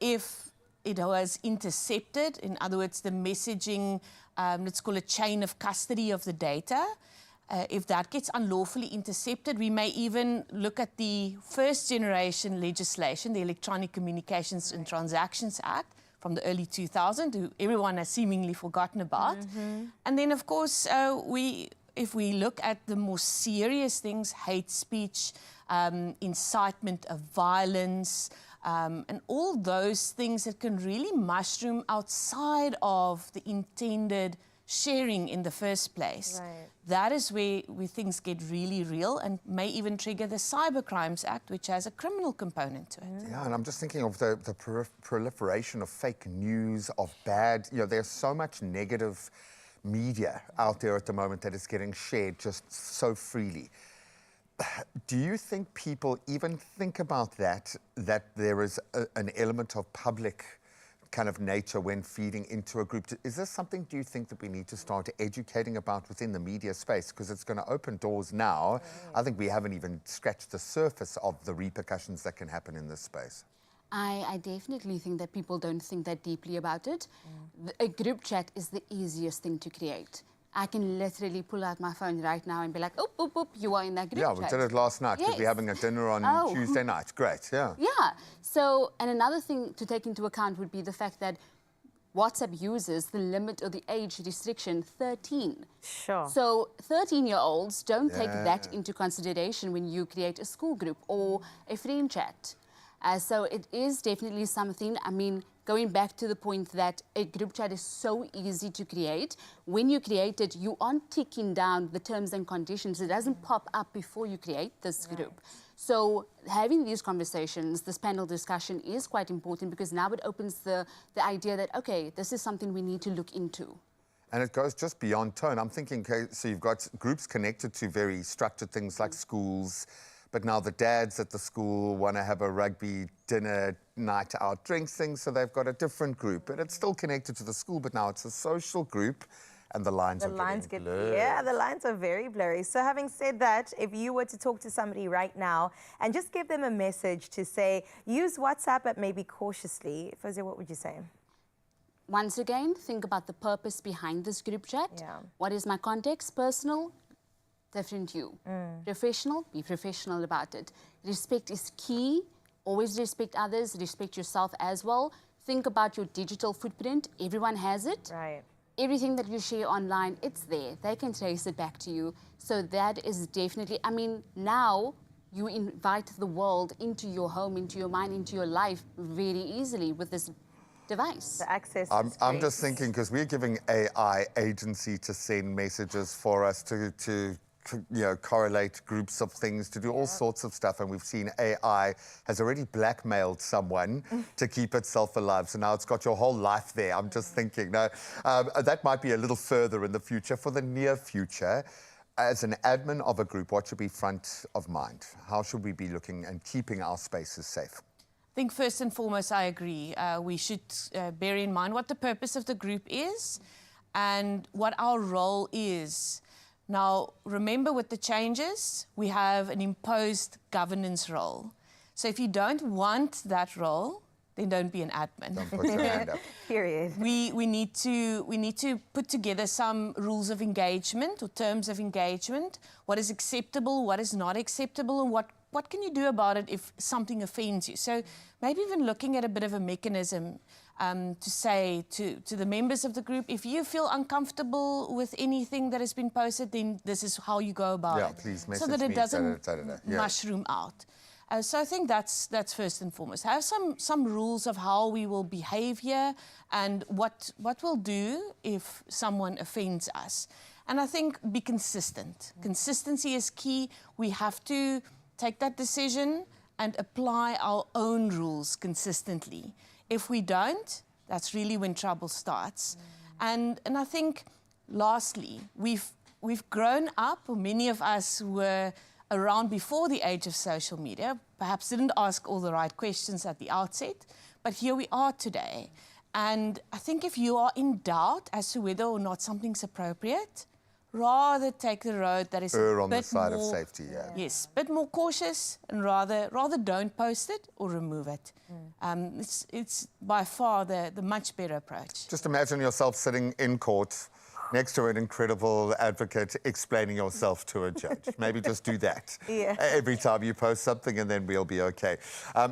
If it was intercepted, in other words, the messaging, let's call it chain of custody of the data, if that gets unlawfully intercepted, we may even look at the first generation legislation, the Electronic Communications and Transactions Act from the early 2000s, who everyone has seemingly forgotten about. And then, of course, if we look at the more serious things, hate speech, incitement of violence, and all those things that can really mushroom outside of the intended sharing in the first place. Right. That is where things get really real and may even trigger the Cybercrimes Act, which has a criminal component to it. Yeah, and I'm just thinking of the proliferation of fake news, of bad, there's so much negative media out there at the moment that is getting shared just so freely. Do you think people even think about that there is an element of public kind of nature when feeding into a group? Is this something, do you think, that we need to start educating about within the media space? Because it's going to open doors now. I think we haven't even scratched the surface of the repercussions that can happen in this space. I definitely think that people don't think that deeply about it. A group chat is the easiest thing to create. I can literally pull out my phone right now and be like, oh, boop, boop, you are in that group chat. Yeah, we did it last night because we're having a dinner on Tuesday night. Great, yeah. Yeah. So, and another thing to take into account would be the fact that WhatsApp uses the limit or the age restriction 13. Sure. So 13-year-olds don't take that into consideration when you create a school group or a friend chat. So it is definitely something, I mean, going back to the point that a group chat is so easy to create. When you create it, you aren't ticking down the terms and conditions. It doesn't pop up before you create this group. So having these conversations, this panel discussion is quite important because now it opens the idea that, okay, this is something we need to look into. And it goes just beyond tone. I'm thinking, okay, so you've got groups connected to very structured things like schools, but now the dads at the school want to have a rugby dinner, night out, drinks thing, so they've got a different group. But it's still connected to the school, but now it's a social group, and the lines are getting blurred. Yeah, the lines are very blurry. So having said that, if you were to talk to somebody right now and just give them a message to say, use WhatsApp, but maybe cautiously, Fozia, what would you say? Once again, think about the purpose behind this group chat. Yeah. What is my context? Personal, different you. Professional, be professional about it. Respect is key. Always respect others, respect yourself as well. Think about your digital footprint. Everyone has it. Right. Everything that you share online, it's there. They can trace it back to you. So that is definitely, I mean, now you invite the world into your home, into your mind, into your life very easily with this device. The access I'm just thinking, because we're giving AI agency to send messages for us to correlate groups of things, to do all sorts of stuff. And we've seen AI has already blackmailed someone to keep itself alive. So now it's got your whole life there. I'm just thinking, no, that might be a little further in the future. For the near future, as an admin of a group, what should be front of mind? How should we be looking and keeping our spaces safe? I think first and foremost, I agree. We should bear in mind what the purpose of the group is and what our role is. Now, remember with the changes, we have an imposed governance role. So if you don't want that role, then don't be an admin. Don't put your hand up. Period. We need to put together some rules of engagement or terms of engagement. What is acceptable, what is not acceptable, and what can you do about it if something offends you? So maybe even looking at a bit of a mechanism to say to the members of the group, if you feel uncomfortable with anything that has been posted, then this is how you go about it. Please so that it doesn't Yeah. mushroom out. So I think that's first and foremost. Have some rules of how we will behave here and what we'll do if someone offends us. And I think be consistent. Consistency is key. We have to take that decision and apply our own rules consistently. If we don't, that's really when trouble starts. And I think, lastly, we've grown up, or many of us were around before the age of social media, perhaps didn't ask all the right questions at the outset, but here we are today. And I think if you are in doubt as to whether or not something's appropriate, rather take the road that is Err a on the bit side more, of safety, yeah. Yes, a bit more cautious, and rather don't post it or remove it. It's by far the much better approach. Just imagine yourself sitting in court next to an incredible advocate explaining yourself to a judge. Maybe just do that every time you post something, and then we'll be okay.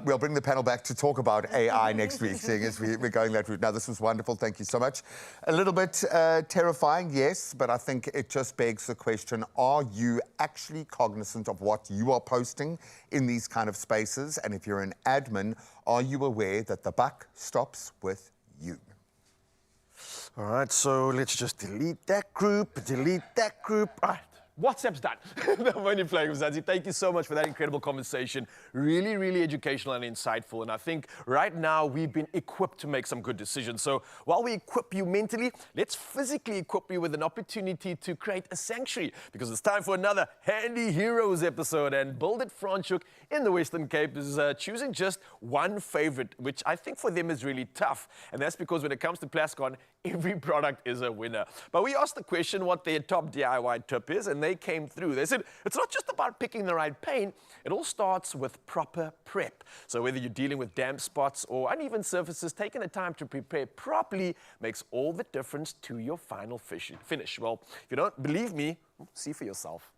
We'll bring the panel back to talk about AI next week, seeing as we're going that route. Now, this was wonderful. Thank you so much. A little bit terrifying, yes, but I think it just begs the question, are you actually cognizant of what you are posting in these kind of spaces? And if you're an admin, are you aware that the buck stops with you? All right, so let's just delete that group. All right, WhatsApp's done. The money playing with Zanzi. Thank you so much for that incredible conversation. Really, really educational and insightful. And I think right now we've been equipped to make some good decisions. So while we equip you mentally, let's physically equip you with an opportunity to create a sanctuary, because it's time for another Handy Heroes episode. And Build It Franschhoek in the Western Cape is choosing just one favorite, which I think for them is really tough. And that's because when it comes to Plascon, every product is a winner. But we asked the question what their top DIY tip is, and they came through. They said, it's not just about picking the right paint, it all starts with proper prep. So whether you're dealing with damp spots or uneven surfaces, taking the time to prepare properly makes all the difference to your final finish. Well, if you don't believe me, see for yourself.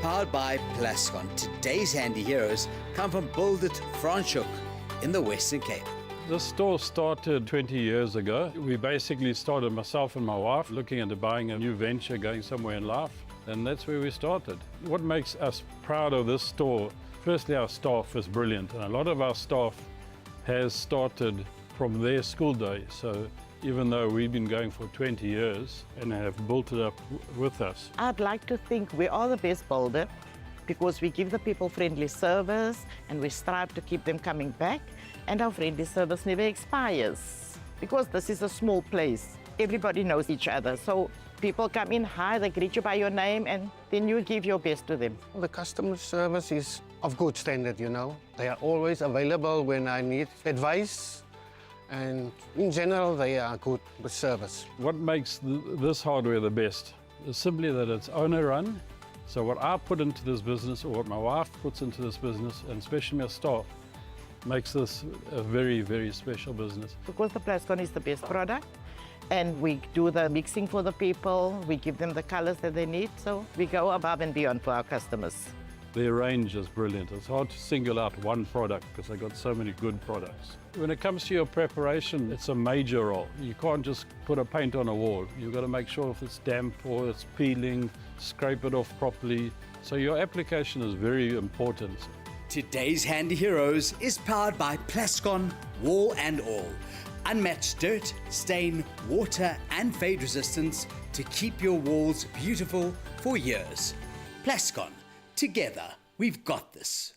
Powered by Plascon, today's handy heroes come from Build It Franschhoek in the Western Cape. The store started 20 years ago. We basically started, myself and my wife, looking into buying a new venture, going somewhere in life, and that's where we started. What makes us proud of this store, firstly, our staff is brilliant, and a lot of our staff has started from their school days. So even though we've been going for 20 years and have built it up with us. I'd like to think we are the best builder because we give the people friendly service and we strive to keep them coming back, and our friendly service never expires. Because this is a small place, everybody knows each other. So people come in, hi, they greet you by your name, and then you give your best to them. The customer service is of good standard, you know. They are always available when I need advice. And in general, they are good with service. What makes this hardware the best is simply that it's owner-run. So what I put into this business, or what my wife puts into this business, and especially my staff, makes this a very, very special business. Because the Plascon is the best product, and we do the mixing for the people, we give them the colors that they need, so we go above and beyond for our customers. Their range is brilliant. It's hard to single out one product because they've got so many good products. When it comes to your preparation, it's a major role. You can't just put a paint on a wall. You've got to make sure if it's damp or it's peeling, scrape it off properly. So your application is very important. Today's Handy Heroes is powered by Plascon Wall and All. Unmatched dirt, stain, water and fade resistance to keep your walls beautiful for years. Plascon. Together, we've got this.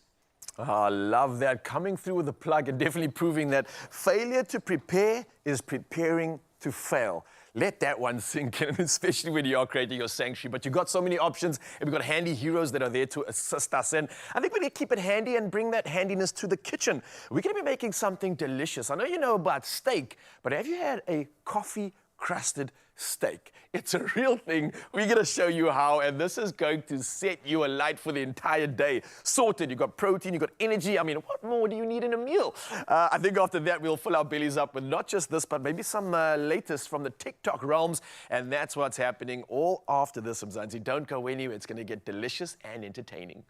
I love that. Coming through with a plug and definitely proving that failure to prepare is preparing to fail. Let that one sink in, especially when you are creating your sanctuary. But you've got so many options, and we've got handy heroes that are there to assist us. And I think we're going to keep it handy and bring that handiness to the kitchen. We're going to be making something delicious. I know you know about steak, but have you had a coffee crusted steak? It's a real thing. We're going to show you how, and this is going to set you alight for the entire day. Sorted, you've got protein, you've got energy. I mean, what more do you need in a meal? I think after that, we'll fill our bellies up with not just this, but maybe some latest from the TikTok realms, and that's what's happening all after this, Mzansi. Don't go anywhere. It's going to get delicious and entertaining.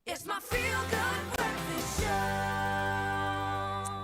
It's my feel-good breakfast show.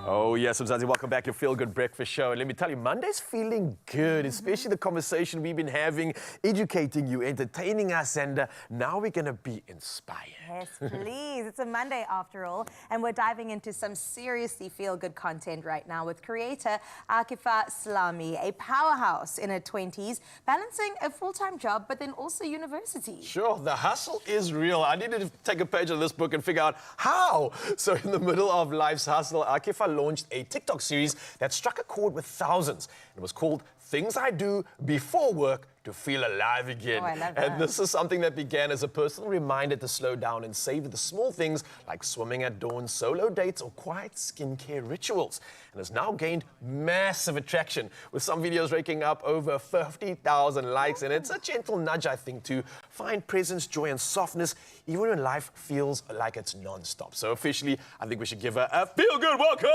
Oh, yes, Mzansi, welcome back to your Feel Good Breakfast Show. And let me tell you, Monday's feeling good, especially the conversation we've been having, educating you, entertaining us, and now we're going to be inspired. Yes, please. It's a Monday after all, and we're diving into some seriously feel-good content right now with creator Akifa Slami, a powerhouse in her 20s, balancing a full-time job but then also university. Sure, the hustle is real. I needed to take a page of this book and figure out how. So in the middle of life's hustle, Akifa launched a TikTok series that struck a chord with thousands. It was called Things I Do Before Work to Feel Alive Again. Oh, I love that. And this is something that began as a personal reminder to slow down and savor the small things like swimming at dawn, solo dates, or quiet skincare rituals. And has now gained massive attraction, with some videos raking up over 50,000 likes. And it's a gentle nudge, I think, to find presence, joy, and softness, even when life feels like it's non-stop. So officially, I think we should give her a feel-good welcome!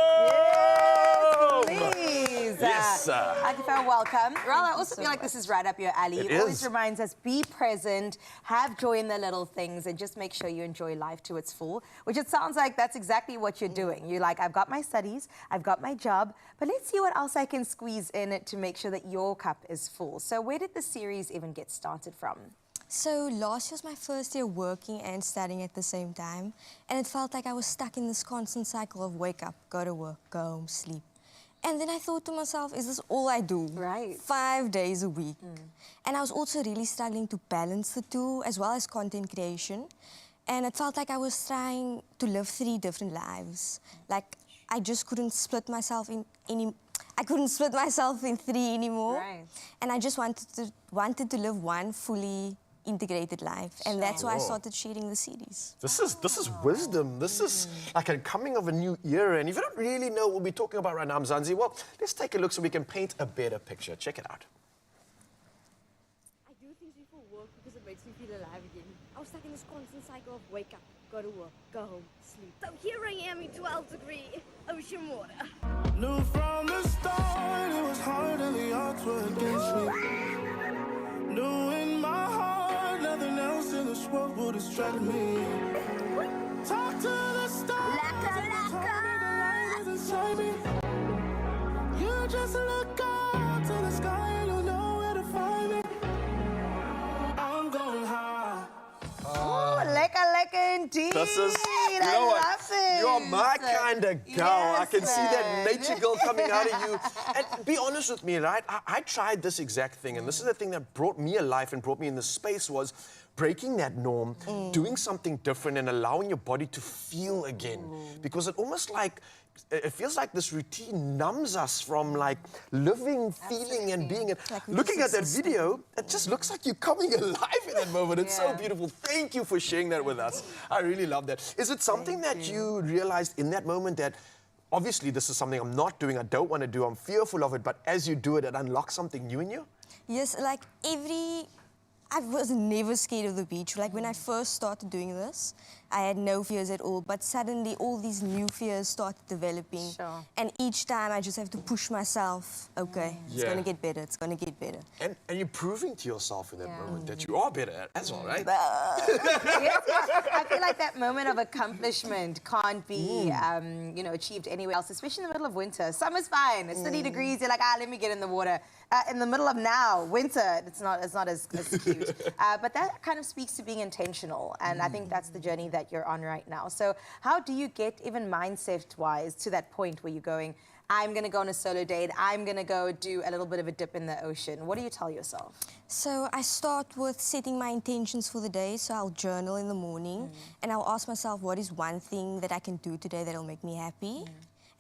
Please. Yes. Akifa, welcome. Well, I also feel like this is right up your alley. It always is. reminds us, be present, have joy in the little things, and just make sure you enjoy life to its full, which it sounds like that's exactly what you're doing. You're like, I've got my studies, I've got my job, but let's see what else I can squeeze in it to make sure that your cup is full. So where did the series even get started from? So last year was my first year working and studying at the same time, and it felt like I was stuck in this constant cycle of wake up, go to work, go home, sleep. And then I thought to myself, is this all I do? Right. 5 days a week. And I was also really struggling to balance the two, as well as content creation. And it felt like I was trying to live 3 different lives. Like, I just couldn't split myself in I couldn't split myself in 3 anymore. Right. And I just wanted to live one fully integrated life, and that's why I started sharing the series. This is wisdom. This is like a coming of a new era. And if you don't really know what we'll be talking about right now, Mzansi, well, let's take a look so we can paint a better picture. Check it out. I do things before work because it makes me feel alive again. I was stuck in this constant cycle of wake up, go to work, go home, sleep. So here I am in 12-degree ocean water. Knew from the start it was hard and the odds were against me. Knew in my heart nothing else in this world would distract me. Talk to the stars, told me the light is inside me. You just look up to the sky and you'll know where to find me. I'm going high. Lekker indeed. This is, you I know love what? it. You're my kind of girl. I can see that Yes, nature girl coming out of you. And be honest with me, right? I tried this exact thing, and this is the thing that brought me alive and brought me in this space was breaking that norm, doing something different, and allowing your body to feel again. Because it almost like, it feels like this routine numbs us from like living, feeling, and being. And Like looking at that video, it just looks like you're coming alive in that moment. It's so Yeah. beautiful. Thank you for sharing that with us. I really love that. Is it something that you realized in that moment that obviously this is something I'm not doing, I don't want to do, I'm fearful of it, but as you do it, it unlocks something new in you? Yes, like I was never scared of the beach. Like when I first started doing this, I had no fears at all. But suddenly all these new fears started developing. Sure. And each time I just have to push myself, okay, it's Yeah. going to get better, it's going to get better. And you're proving to yourself in that moment that you are better at as well, right? Yes, I feel like that moment of accomplishment can't be, achieved anywhere else, especially in the middle of winter. Summer's fine. It's 30 degrees. You're like, let me get in the water. In the middle of now, winter, it's not as cute. But that kind of speaks to being intentional, and I think that's the journey that you're on right now. So how do you get, even mindset-wise, to that point where you're going, I'm going to go on a solo date, I'm going to go do a little bit of a dip in the ocean? What do you tell yourself? So I start with setting my intentions for the day. So I'll journal in the morning, and I'll ask myself, what is one thing that I can do today that'll make me happy?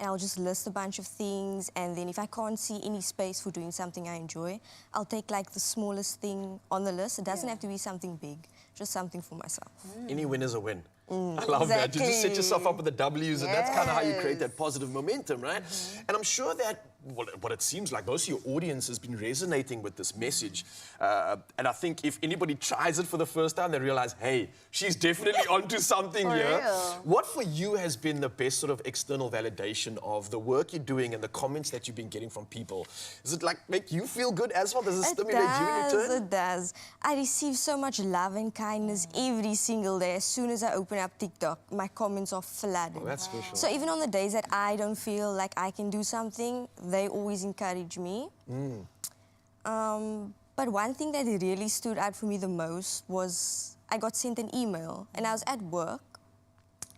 And I'll just list a bunch of things, and then if I can't see any space for doing something I enjoy, I'll take like the smallest thing on the list. It doesn't have to be something big, just something for myself. Any win is a win. I love that. You just set yourself up with the W's, and that's kind of how you create that positive momentum, right? And I'm sure that what it seems like most of your audience has been resonating with this message. And I think if anybody tries it for the first time, they realize, hey, she's definitely onto something For here. real. What for you has been the best sort of external validation of the work you're doing and the comments that you've been getting from people? Does it like make you feel good as well? Does it stimulate you in return? It does. I receive so much love and kindness every single day. As soon as I open up TikTok, my comments are flooded. Oh, that's special. So even on the days that I don't feel like I can do something, they always encourage me. But one thing that really stood out for me the most was I got sent an email and I was at work.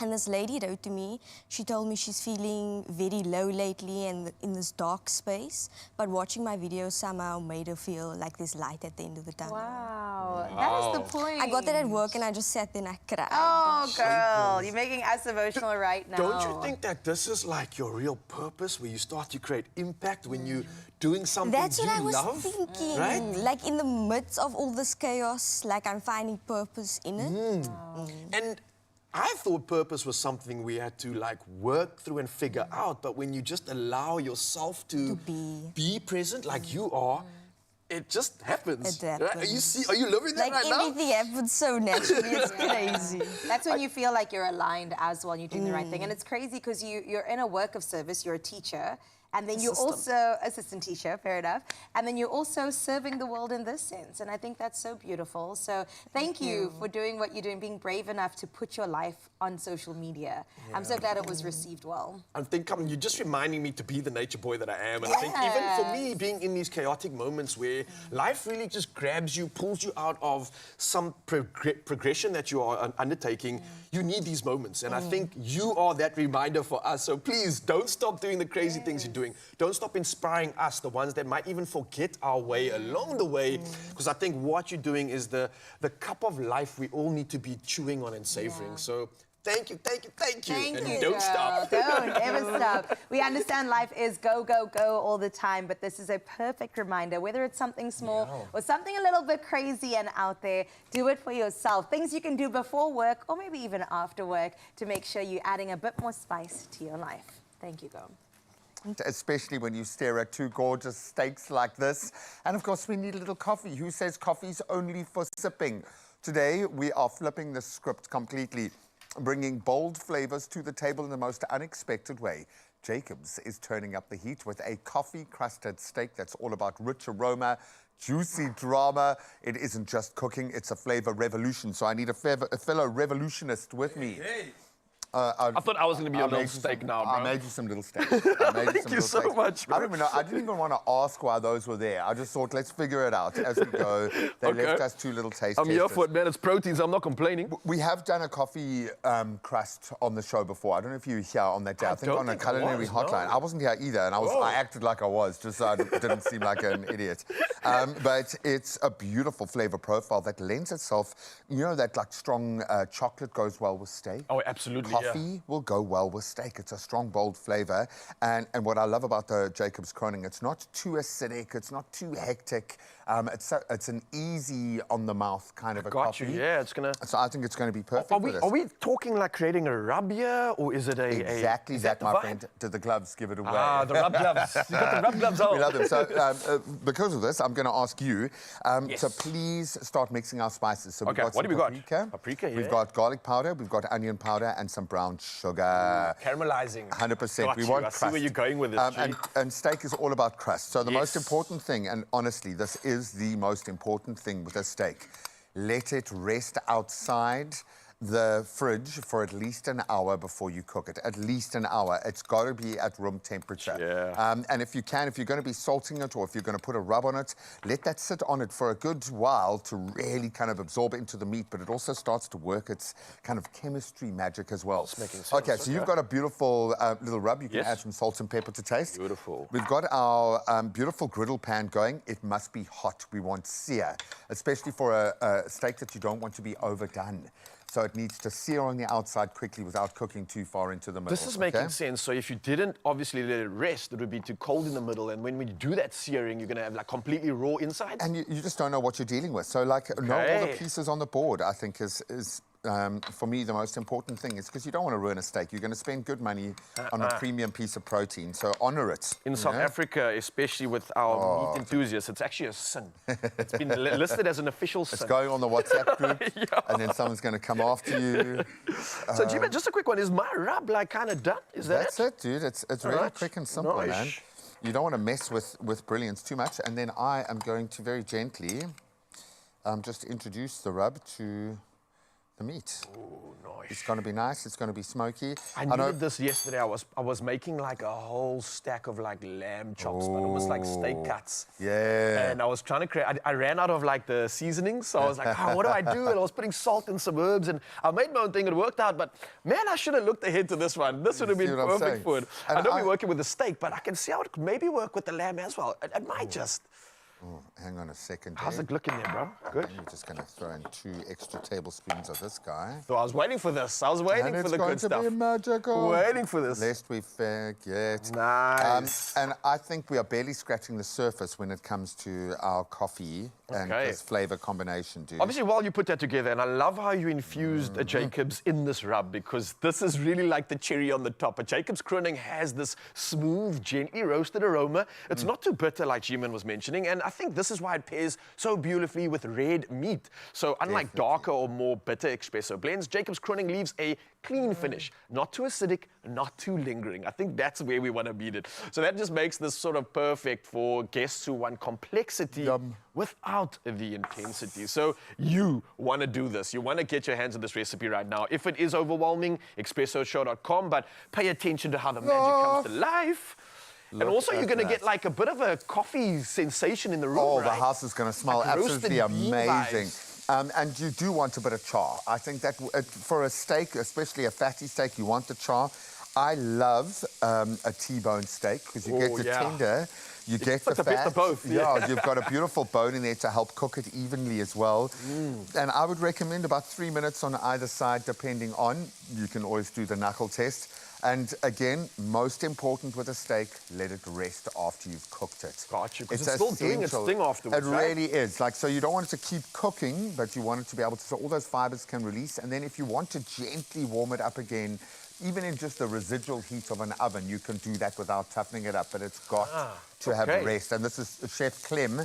And this lady wrote to me, she told me she's feeling very low lately and in this dark space, but watching my videos somehow made her feel like there's light at the end of the tunnel. Wow, that is the point. I got that at work and I just sat there and I cried. Oh, girl, you're making us emotional right now. Don't you think that this is like your real purpose, where you start to create impact when you're doing something That's what I was love? thinking. Right? Like in the midst of all this chaos, like I'm finding purpose in it. And I thought purpose was something we had to like work through and figure out, but when you just allow yourself to be present like you are, it just happens. It happens. Right? Are you living that Like right now? everything happens so naturally, it's crazy. That's when you feel like you're aligned as well and you're doing the right thing. And it's crazy because you're in a work of service, you're a teacher, and then you're also assistant teacher, fair enough, and then you're also serving the world in this sense. And I think that's so beautiful. So thank you for doing what you're doing, being brave enough to put your life on social media. I'm so glad it was received well. I think, you're just reminding me to be the nature boy that I am. And I think even for me, being in these chaotic moments where life really just grabs you, pulls you out of some progression that you are undertaking, you need these moments. And I think you are that reminder for us. So please, don't stop doing the crazy things you're doing. Don't stop inspiring us, the ones that might even forget our way along the way. Because I think what you're doing is the cup of life we all need to be chewing on and savoring. So thank you. And don't stop. Don't ever stop. We understand life is go, go, go all the time, but this is a perfect reminder, whether it's something small or something a little bit crazy and out there, do it for yourself. Things you can do before work or maybe even after work to make sure you're adding a bit more spice to your life. Thank you, Go. Especially when you stare at two gorgeous steaks like this. And of course, we need a little coffee. Who says coffee's only for sipping? Today, we are flipping the script completely, bringing bold flavors to the table in the most unexpected way. Jacobs is turning up the heat with a coffee-crusted steak that's all about rich aroma, juicy drama. It isn't just cooking, it's a flavor revolution. So I need a fellow revolutionist with me. I thought I was going to be a little steak now, bro. I made you some little steaks. Thank you so much, bro. I don't even know. I didn't even want to ask why those were there. I just thought, let's figure it out as we go. They left us two little taste I'm here testers. for it, man. It's proteins. I'm not complaining. We have done a coffee crust on the show before. I don't know if you were here on that day. I think on a culinary hotline. No. I wasn't here either, and I acted like I was, just so I didn't seem like an idiot. But it's a beautiful flavor profile that lends itself, you know, that like strong chocolate goes well with steak. Oh, absolutely. Coffee will go well with steak. It's a strong, bold flavor. And what I love about the Jacobs Kroning, it's not too acidic, it's not too hectic. It's an easy on-the-mouth kind of a coffee. Yeah, it's going to... So I think it's going to be perfect for this. Are we talking like creating a rub here, or is it Exactly that, my friend. Did the gloves give it away? Ah, the rub gloves. You got the rub gloves on. We love them. So because of this, I'm going to ask you to please start mixing our spices. So we've got what do we got? Paprika, yeah. We've got garlic powder, we've got onion powder, and some brown sugar. Caramelizing. 100%. We want crust. I see where you're going with this, and steak is all about crust. So the most important thing, and honestly, this is the most important thing with a steak. Let it rest outside the fridge for at least an hour before you cook it. At least an hour. It's got to be at room temperature. Yeah. And if you're going to be salting it or if you're going to put a rub on it, let that sit on it for a good while to really kind of absorb into the meat, but it also starts to work its kind of chemistry magic as well. It's making sense. Okay, so you've got a beautiful little rub. You can add some salt and pepper to taste. Beautiful. We've got our beautiful griddle pan going. It must be hot. We want sear, especially for a steak that you don't want to be overdone. So it needs to sear on the outside quickly without cooking too far into the middle. This is making sense. So if you didn't obviously let it rest, it would be too cold in the middle. And when we do that searing, you're going to have like completely raw inside. And you just don't know what you're dealing with. So like know all the pieces on the board, I think is for me, the most important thing is because you don't want to ruin a steak. You're going to spend good money on a premium piece of protein, so honor it. In South Africa, especially with our meat enthusiasts, it's actually a sin. It's been listed as an official sin. It's going on the WhatsApp group, and then someone's going to come after you. So, Jimmy, just a quick one. Is my rub like kind of done? Is that That's it, dude. It's really quick and simple, man. You don't want to mess with brilliance too much. And then I am going to very gently just introduce the rub to the meat. Oh, nice. It's going to be nice. It's going to be smoky. I needed this yesterday. I was making like a whole stack of like lamb chops, but almost like steak cuts. Yeah. And I was trying to create. I ran out of like the seasonings, so I was like, what do I do? And I was putting salt and some herbs, and I made my own thing. It worked out, but man, I should have looked ahead to this one. This would have been perfect for it. And I know we're working with the steak, but I can see how it could maybe work with the lamb as well. It might just. Oh, hang on a second. How's it looking there, bro? Good. I'm just going to throw in 2 extra tablespoons of this guy. So I was waiting for this. I was waiting for the good stuff. And it's going to be magical. Waiting for this. Lest we forget. Nice. And I think we are barely scratching the surface when it comes to our coffee and this flavor combination, dude. Obviously, while you put that together, and I love how you infused a Jacobs in this rub, because this is really like the cherry on the top. A Jacobs Kroning has this smooth, gently roasted aroma. It's not too bitter, like Jimin was mentioning, and I think this is why it pairs so beautifully with red meat. So unlike darker or more bitter espresso blends, Jacobs Kroning leaves a clean finish, not too acidic, not too lingering. I think that's where we want to beat it. So that just makes this sort of perfect for guests who want complexity without the intensity. So you want to do this. You want to get your hands on this recipe right now. If it is overwhelming, expressoshow.com, but pay attention to how the magic comes to life. And also, you're going to get like a bit of a coffee sensation in the room, Oh, right? the house is going to smell Like absolutely roasted bean amazing. vibes. And you do want a bit of char. I think that for a steak, especially a fatty steak, you want the char. I love a T-bone steak because you get the tender, you get the fat. Of both. Yeah, you've got a beautiful bone in there to help cook it evenly as well. And I would recommend about 3 minutes on either side, depending on. You can always do the knuckle test. And again, most important with a steak, let it rest after you've cooked it. Gotcha, because it's still doing its thing afterwards, It really is. Like, so you don't want it to keep cooking, but you want it to be able to, so all those fibers can release. And then if you want to gently warm it up again, even in just the residual heat of an oven, you can do that without toughening it up, but it's got to have rest. And this is Chef Clem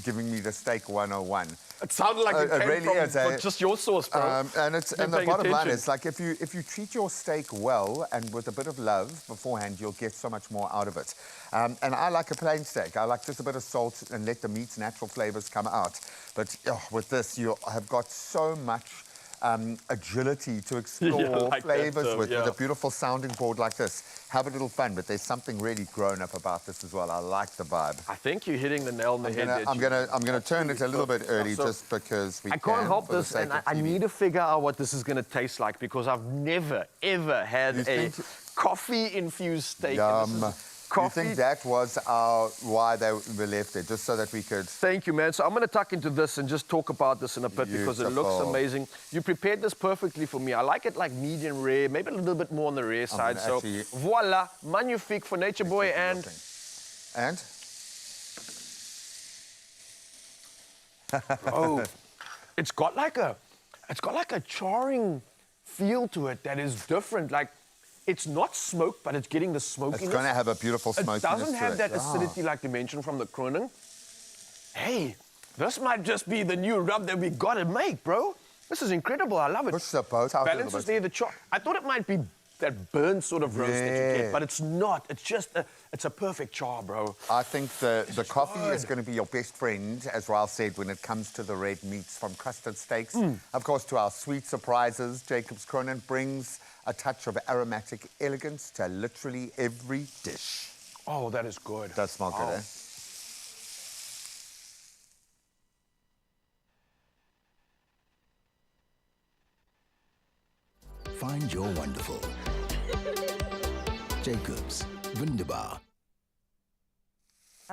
giving me the steak 101. It sounded like it came really from just your sauce, bro. And the bottom line is, like, if you treat your steak well and with a bit of love beforehand, you'll get so much more out of it. And I like a plain steak. I like just a bit of salt and let the meat's natural flavors come out. But with this, you have got so much agility to explore flavors with a beautiful sounding board like this. Have a little fun, but there's something really grown up about this as well. I like the vibe. I think you're hitting the nail on the head there. I'm gonna turn it a little bit early just because we I can't help this, and I need to figure out what this is going to taste like because I've never, ever had a coffee-infused steak. I think that was why they were left there, just so that we could... Thank you, man. So I'm going to tuck into this and just talk about this in a bit because it looks amazing. You prepared this perfectly for me. I like it like medium rare, maybe a little bit more on the rare side. So voila, magnifique for Nature Boy and... And? Oh, it's got like a charring feel to it that is different. Like, it's not smoked, but it's getting the smokiness. It's going to have a beautiful smokiness. It doesn't have that acidity like you mentioned from the Kroning. Hey, this might just be the new rub that we got to make, bro. This is incredible. I love it. Push the boat out. Balance is there, the char. I thought it might be that burnt sort of roast that you get, but it's not. It's just it's a perfect char, bro. I think the coffee is going to be your best friend, as Raul said, when it comes to the red meats, from crusted steaks. Of course, to our sweet surprises, Jacobs Kroning brings a touch of aromatic elegance to literally every dish. Oh, that is good. Does smell good, eh? Find your wonderful. Jacobs, wunderbar.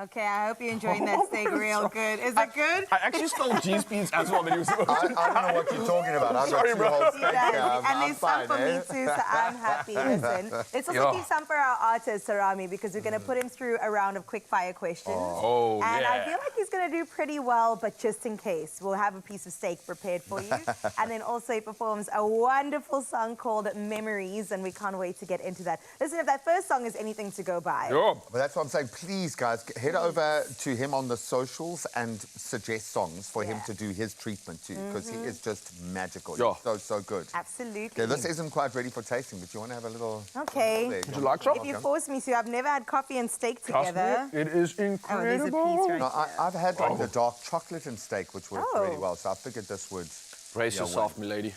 Okay, I hope you're enjoying that steak real good. Is it good? I actually stole G's beans as well, but he was I don't know what you're talking about. I've got 2 whole steaks. And there's some for me too, so I'm happy. Listen, let's also keep some for our artist, Sarami, because we're going to put him through a round of quickfire questions. Oh, and I feel like he's going to do pretty well, but just in case, we'll have a piece of steak prepared for you. And then also he performs a wonderful song called Memories, and we can't wait to get into that. Listen, if that first song is anything to go by. But that's what I'm saying. Please, guys, head over to him on the socials and suggest songs for him to do his treatment too, because he is just magical. He's so good. Absolutely. Okay, this isn't quite ready for tasting, but you want to have a little... Okay. Would you like some? If you force me to, I've never had coffee and steak together. It is incredible. Oh, there's a piece right No, I've had like the dark chocolate and steak, which works really well, so I figured this would... Brace yourself, milady.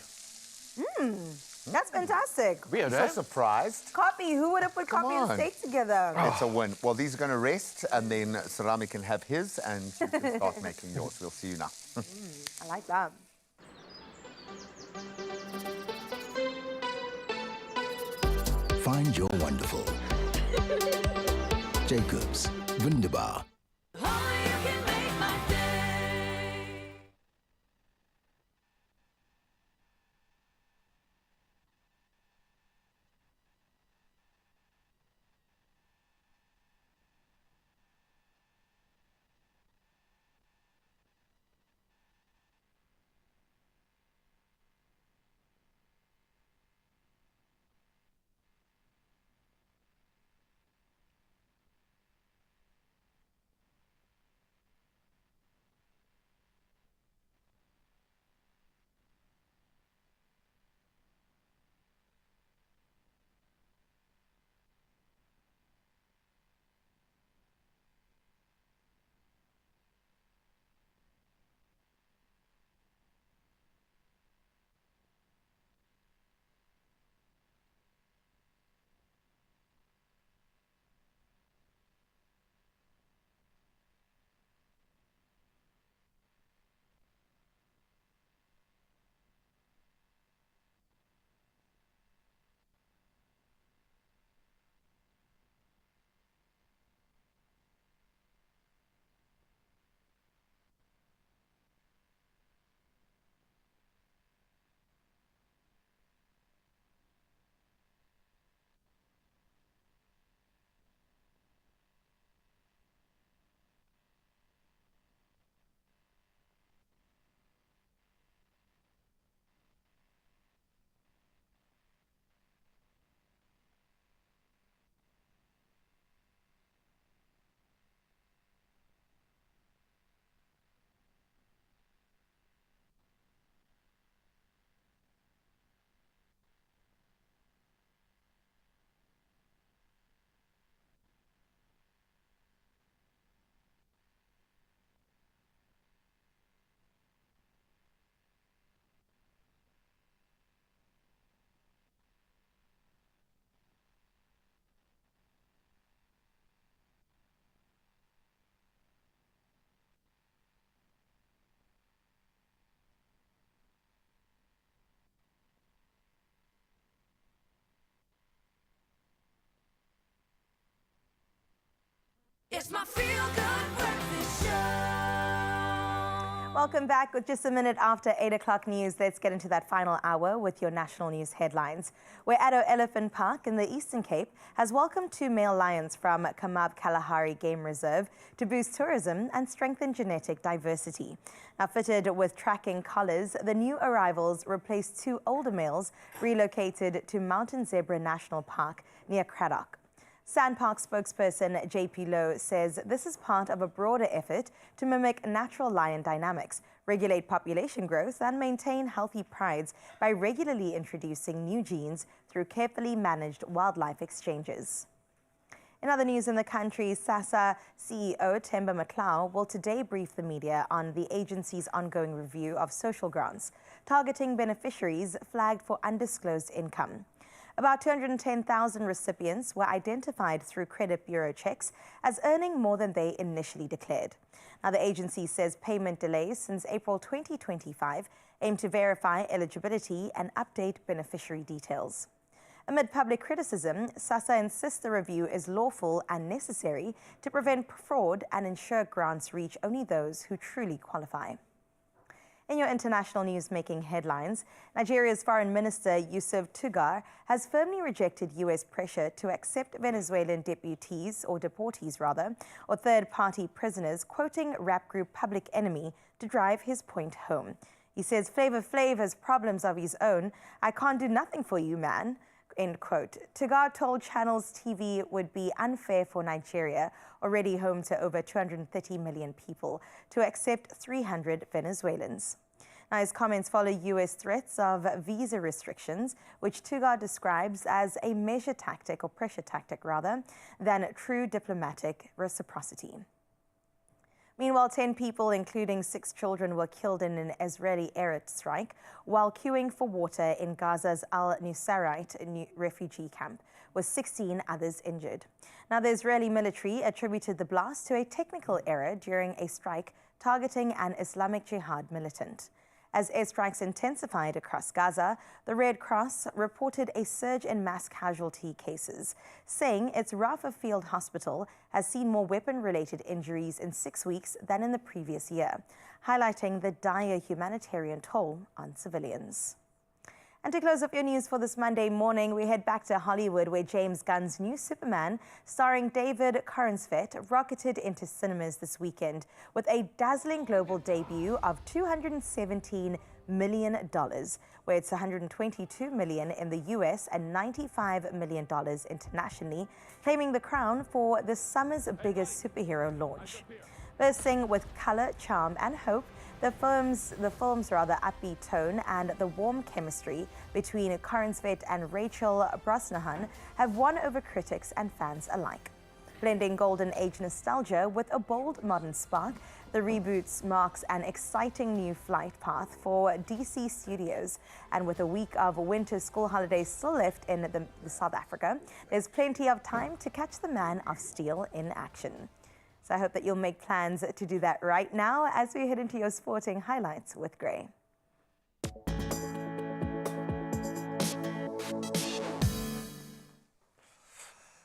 That's fantastic. I'm so surprised. Coffee, who would have put coffee and steak together? It's a win. Well, these are going to rest, and then Sarami can have his, and you can start making yours. We'll see you now. I like that. Find your wonderful. Jacobs, Wunderbar. It's my feel-good breakfast show. Welcome back. With just a minute after 8 o'clock news, let's get into that final hour with your national news headlines. Where Addo Elephant Park in the Eastern Cape has welcomed 2 male lions from Kamab Kalahari Game Reserve to boost tourism and strengthen genetic diversity. Now, fitted with tracking collars, the new arrivals replace 2 older males relocated to Mountain Zebra National Park near Craddock. Sandpark spokesperson JP Lowe says this is part of a broader effort to mimic natural lion dynamics, regulate population growth, and maintain healthy prides by regularly introducing new genes through carefully managed wildlife exchanges. In other news in the country, SASSA CEO Themba Matlau will today brief the media on the agency's ongoing review of social grants, targeting beneficiaries flagged for undisclosed income. About 210,000 recipients were identified through credit bureau checks as earning more than they initially declared. Now, the agency says payment delays since April 2025 aim to verify eligibility and update beneficiary details. Amid public criticism, SASSA insists the review is lawful and necessary to prevent fraud and ensure grants reach only those who truly qualify. In your international news making headlines, Nigeria's Foreign Minister Yusuf Tugar has firmly rejected U.S. pressure to accept Venezuelan deportees, or third-party prisoners, quoting rap group Public Enemy to drive his point home. He says Flavor Flav has problems of his own. I can't do nothing for you, man. End quote. Tugar told Channels TV it would be unfair for Nigeria, already home to over 230 million people, to accept 300 Venezuelans. Now, his comments follow U.S. threats of visa restrictions, which Tugar describes as a measure tactic, or pressure tactic rather, than true diplomatic reciprocity. Meanwhile, 10 people, including 6 children, were killed in an Israeli air strike while queuing for water in Gaza's Al-Nusayrat refugee camp, with 16 others injured. Now, the Israeli military attributed the blast to a technical error during a strike targeting an Islamic Jihad militant. As airstrikes intensified across Gaza, the Red Cross reported a surge in mass casualty cases, saying its Rafah Field Hospital has seen more weapon-related injuries in 6 weeks than in the previous year, highlighting the dire humanitarian toll on civilians. And to close up your news for this Monday morning, we head back to Hollywood, where James Gunn's new Superman, starring David Corensvet, rocketed into cinemas this weekend with a dazzling global debut of $217 million, where it's $122 million in the US and $95 million internationally, claiming the crown for the summer's biggest superhero launch. Bursting with color, charm, and hope, the film's upbeat tone and the warm chemistry between Corensvet and Rachel Brosnahan have won over critics and fans alike. Blending golden age nostalgia with a bold modern spark, the reboot marks an exciting new flight path for DC Studios. And with a week of winter school holidays still left in South Africa, there's plenty of time to catch the Man of Steel in action. So I hope that you'll make plans to do that right now as we head into your sporting highlights with Gray.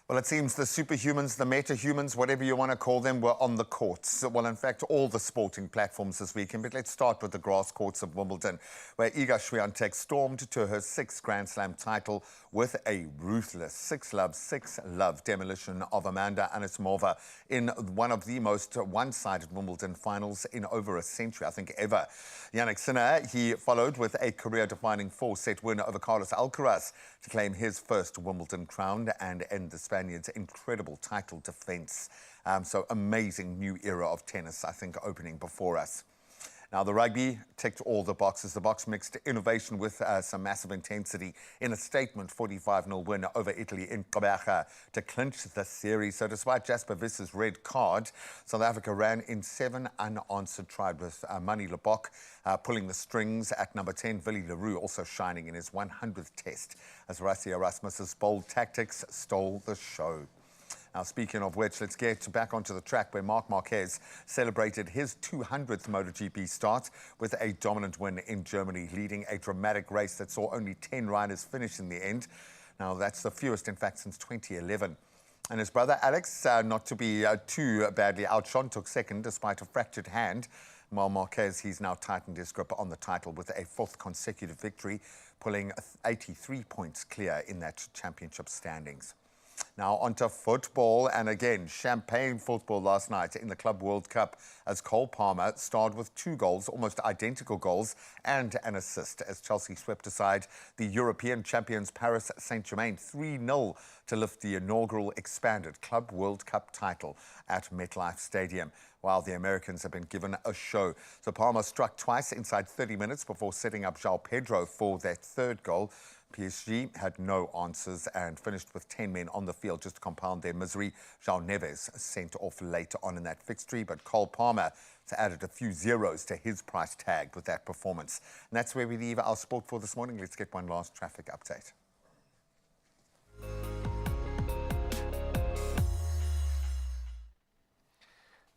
Well, it seems the superhumans, the metahumans, whatever you want to call them, were on the courts. Well, in fact, all the sporting platforms this weekend. But let's start with the grass courts of Wimbledon, where Iga Swiatek stormed to her 6th Grand Slam title with a ruthless 6-love demolition of Amanda Anisimova in one of the most one-sided Wimbledon finals in over a century, I think ever. Jannik Sinner, he followed with a career-defining 4-set win over Carlos Alcaraz to claim his first Wimbledon crown and end the Spaniard's incredible title defence. So amazing new era of tennis, I think, opening before us. Now, the rugby ticked all the boxes. The box mixed innovation with some massive intensity in a statement 45-0 win over Italy in Gqeberha to clinch the series. So despite Jasper Visser's red card, South Africa ran in 7 unanswered tries, with Mani Lebok pulling the strings at number 10. Willie Leroux also shining in his 100th test as Rassie Erasmus's bold tactics stole the show. Now, speaking of which, let's get back onto the track where Marc Marquez celebrated his 200th MotoGP start with a dominant win in Germany, leading a dramatic race that saw only 10 riders finish in the end. Now, that's the fewest, in fact, since 2011. And his brother Alex, not to be too badly outshone, took second despite a fractured hand. While Marquez, he's now tightened his grip on the title with a 4th consecutive victory, pulling 83 points clear in that championship standings. Now onto football, and again, champagne football last night in the Club World Cup as Cole Palmer starred with 2 goals, almost identical goals, and an assist as Chelsea swept aside the European champions Paris Saint-Germain 3-0 to lift the inaugural expanded Club World Cup title at MetLife Stadium, while the Americans have been given a show. So Palmer struck twice inside 30 minutes before setting up João Pedro for their 3rd goal. PSG had no answers and finished with 10 men on the field just to compound their misery. João Neves sent off later on in that fixture, but Cole Palmer added a few zeros to his price tag with that performance. And that's where we leave our sport for this morning. Let's get one last traffic update.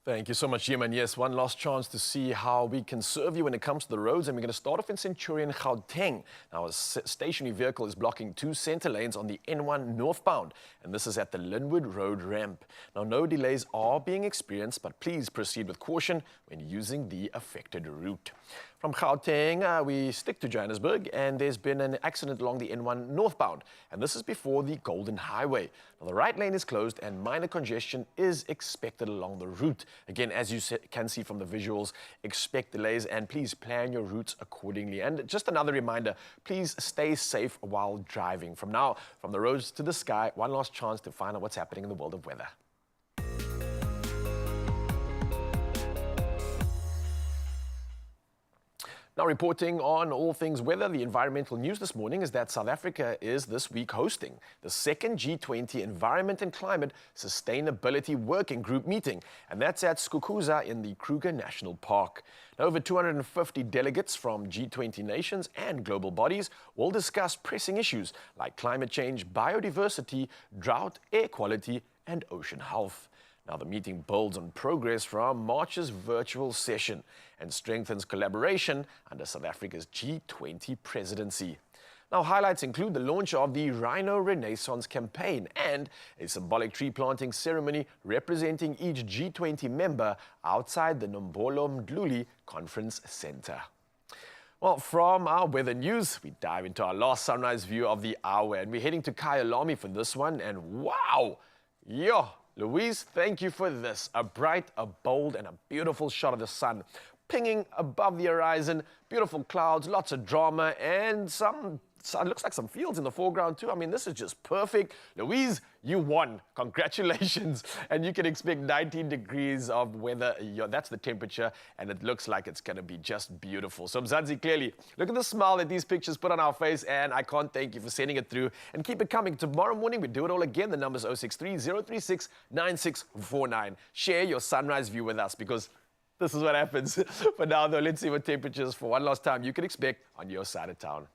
Thank you so much, Jim. And yes, one last chance to see how we can serve you when it comes to the roads. And we're going to start off in Centurion, Gauteng. Now, a stationary vehicle is blocking 2 center lanes on the N1 northbound. And this is at the Linwood Road ramp. Now, no delays are being experienced, but please proceed with caution when using the affected route. From Gauteng, we stick to Johannesburg, and there's been an accident along the N1 northbound, and this is before the Golden Highway. Now, the right lane is closed, and minor congestion is expected along the route. Again, as you can see from the visuals, expect delays, and please plan your routes accordingly. And just another reminder, please stay safe while driving. From now, from the roads to the sky, one last chance to find out what's happening in the world of weather. Now, reporting on all things weather, the environmental news this morning is that South Africa is this week hosting the second G20 Environment and Climate Sustainability Working Group meeting, and that's at Skukuza in the Kruger National Park. Now, over 250 delegates from G20 nations and global bodies will discuss pressing issues like climate change, biodiversity, drought, air quality, and ocean health. Now, the meeting builds on progress from March's virtual session and strengthens collaboration under South Africa's G20 presidency. Now, highlights include the launch of the Rhino Renaissance campaign and a symbolic tree planting ceremony representing each G20 member outside the Nombolo Mdluli Conference Center. Well, from our weather news, we dive into our last sunrise view of the hour, and we're heading to Kyalami for this one, and wow! Yo! Louise, thank you for this. A bright, a bold, and a beautiful shot of the sun pinging above the horizon. Beautiful clouds, lots of drama, and it looks like some fields in the foreground too. I mean, this is just perfect. Louise, you won. Congratulations. And you can expect 19 degrees of weather. That's the temperature, and it looks like it's going to be just beautiful. So, Mzansi, clearly, look at the smile that these pictures put on our face, and I can't thank you for sending it through. And keep it coming. Tomorrow morning, we do it all again. The number's 063-036-9649. Share your sunrise view with us, because this is what happens. For now, though, let's see what temperatures for one last time you can expect on your side of town.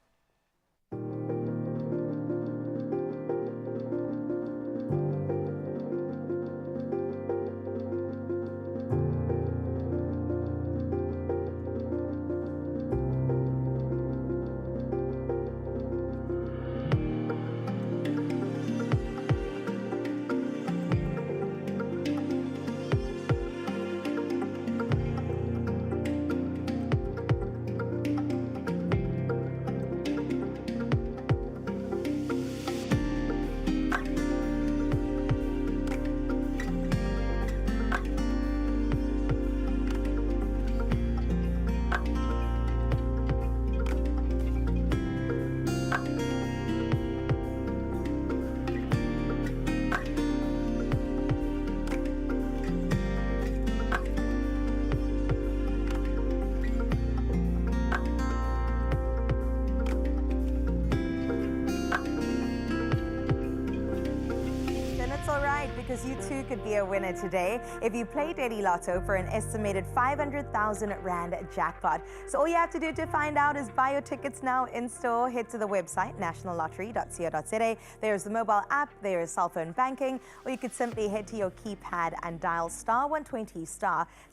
Because you too could be a winner today if you play Daily Lotto for an estimated 500,000 Rand jackpot. So all you have to do to find out is buy your tickets now in store. Head to the website nationallottery.co.za. There's the mobile app, there is cell phone banking, or you could simply head to your keypad and dial *120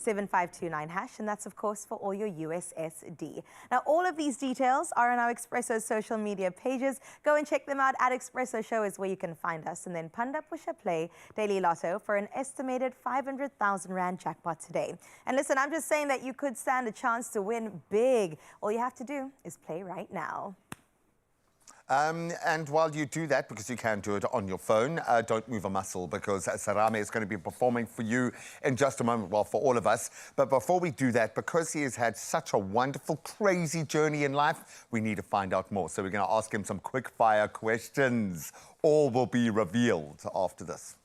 *7529#, and that's of course for all your USSD. Now all of these details are on our Expresso social media pages. Go and check them out. At Expresso Show is where you can find us, and then Panda Pusha Play Daily Lotto for an estimated 500,000 Rand jackpot today. And listen, I'm just saying that you could stand a chance to win big. All you have to do is play right now. And while you do that, because you can do it on your phone, don't move a muscle, because Sarame is going to be performing for you in just a moment, well, for all of us. But before we do that, because he has had such a wonderful, crazy journey in life, we need to find out more. So we're going to ask him some quick-fire questions. All will be revealed after this.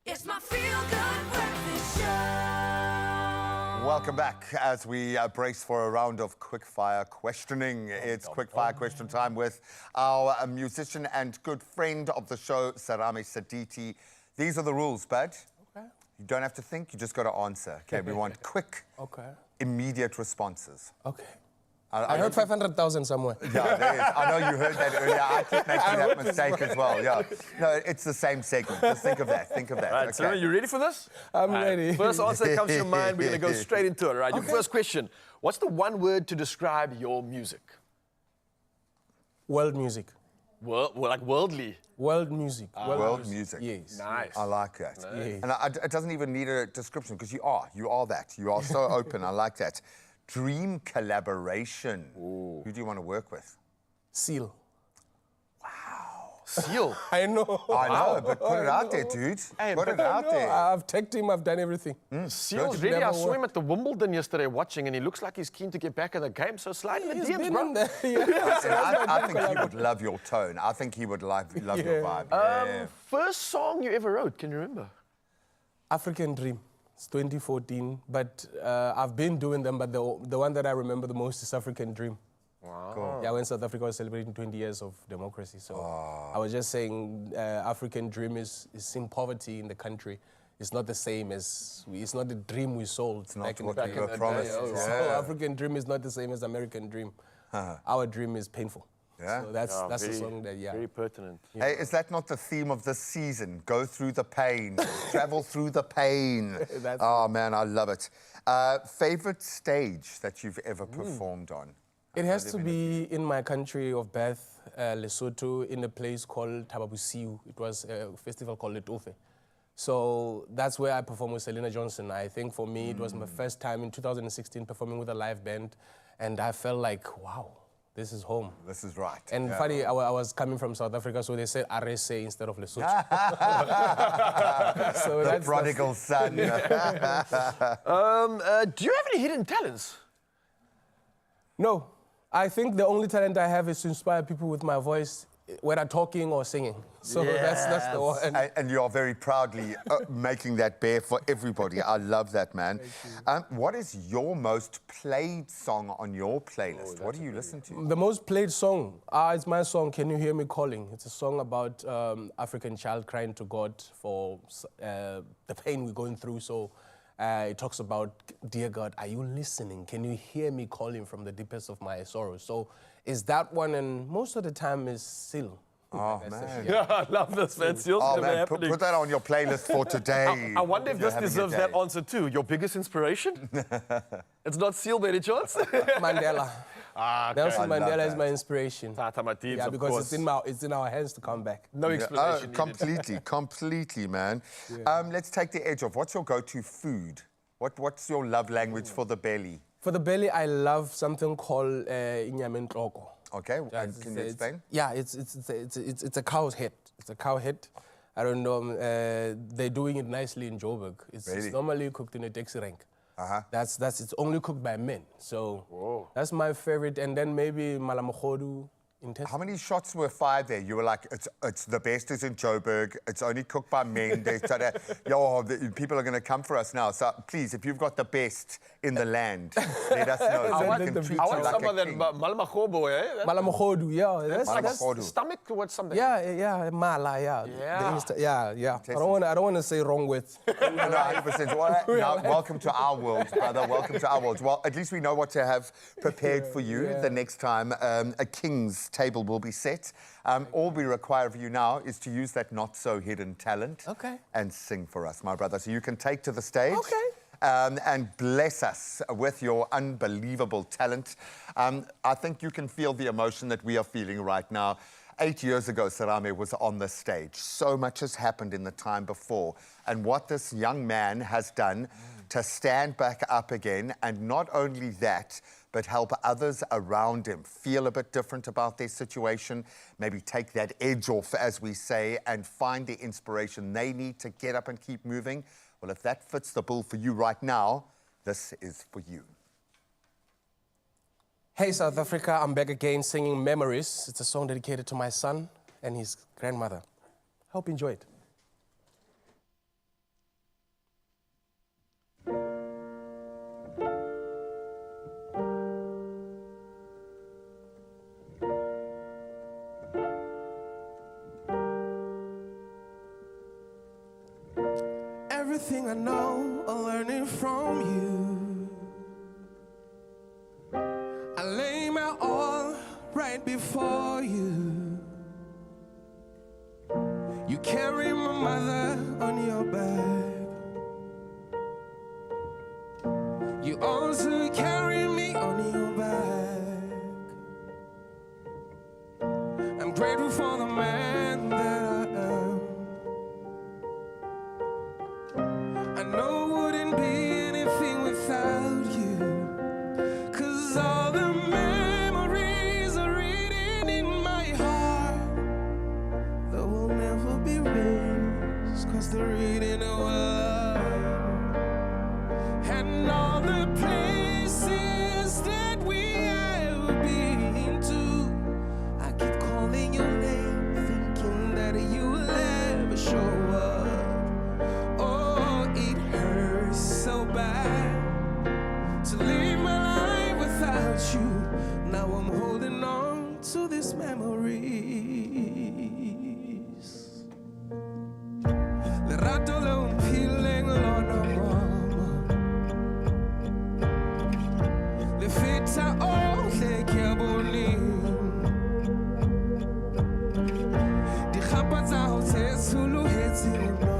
It's my feel-good breakfast show. Welcome back as we brace for a round of quickfire questioning. It's quickfire question time with our musician and good friend of the show, Serame Saditi. These are the rules, bud. Okay. You don't have to think, you just got to answer. Okay, we want quick, immediate responses. Okay. I heard 500,000 somewhere. Yeah, there is. I know you heard that earlier. I keep making that mistake as well. Yeah. No, it's the same segment. Just think of that. Think of that. All right, okay. Sarah, you ready for this? I'm ready. First answer comes to your mind. We're going to go straight into it. All right. Your first question. What's the one word to describe your music? World music. Like worldly? World music. World music. Yes. Nice. I like that. Yes. And it doesn't even need a description because you are that. You are so open. I like that. Dream collaboration. Ooh. Who do you want to work with? Seal. Seal? I know. I know, but put it out there, dude. Put it out there. I've tagged him, I've done everything. Seal's ready. I saw him at the Wimbledon yesterday watching, and he looks like he's keen to get back in the game. So slide in the DMs, bro. I think he would love your tone. I think he would love your vibe. First song you ever wrote, can you remember? African Dream. It's 2014, but I've been doing them, but the one that I remember the most is African Dream. Wow. Cool. Yeah, when South Africa was celebrating 20 years of democracy. So I was just saying African Dream is seeing poverty in the country. It's not the same as, it's not the dream we sold. It's not what you were promised. So African Dream is not the same as American Dream. Our dream is painful. Yeah. So that's the song that, Very pertinent. Hey, is that not the theme of this season? Go through the pain, travel through the pain. Oh, man, I love it. Favorite stage that you've ever performed on? It has to be in my country of birth, Lesotho, in a place called Tababusiu. It was a festival called Letofe. So that's where I performed with Selena Johnson. I think for me, it was my first time in 2016 performing with a live band. And I felt like, wow. This is home. This is right. And funny, I was coming from South Africa, so they said RSA instead of Lesotho. So the prodigal son. Do you have any hidden talents? No. I think the only talent I have is to inspire people with my voice, whether talking or singing. So that's the one. And you are very proudly making that bear for everybody. I love that, man. What is your most played song on your playlist? What do you listen to? The most played song is my song, Can You Hear Me Calling? It's a song about African child crying to God for the pain we're going through. So it talks about, dear God, are you listening? Can you hear me calling from the deepest of my sorrow? So it's that one, and most of the time is Seal. Oh, man. Yeah, I love this, man. Seal's man, put that on your playlist for today. I wonder if this deserves that answer too. Your biggest inspiration? It's not Seal by any chance? Mandela. Okay. Nelson Mandela is my inspiration. Yeah, because it's in our hands to come back. No explanation. Completely, man. Yeah. Let's take the edge off. What's your go-to food? What's your love language for the belly? For the belly, I love something called inyama entloko. Okay, can you explain? It's a cow's head. It's a cow head. I don't know. They're doing it nicely in Joburg. It's normally cooked in a taxi rank. It's only cooked by men. So that's my favorite. And then maybe malamogodu. How many shots were fired there? You were like, it's the best is in Joburg. It's only cooked by men. People are going to come for us now. So please, if you've got the best in the land, let us know. I want some of that malamogodu, eh? Malamogodu, yeah. That's stomach or something. Yeah, mala, yeah. I don't want to say wrong words. No, 100%. Well, now, welcome to our world, brother. Welcome to our world. Well, at least we know what to have prepared for you the next time a king's table will be set. All we require of you now is to use that not-so-hidden talent and sing for us, my brother. So you can take to the stage and bless us with your unbelievable talent. I think you can feel the emotion that we are feeling right now. 8 years ago, Serame was on the stage. So much has happened in the time before. And what this young man has done to stand back up again, and not only that, but help others around him feel a bit different about their situation, maybe take that edge off, as we say, and find the inspiration they need to get up and keep moving. Well, if that fits the bill for you right now, this is for you. Hey, South Africa, I'm back again singing Memories. It's a song dedicated to my son and his grandmother. Hope you enjoy it. everything I know, I'm learning from you. I lay my all right before you. You carry my mother on your back. You also carry me on your back. I'm grateful for the man that I am. I know it wouldn't be anything without you. 'Cause all the memories are written in my heart that will never be erased, 'cause they're written in our love. And all the places that we have been to, I keep calling your name, thinking that you will never show up. Oh, it hurts so bad to live my life without you. Now I'm holding on to these memories. Lerato le un feeling lono mama. Le feta o le chiaboni. Di khapatsa ho tse sulu hetsi no.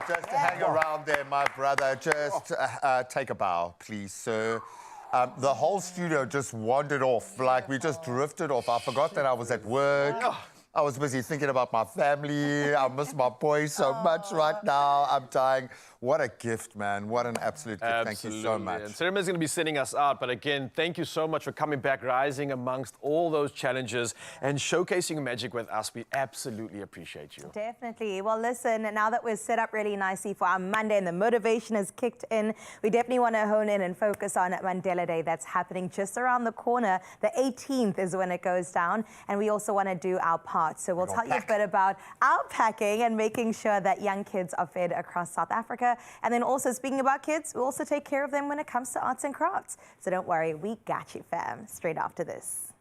Just hang around there, my brother. Just take a bow, please, sir. The whole studio just wandered off, like we just drifted off. I forgot that I was at work. I was busy thinking about my family. I miss my boys so much right now. I'm dying. What a gift, man. What an absolute gift. Thank you so much. And Sirima's going to be sending us out. But again, thank you so much for coming back, rising amongst all those challenges and showcasing your magic with us. We absolutely appreciate you. Definitely. Well, listen, now that we're set up really nicely for our Monday and the motivation has kicked in, we definitely want to hone in and focus on Mandela Day. That's happening just around the corner. The 18th is when it goes down. And we also want to do our part. So we'll tell you a bit about our packing and making sure that young kids are fed across South Africa. And then also, speaking about kids, we also take care of them when it comes to arts and crafts. So don't worry, we got you, fam. Straight after this.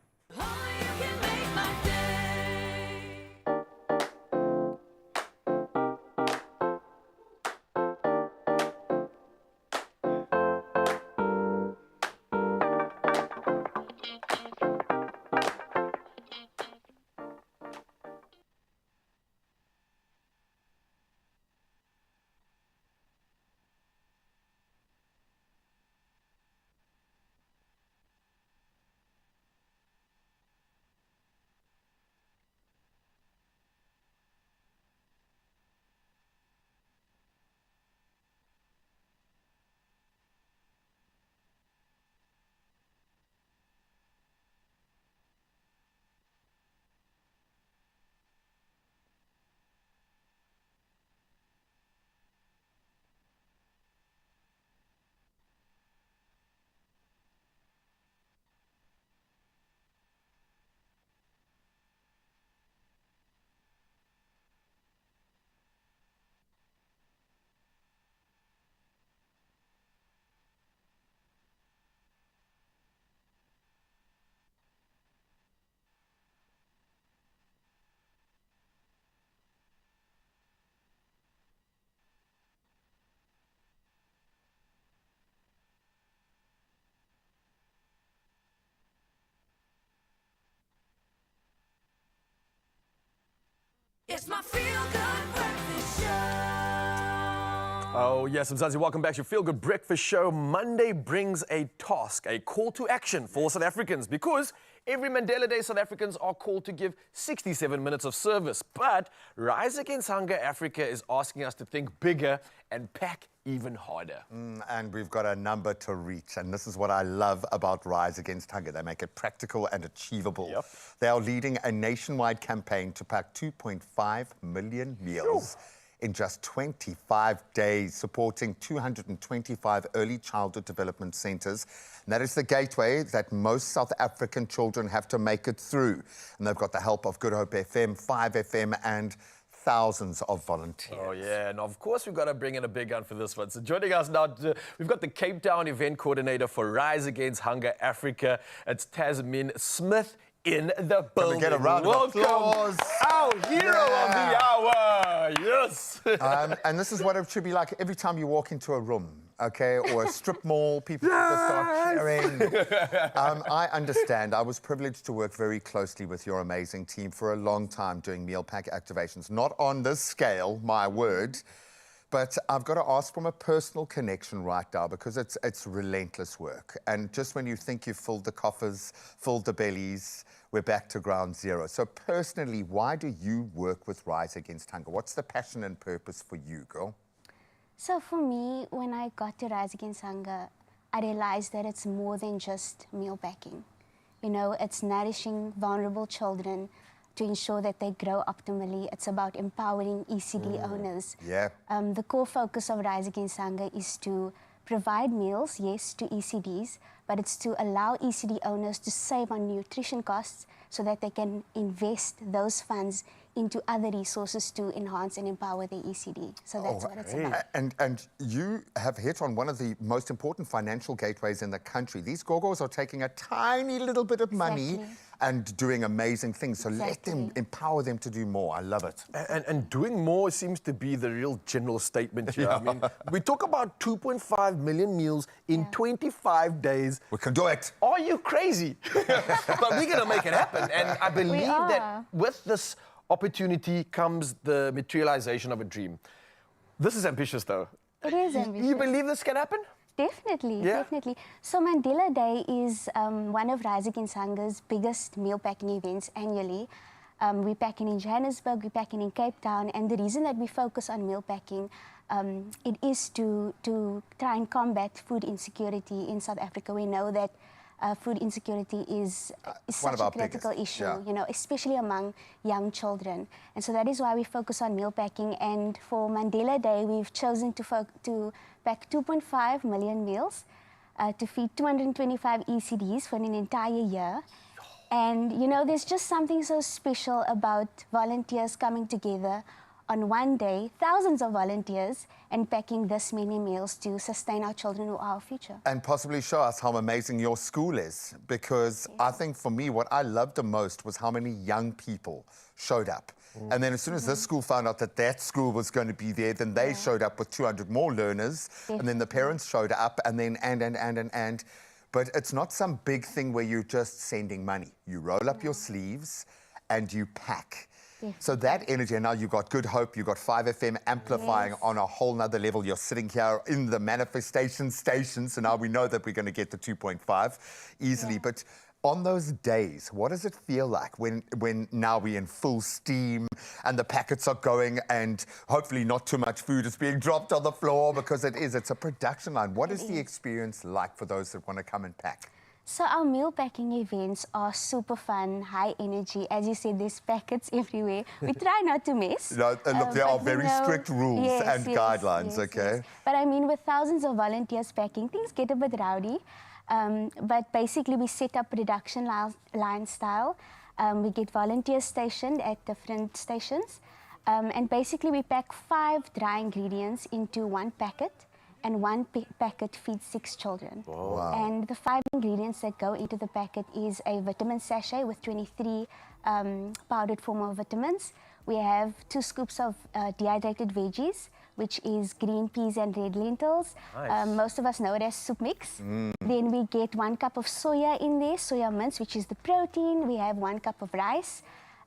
It's my feel-good breakfast show. Oh, yes, Mzansi, welcome back to your Feel Good Breakfast Show. Monday brings a task, a call to action for South Africans, because every Mandela Day, South Africans are called to give 67 minutes of service. But Rise Against Hunger Africa is asking us to think bigger and pack even harder. And we've got a number to reach, and this is what I love about Rise Against Hunger. They make it practical and achievable. Yep. They are leading a nationwide campaign to pack 2.5 million meals in just 25 days, supporting 225 early childhood development centres. And that is the gateway that most South African children have to make it through. And they've got the help of Good Hope FM, 5FM, and thousands of volunteers. Oh, yeah, and of course we've got to bring in a big gun for this one. So joining us now, we've got the Cape Town event coordinator for Rise Against Hunger Africa. It's Tasmin Smith in the building. Can we get a round of applause? Our hero of the hour, yes. And this is what it should be like every time you walk into a room, okay, or a strip mall, people just start cheering. I understand. I was privileged to work very closely with your amazing team for a long time doing meal pack activations. Not on this scale, my word, but I've got to ask from a personal connection right now, because it's relentless work. And just when you think you've filled the coffers, filled the bellies, we're back to ground zero. So personally, why do you work with Rise Against Hunger? What's the passion and purpose for you, girl? So for me, when I got to Rise Against Hunger, I realized that it's more than just meal packing. You know, it's nourishing vulnerable children to ensure that they grow optimally. It's about empowering ECD owners. Yeah. The core focus of Rise Against Hunger is to provide meals, yes, to ECDs, but it's to allow ECD owners to save on nutrition costs so that they can invest those funds into other resources to enhance and empower the ECD. So that's what it's about. And you have hit on one of the most important financial gateways in the country. These gogos are taking a tiny little bit of money and doing amazing things. So let them, empower them to do more. I love it. And doing more seems to be the real general statement here. I mean, we talk about 2.5 million meals in 25 days. We can do it. Are you crazy? But we're going to make it happen. And I believe that with this opportunity comes the materialization of a dream. This is ambitious, though. It is ambitious. You believe this can happen? Definitely, definitely. So Mandela Day is one of Rise Against Hunger's biggest meal packing events annually. We're packing in Johannesburg, we're packing in Cape Town, and the reason that we focus on meal packing, it is to try and combat food insecurity in South Africa. We know that food insecurity is such a critical issue, you know, especially among young children. And so that is why we focus on meal packing. And for Mandela Day, we've chosen to pack 2.5 million meals to feed 225 ECDs for an entire year. And, you know, there's just something so special about volunteers coming together on one day, thousands of volunteers, and packing this many meals to sustain our children who are our future. And possibly show us how amazing your school is. Because I think for me, what I loved the most was how many young people showed up. And then as soon as this school found out that that school was going to be there, then they showed up with 200 more learners. And then the parents showed up, and then and. But it's not some big thing where you're just sending money. You roll up your sleeves and you pack. So that energy, and now you've got Good Hope, you've got 5FM amplifying on a whole nother level. You're sitting here in the manifestation station, so now we know that we're going to get to 2.5 easily. But on those days, what does it feel like when now we're in full steam and the packets are going and hopefully not too much food is being dropped on the floor, because it's a production line. What is the experience like for those that want to come and pack? So our meal packing events are super fun, high energy. As you said, there's packets everywhere. We try not to miss. No, look, there are very strict rules and guidelines, okay? But I mean, with thousands of volunteers packing, things get a bit rowdy. But basically, we set up production line style. We get volunteers stationed at different stations. And basically, we pack 5 dry ingredients into one packet. And one packet feeds 6 children. Wow. And the 5 ingredients that go into the packet is a vitamin sachet with 23 powdered form of vitamins. We have 2 scoops of dehydrated veggies, which is green peas and red lentils. Nice. Most of us know it as soup mix. Then we get 1 cup of soya in there, soya mince, which is the protein. We have 1 cup of rice.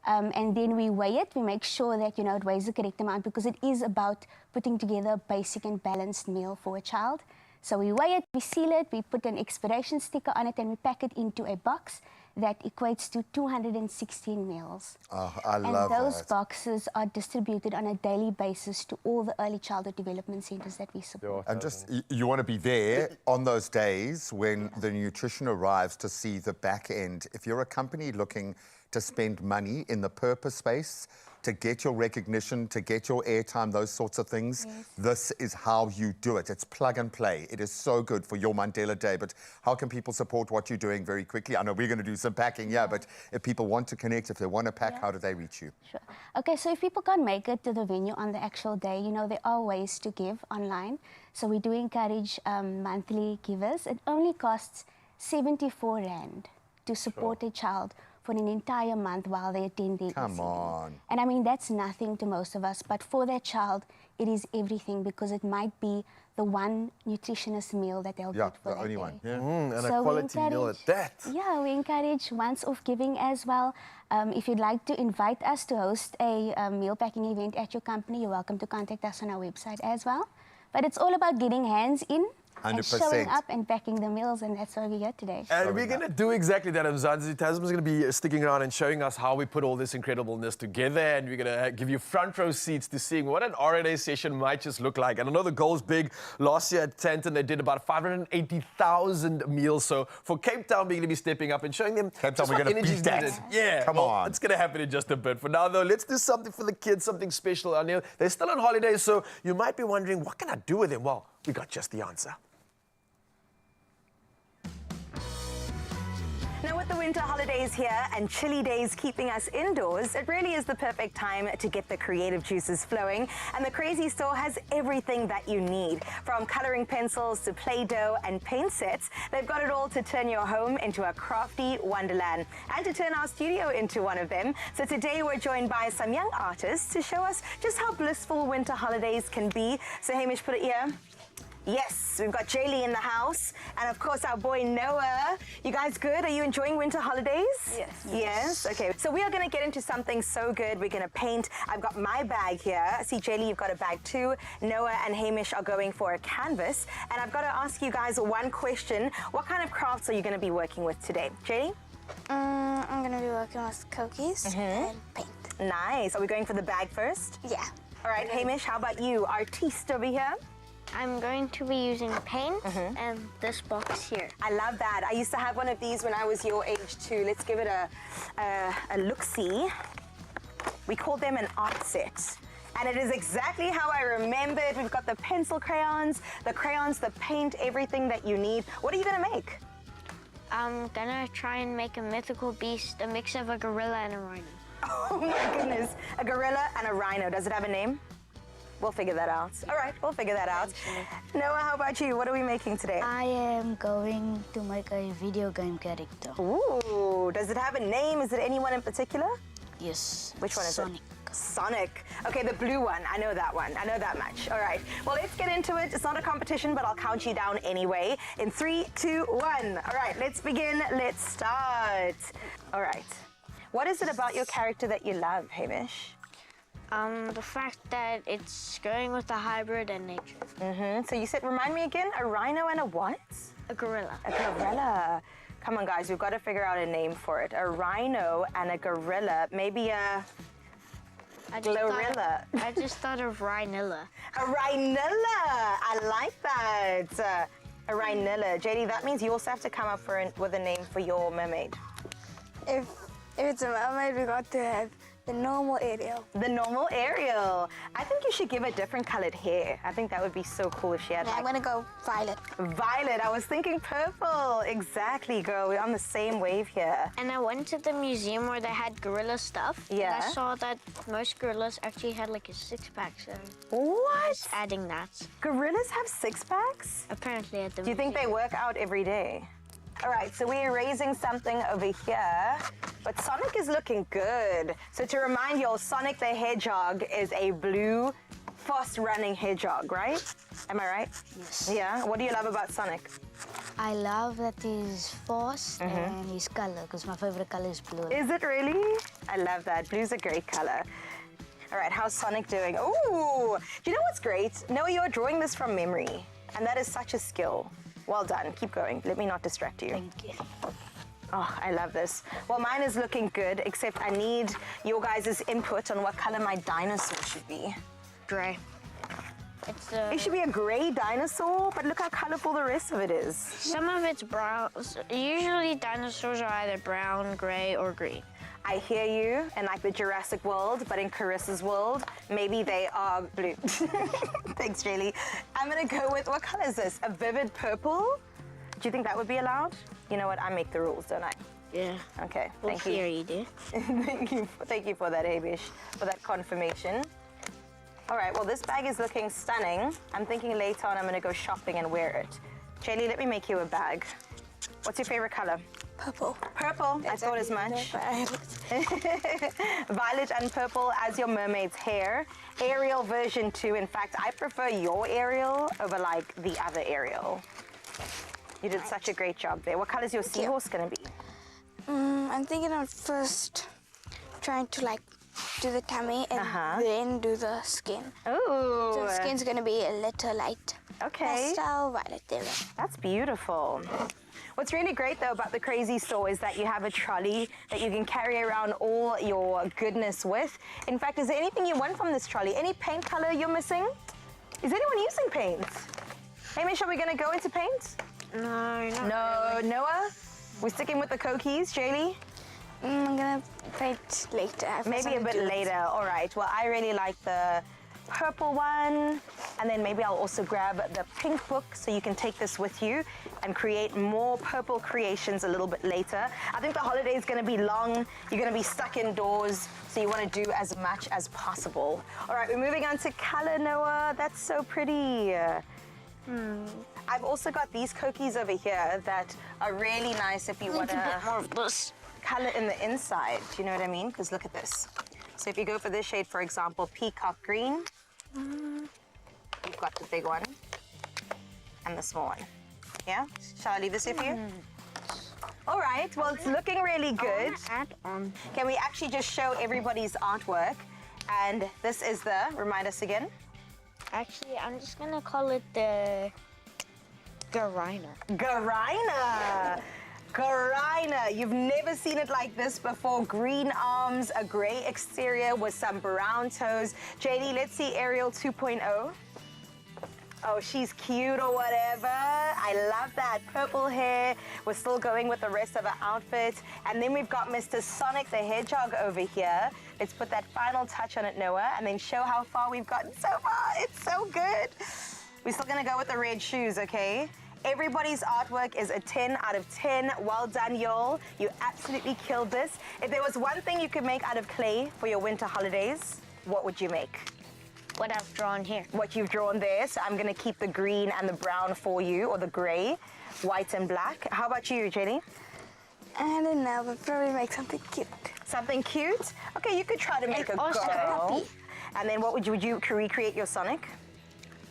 And then we weigh it. We make sure that, it weighs the correct amount because it is about putting together a basic and balanced meal for a child. So we weigh it, we seal it, we put an expiration sticker on it, and we pack it into a box that equates to 216 meals. Oh, I love And those that. boxes are distributed on a daily basis to all the early childhood development centres that we support. And just, you want to be there on those days when the nutrition arrives to see the back end. If you're a company looking to spend money in the purpose space, to get your recognition, to get your airtime, those sorts of things, this is how you do it. It's plug and play. It is so good for your Mandela Day. But how can people support what you're doing very quickly? I know we're going to do some packing, but if people want to connect, if they want to pack, how do they reach you? Sure. Okay, so if people can't make it to the venue on the actual day, there are ways to give online. So we do encourage monthly givers. It only costs 74 Rand to support a child for an entire month while they attend their Come on. And I mean, that's nothing to most of us, but for that child, it is everything because it might be the one nutritionist meal that they'll get for the that only day. one. Yeah. And So a we quality meal at that. Yeah, we encourage once-off giving as well. If you'd like to invite us to host a meal packing event at your company, you're welcome to contact us on our website as well. But it's all about getting hands in and 100%. showing up and packing the meals, and that's why we're here today. And we're going to do exactly that. Mzansi Tasman's going to be sticking around and showing us how we put all this incredibleness together. And we're going to give you front row seats to seeing what an RNA session might just look like. And I know the goal's big. Last year at Tanton, they did about 580,000 meals. So for Cape Town, we're going to be stepping up and showing them Cape Town, just we're what going to energy's beat that. needed. Yeah, Come on. It's going to happen in just a bit. For now, though, let's do something for the kids, something special. Anil, they're still on holidays, so you might be wondering, what can I do with them? Well, we got just the answer. Now, with the winter holidays here and chilly days keeping us indoors, it really is the perfect time to get the creative juices flowing. And the Crazy Store has everything that you need. From coloring pencils to Play-Doh and paint sets, they've got it all to turn your home into a crafty wonderland and to turn our studio into one of them. So today we're joined by some young artists to show us just how blissful winter holidays can be. So Hamish, put it here. Yes, we've got Jaylee in the house, and of course our boy Noah. You guys good? Are you enjoying winter holidays? Yes. Yes? Okay, so we are going to get into something so good. We're going to paint. I've got my bag here. See, Jaylee, you've got a bag too. Noah and Hamish are going for a canvas, and I've got to ask you guys one question. What kind of crafts are you going to be working with today? Jaylee? I'm going to be working with cookies and paint. Nice. Are we going for the bag first? Yeah. All right, Hamish, how about you? Artiste over here? I'm going to be using paint and this box here. I love that. I used to have one of these when I was your age too. Let's give it a look-see. We call them an art set. And it is exactly how I remembered. We've got the pencil crayons, the paint, everything that you need. What are you gonna make? I'm gonna try and make a mythical beast, a mix of a gorilla and a rhino. Oh my goodness, a gorilla and a rhino. Does it have a name? We'll figure that out. All right, we'll figure that out. Noah, how about you? What are we making today? I am going to make a video game character. Ooh, does it have a name? Is it anyone in particular? Yes. Which one is Sonic. it? Sonic. Okay, the blue one. I know that one. I know that much. All right. Well, let's get into it. It's not a competition, but I'll count you down anyway. In 3, 2, 1. All right, let's begin. Let's start. All right. What is it about your character that you love, Hamish? The fact that it's going with a hybrid and nature. So you said, remind me again, a rhino and a what? A gorilla. A gorilla. Come on, guys, we've got to figure out a name for it. A rhino and a gorilla. Maybe a glorilla. I just thought of rhinilla. A rhinilla. I like that. A rhinilla. JD, that means you also have to come up with a name for your mermaid. If it's a mermaid, we got to have the normal Ariel. The normal Ariel. I think you should give her different colored hair. I think that would be so cool if she had I'm gonna go violet. Violet. I was thinking purple. Exactly, girl. We're on the same wave here. And I went to the museum where they had gorilla stuff. Yeah. And I saw that most gorillas actually had like a six-pack, so what? Just adding that. Gorillas have six-packs? Apparently at the Do you think they work out every day? All right, so we're erasing something over here, but Sonic is looking good. So to remind you all, Sonic the Hedgehog is a blue, fast-running hedgehog, right? Am I right? Yes. Yeah? What do you love about Sonic? I love that he's fast and his color, because my favorite color is blue. Is it really? I love that. Blue's a great color. All right, how's Sonic doing? Ooh, do you know what's great? Noah, you're drawing this from memory, and that is such a skill. Well done. Keep going. Let me not distract you. Thank you. Oh, I love this. Well, mine is looking good, except I need your guys' input on what color my dinosaur should be. Gray. It should be a gray dinosaur, but look how colorful the rest of it is. Some of it's brown. Usually dinosaurs are either brown, gray, or green. I hear you, in like the Jurassic world, but in Carissa's world, maybe they are blue. Thanks, Jaylee. I'm gonna go with, what color is this? A vivid purple? Do you think that would be allowed? You know what, I make the rules, don't I? Yeah. Okay, Well, thank you. here you do. Thank you for that, Hamish, for that confirmation. All right, well, this bag is looking stunning. I'm thinking later on I'm gonna go shopping and wear it. Jaylee, let me make you a bag. What's your favorite color? Purple. Purple, I thought as much. Violet and purple as your mermaid's hair. Ariel version 2. In fact, I prefer your Ariel over like the other Ariel. You did such a great job there. What color is your seahorse gonna be? I'm thinking of first trying to like do the tummy and then do the skin. Ooh. So the skin's gonna be a little light. Okay. Pastel violet there. That's beautiful. What's really great though about the Crazy Store is that you have a trolley that you can carry around all your goodness with. In fact, is there anything you want from this trolley? Any paint color you're missing? Is anyone using paint? Hamish, are we gonna go into paint? No, No, really. Noah? We're sticking with the cookies, Jaylee? I'm gonna paint later. Maybe a bit later. All right. Well, I really like the purple one, and then maybe I'll also grab the pink book so you can take this with you and create more purple creations a little bit later. I think the holiday is going to be long. You're going to be stuck indoors, so you want to do as much as possible. All right, we're moving on to color, Noah. That's so pretty. I've also got these cookies over here that are really nice if you want to color in the inside. Do you know what I mean? Because look at this. So if you go for this shade, for example, peacock green, you've got the big one and the small one. Yeah? Shall I leave this here for you? All right, well, it's looking really good. Add on. Can we actually just show everybody's artwork? And this is the, remind us again. Actually, I'm just gonna call it the Garina. Garina! Garina, you've never seen it like this before. Green arms, a gray exterior with some brown toes. JD, let's see Ariel 2.0. Oh, she's cute or whatever. I love that. Purple hair. We're still going with the rest of her outfit. And then we've got Mr. Sonic the Hedgehog over here. Let's put that final touch on it, Noah, and then show how far we've gotten so far. It's so good. We're still gonna go with the red shoes, okay? Everybody's artwork is a 10 out of 10. Well done, y'all. You absolutely killed this. If there was one thing you could make out of clay for your winter holidays, what would you make? What I've drawn here. What you've drawn there. So I'm going to keep the green and the brown for you, or the gray, white and black. How about you, Jenny? I don't know, but probably make something cute. Something cute? Okay, you could try to make And a also a girl. puppy. And then what would you recreate your Sonic?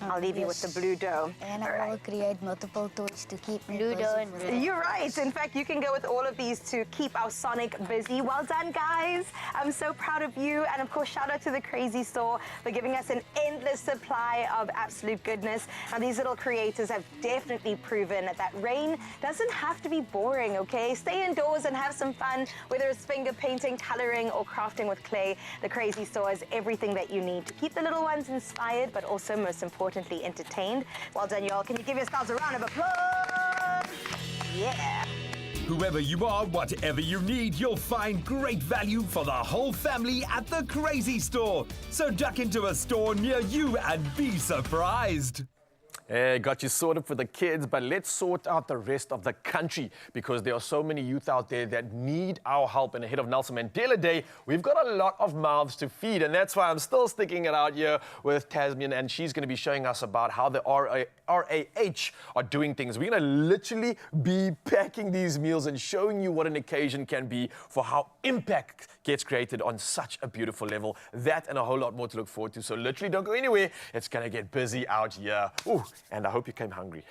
I'll leave you with the blue dough. And All I right. will create multiple toys to keep me Ludo busy and for the You're right. In fact, you can go with all of these to keep our Sonic busy. Well done, guys. I'm so proud of you. And of course, shout out to the Crazy Store for giving us an endless supply of absolute goodness. And these little creators have definitely proven that rain doesn't have to be boring, okay? Stay indoors and have some fun, whether it's finger painting, coloring, or crafting with clay. The Crazy Store has everything that you need to keep the little ones inspired, but also, most importantly, entertained. Well done, y'all. Can you give yourselves a round of applause? Yeah. Whoever you are, whatever you need, you'll find great value for the whole family at the Crazy Store. So duck into a store near you and be surprised. Hey, got you sorted for the kids, but let's sort out the rest of the country because there are so many youth out there that need our help. And ahead of Nelson Mandela Day, we've got a lot of mouths to feed. And that's why I'm still sticking it out here with Tasmian, and she's going to be showing us about how the RAH are doing things. We're going to literally be packing these meals and showing you what an occasion can be for how impact gets created on such a beautiful level. That and a whole lot more to look forward to. So literally don't go anywhere. It's going to get busy out here. Ooh, and I hope you came hungry.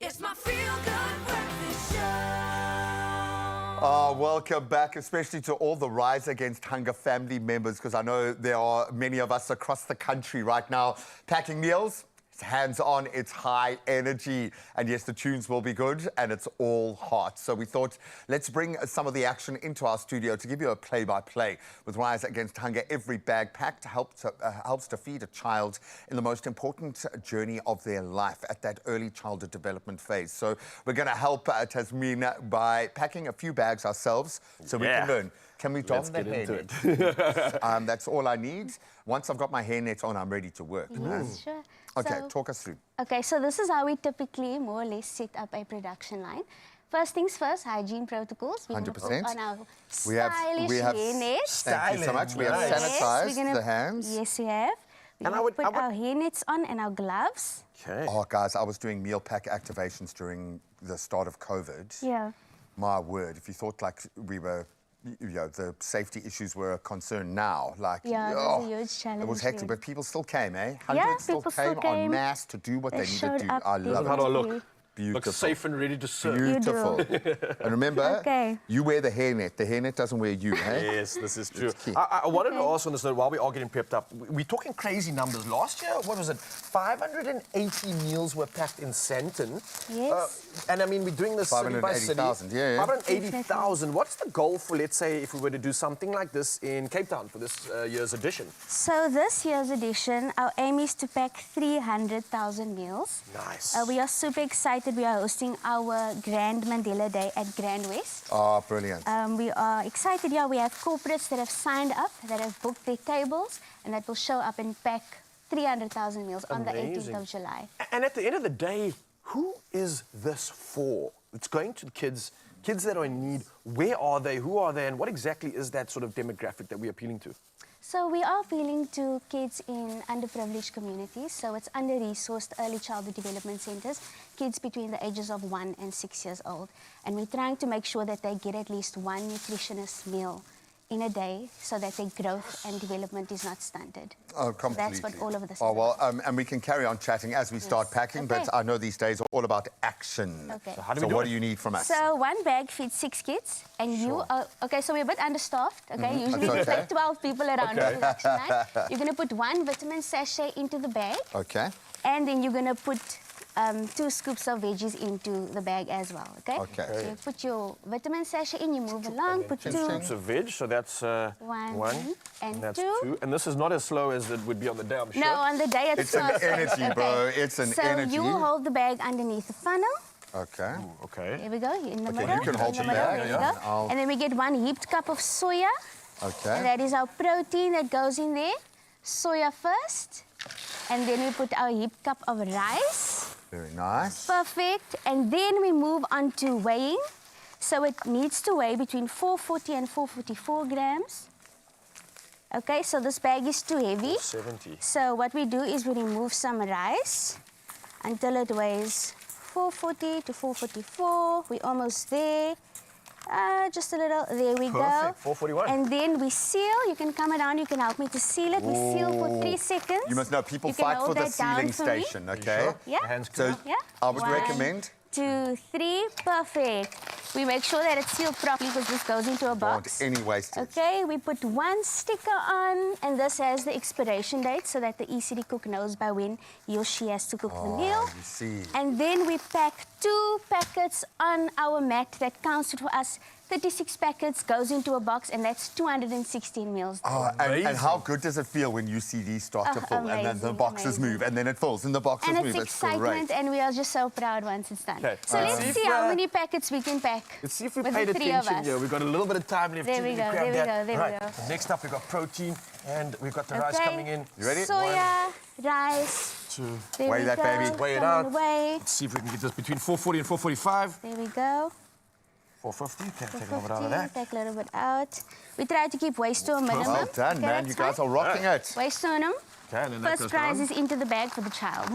It's my feel-good breakfast show. Oh, welcome back, especially to all the Rise Against Hunger family members, because I know there are many of us across the country right now packing meals. It's hands-on, it's high energy, and yes, the tunes will be good, and it's all hot. So we thought, let's bring some of the action into our studio to give you a play-by-play. With Rise Against Hunger, every bag packed helps to feed a child in the most important journey of their life at that early childhood development phase. So we're going to help Tasmina by packing a few bags ourselves so we can learn. Can we don the hairnet? That's all I need. Once I've got my hairnet on, I'm ready to work. Yes, sure. Okay, So- talk us through. Okay, so this is how we typically more or less set up a production line. First things first, hygiene protocols. We're gonna 100%. put on our We have hairnets. Thank you so much. We have sanitized the hands. Yes, we have. We're gonna put our hairnets on and our gloves. Okay. Oh, guys, I was doing meal pack activations during the start of COVID. Yeah. My word, if you thought like we were, you know, the safety issues were a concern now, like, Yeah, it was a huge challenge. It was hectic, really. but people still came, eh? Yeah, Hundreds still people still came en came. masse to do what They they needed showed to do. up, I love it. How do I look? Beautiful. Look safe and ready to serve. Beautiful. And remember, Okay. you wear the hairnet. The hairnet doesn't wear you, eh? Yes, this is true. It's key. I wanted to ask on this note, while we are getting pepped up, we're talking crazy numbers. Last year, what was it? 580 meals were packed in Sandton. Yes. And I mean, we're doing this city by city. 580,000, yeah, yeah. 580,000. What's the goal for, let's say, if we were to do something like this in Cape Town for this year's edition? So this year's edition, our aim is to pack 300,000 meals. Nice. We are super excited. We are hosting our Grand Mandela Day at Grand West. Oh, brilliant. We are excited. Yeah, we have corporates that have signed up, that have booked their tables, and that will show up and pack 300,000 meals on the 18th of July. And at the end of the day, who is this for? It's going to kids that are in need. Where are they? Who are they? And what exactly is that sort of demographic that we're appealing to? So we are appealing to kids in underprivileged communities. So it's under-resourced early childhood development centres, kids between the ages of 1 and 6 years old. And we're trying to make sure that they get at least one nutritionist meal in a day so that their growth and development is not stunted. Oh, completely. That's what all of this is Oh, well, about. and we can carry on chatting as we start packing, Okay. but I know these days are all about action. Okay. So how do So we do what it? do you need from us? So one bag feeds 6 kids, and you are okay. So we're a bit understaffed. Okay, usually That's there's okay. like 12 people around the Okay. production line. You're gonna put one vitamin sachet into the bag, Okay. and then you're gonna put 2 scoops of veggies into the bag as well. Okay. Okay. So you put your vitamin sachet in. You move along. Put 2. 2 scoops of veg, so that's One and that's 2. 2. And this is not as slow as it would be on the day, I'm sure. No, on the day It's an energy, bro. It's an so energy. you will hold the bag underneath the funnel. Okay. Okay. There we go. In the Okay, middle. you can hold in the the middle. bag, There we yeah. go. I'll- And then we get 1 heaped cup of soya. And Okay. that is our protein that goes in there. Soya first. And then we put our heaped cup of rice. Very nice. Perfect. And then we move on to weighing. So it needs to weigh between 440 and 444 grams. Okay, so this bag is too heavy. 70. So what we do is we remove some rice until it weighs 440 to 444. We're almost there. Just a little. There we go. Perfect, 441. And then we seal. You can come around. You can help me to seal it. We seal for 3 seconds. You must know people You can fight hold for the that down sealing for me. station, okay? Yeah. Hands So Yeah. I would 1, recommend 2, 3. Perfect. We make sure that it's sealed properly because this goes into a don't box. any wastage. Okay, we put 1 sticker on, and this has the expiration date so that the ECD cook knows by when he or she has to cook the meal. You see. And then we pack 2 packets on our mat that counts for us. 36 packets goes into a box, and that's 216 meals. Oh, and how good does it feel when you see these start to fill, and then the amazing, boxes amazing. move, and then it fills, and the boxes And move? it's excitement, great. and we are just so proud once it's done. Okay. So let's see how many packets we can pack. Let's see if we with paid the 3 of attention us. here. We've got a little bit of time left. There to we go, grab there we that. go, there we Right. go. Next up, we've got protein, and we've got the rice Okay. coming in. You ready? Soya, rice. 2. There Weigh we that go. baby. Weigh it Come on, out. weigh. Let's see if we can get this between 440 and 445. There we go. 450. Okay, take a little bit out of that. Take a little bit out. We try to keep waste to a minimum. Well done, Okay, man. that's You guys fine. are rocking it. Waste to a minimum. Okay, and then that First goes prize down. is into the bag for the child.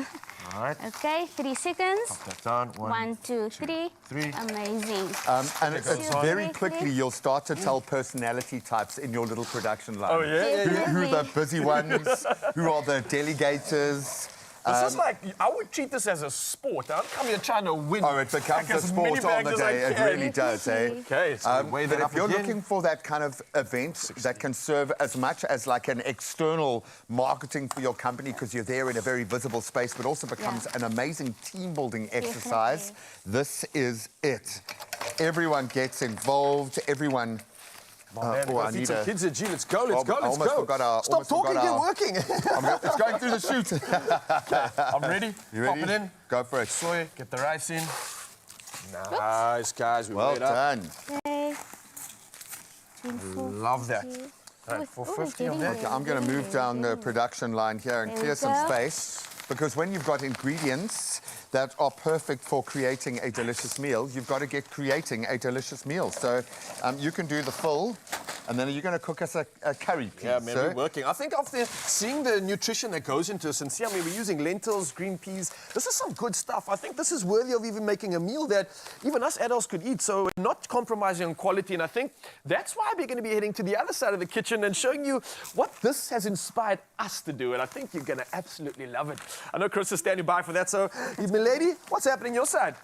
All right. Okay, 3 seconds. Pop that down. 1, 2, 3. 3. Amazing. And it's on. very quickly, you'll start to tell personality types in your little production line. Oh, yeah? Who are the Definitely. busy ones? Who are the delegators? This is like, I would treat this as a sport. I don't come here trying to win. Oh, it becomes a sport on the day. It really does, eh? Okay, so weigh that but up if you're again. looking for that kind of event that can serve as much as like an external marketing for your company because you're there in a very visible space, but also becomes an amazing team-building exercise, this is it. Everyone gets involved. Everyone. I need some kids at G. Let's go, let's go, let's go. Stop talking, get working. It's going through the chute. Okay, I'm ready. You ready? Pop it in. Go for it. Soy, get the rice in. Nice, guys. We Well weighed up. done. Okay. Love that. Right, 450 on that. Okay, I'm going to move down the production line here and There we clear some go. space. Because when you've got ingredients that are perfect for creating a delicious meal, you've got to get creating a delicious meal. So you can do the full, and then you're going to cook us a curry, please, Yeah, man, sir. we're working. I think after seeing the nutrition that goes into this, and see, I mean, we're using lentils, green peas. This is some good stuff. I think this is worthy of even making a meal that even us adults could eat. So we're not compromising on quality. And I think that's why we're going to be heading to the other side of the kitchen and showing you what this has inspired us to do. And I think you're going to absolutely love it. I know Chris is standing by for that. So, milady, what's happening your side?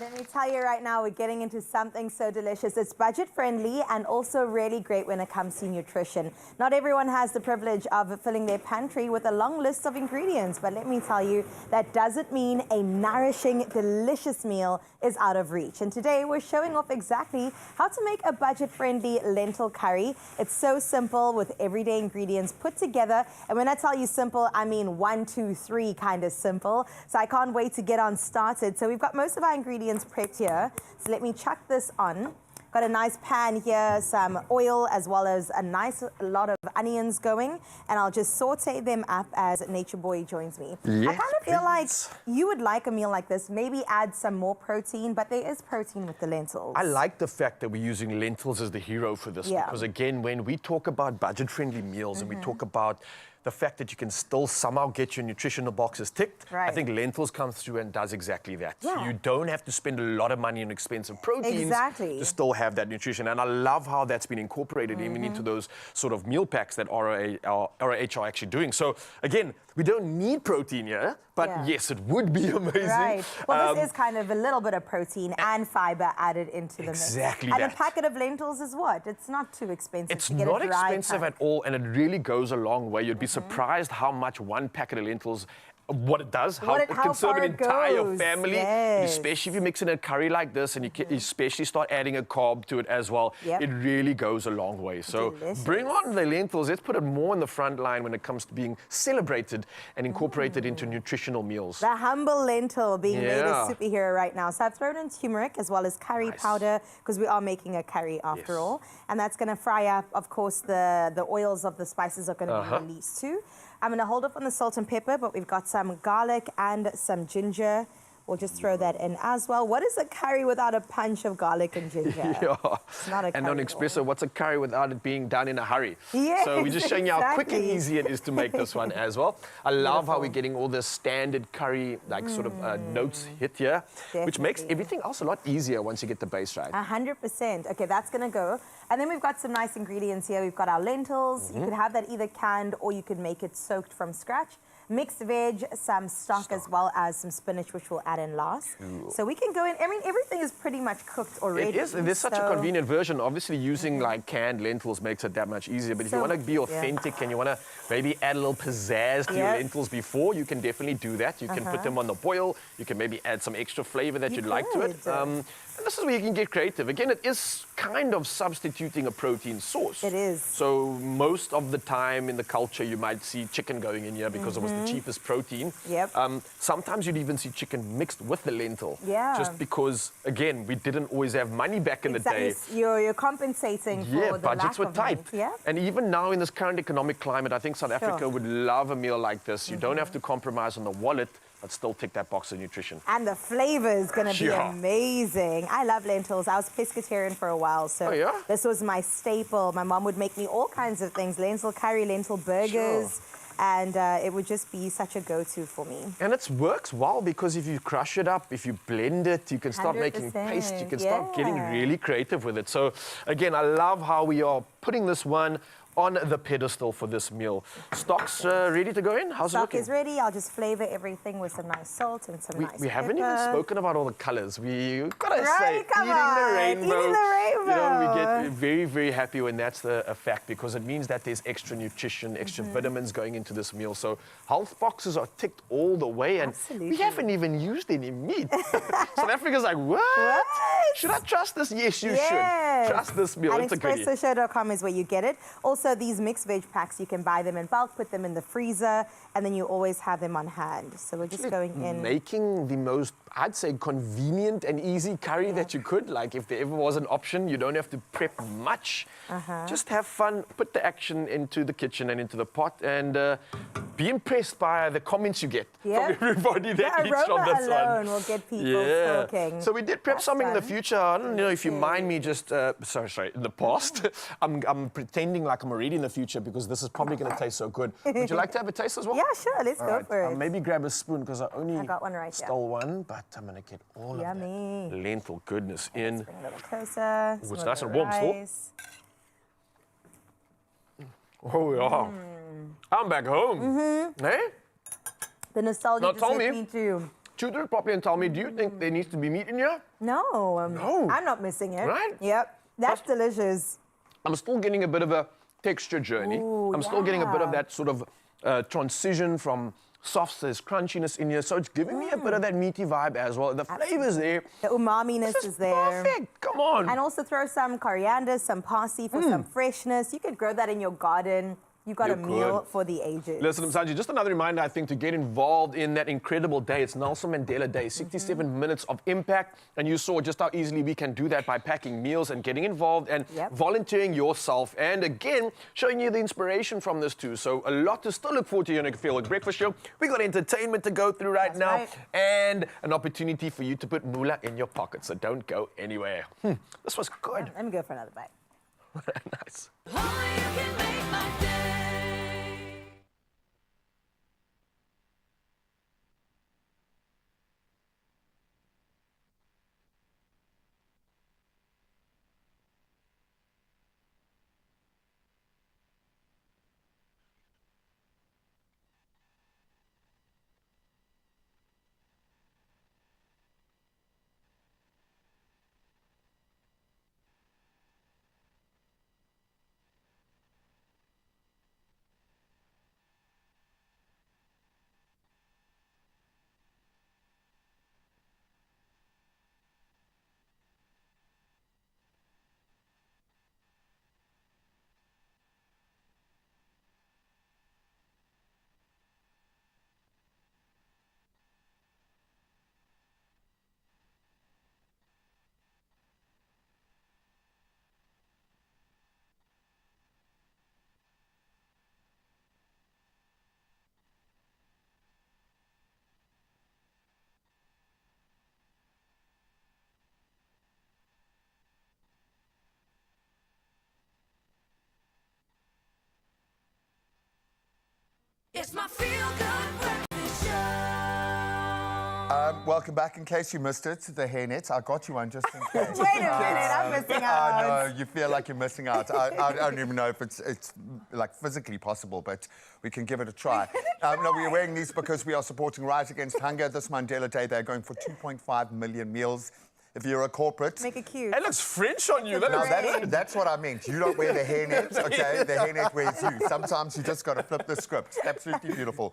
Let me tell you right now, we're getting into something so delicious. It's budget-friendly and also really great when it comes to nutrition. Not everyone has the privilege of filling their pantry with a long list of ingredients, but let me tell you, that doesn't mean a nourishing, delicious meal is out of reach. And today, we're showing off exactly how to make a budget-friendly lentil curry. It's so simple with everyday ingredients put together. And when I tell you simple, I mean 1, 2, 3 kind of simple. So I can't wait to get on started. So we've got most of our ingredients prepped here. So let me chuck this on. Got a nice pan here, some oil, as well as a nice lot of onions going. And I'll just saute them up as Nature Boy joins me. Yes, I kind of feel like you would like a meal like this, maybe add some more protein, but there is protein with the lentils. I like the fact that we're using lentils as the hero for this. Yeah. Because again, when we talk about budget-friendly meals and we talk about the fact that you can still somehow get your nutritional boxes ticked, I think lentils comes through and does exactly that. Yeah. You don't have to spend a lot of money on expensive proteins Exactly. to still have that nutrition. And I love how that's been incorporated even into those sort of meal packs that ROH are actually doing. So again, we don't need protein here, but yes, it would be amazing. Right. Well, this is kind of a little bit of protein and fiber added into the mix. Exactly And that. a packet of lentils is what? It's not too expensive It's to get not a dry expensive pack. at all, and it really goes a long way. You'd be surprised how much one packet of lentils, what it does, how it can serve far an it entire goes. family, Yes. especially if you mix in a curry like this and you especially start adding a carb to it as well. Yep. It really goes a long way. So Delicious. bring on the lentils. Let's put it more in the front line when it comes to being celebrated and incorporated into nutritional meals. The humble lentil being made a Yeah. superhero right now. So I've thrown in turmeric as well as curry powder because we are making a curry after all. And that's going to fry up, of course, the oils of the spices are going to be released too. I'm going to hold off on the salt and pepper, but we've got some garlic and some ginger. We'll just throw that in as well. What is a curry without a punch of garlic and ginger? It's not a curry. And on Expresso, what's a curry without it being done in a hurry? Yes, So we're just showing you how quick and exactly. easy it is to make this one as well. I love how we're getting all the standard curry, like sort of notes hit here, which makes Definitely. everything else a lot easier once you get the base right. 100%. Okay, that's going to go. And then we've got some nice ingredients here. We've got our lentils. You could have that either canned or you could make it soaked from scratch. Mixed veg, some stock, as well as some spinach, which we'll add in last. So we can go in. I mean, everything is pretty much cooked already. It is. There's such a convenient version. Obviously, using like canned lentils makes it that much easier. But if you want to be authentic and you want to maybe add a little pizzazz to your lentils before, you can definitely do that. You can put them on the boil. You can maybe add some extra flavor that you'd like to it. And this is where you can get creative. Again, it is kind of substituting a protein source. It is. So most of the time in the culture, you might see chicken going in here because it was the cheapest protein. Yep. Sometimes you'd even see chicken mixed with the lentil. Yeah. Just because, again, we didn't always have money back in the day. You're compensating for Yeah, the budgets lack were of tight. meat. Yeah. And even now in this current economic climate, I think South Africa would love a meal like this. You don't have to compromise on the wallet, but still tick that box of nutrition. And the flavor is going to be Yeah. amazing. I love lentils. I was pescatarian for a while, so this was my staple. My mom would make me all kinds of things, lentil curry, lentil burgers, and it would just be such a go-to for me. And it works well because if you crush it up, if you blend it, you can start making paste, you can start getting really creative with it. So again, I love how we are putting this one on the pedestal for this meal. Stock's ready to go in? How's it Stock looking? is ready. I'll just flavor everything with some nice salt and some nice We haven't even pepper. spoken about all the colours. We gotta Right, say, come eating on, the rainbow. eating the rainbow. You know, we get very, very happy when that's a fact, because it means that there's extra nutrition, extra vitamins going into this meal. So health boxes are ticked all the way, and we haven't even used any meat. South Africa's like, what? Should I trust this? Yes, you should. Trust this meal. And It's a goodie. expressoshow.com is where you get it. Also, these mixed veg packs, you can buy them in bulk, put them in the freezer, and then you always have them on hand. So we're just going in. Making the most, I'd say, convenient and easy curry that you could. Like, if there ever was an option, you don't have to prep much. Just have fun, put the action into the kitchen and into the pot, and be impressed by the comments you get from everybody that eats from this one. Alone will get people talking. So we did prep something in the future. I don't know if you mind me just, sorry, in the past. I'm pretending like I'm already in the future, because this is probably going to taste so good. Would you like to have a taste as well? Yeah, sure. Let's go for it. Maybe grab a spoon, because I only got one right stole one, but I'm going to get all of that lentil goodness in. Let's bring a little closer. Ooh, it's nice and warm still. Oh, yeah. I'm back home. Hey? The nostalgia Now, just tell hit me, me too. chew through it properly and tell me, do you think there needs to be meat in here? No, No. I'm not missing it. Right? Yep, that's delicious. I'm still getting a bit of a texture journey. Ooh, I'm still getting a bit of yeah. that sort of transition from soft, there's crunchiness in here, so it's giving me a bit of that meaty vibe as well. The flavor's there. The umami-ness is there. Perfect, come on. And also throw some coriander, some parsley for some freshness. You could grow that in your garden. You've got You a meal could. for the ages. Listen, Msanji, just another reminder, I think, to get involved in that incredible day. It's Nelson Mandela Day, 67 minutes of impact. And you saw just how easily we can do that by packing meals and getting involved and volunteering yourself. And again, showing you the inspiration from this too. So a lot to still look forward to here on the Feel Like Breakfast Show. We got entertainment to go through right now. And an opportunity for you to put moolah in your pocket. So don't go anywhere. This was good. Let me go for another bite. Nice. It's my feel-good breakfast show. Welcome back. In case you missed it, the hairnet. I got you one just in case. Wait a minute, I'm missing out. I know, you feel like you're missing out. I don't even know if it's like physically possible, but we can give it a try. No, we're wearing these because we are supporting Rise Against Hunger. This Mandela Day, they're going for 2.5 million meals. If you're a corporate... Make it cute. It looks French on you. No, that's what I meant. You don't wear the hairnet, okay? The hairnet wears you. Sometimes you just got to flip the script. Absolutely beautiful.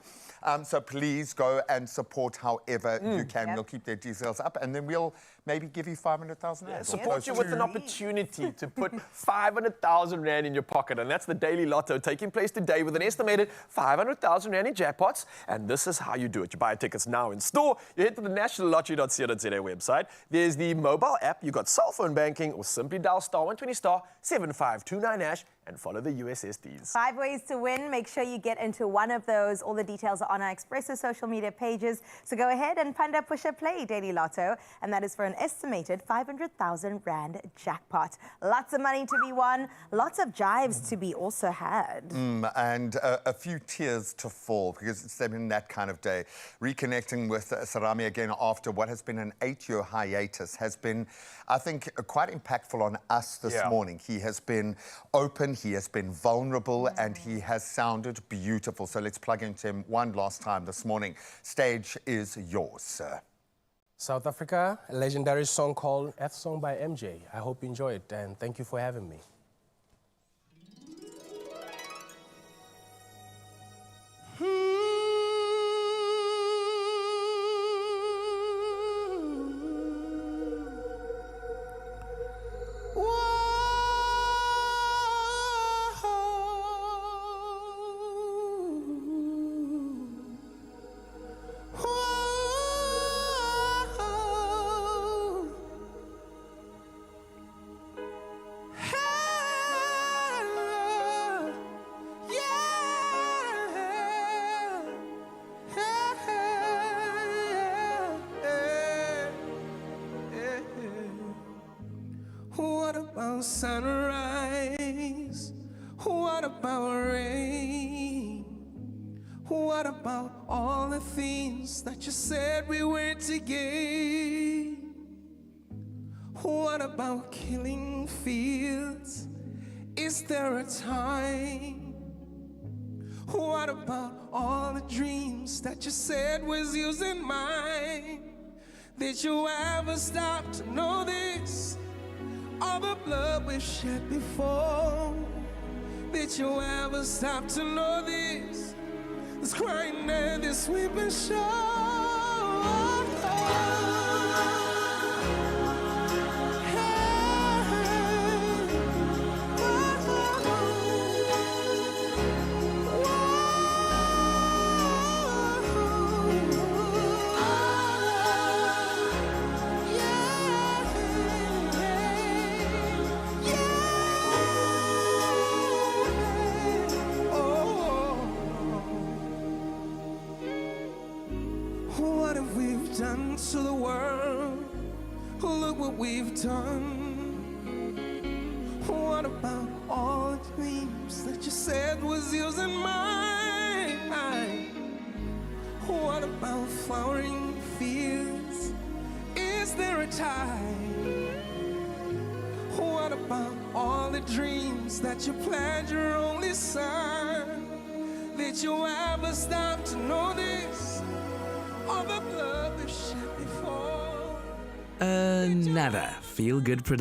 So please go and support however you can. We'll keep their details up, and then we'll maybe give you 500,000 rand. Support you with an opportunity to put 500,000 Rand in your pocket. And that's the Daily Lotto taking place today with an estimated 500,000 Rand in jackpots. And this is how you do it. You buy tickets now in store. You head to the nationallottery.co.za website. There's the mobile app. You got cell phone banking, or simply dial *120 *7529# and follow the USSDs. 5 ways to win. Make sure you get into one of those. All the details are on our Expresso social media pages. So go ahead and Panda Pusher Play Daily Lotto. And that is for an estimated 500,000 Rand jackpot. Lots of money to be won. Lots of jives to be also had. And a few tears to fall, because it's been that kind of day. Reconnecting with Sarami again after what has been an 8-year hiatus has been, I think, quite impactful on us this morning. He has been open. He has been vulnerable and he has sounded beautiful. So let's plug into him one last time this morning. Stage is yours, sir. South Africa, a legendary song called F Song by MJ. I hope you enjoy it, and thank you for having me. What about sunrise? What about rain? What about all the things that you said we were to gain? What about killing fields? Is there a time? What about all the dreams that you said was yours and mine? Did you ever stop to know this? All the blood we've shed before. Did you ever stop to know this? This crying and this weeping show. What have we done to the world? Look what we've done. What about all the dreams that you said was yours and mine? What about flowering fields? Is there a time? What about all the dreams that you planned your only son? Did you ever stop to know this? All the blood we've shed before. Another feel-good production.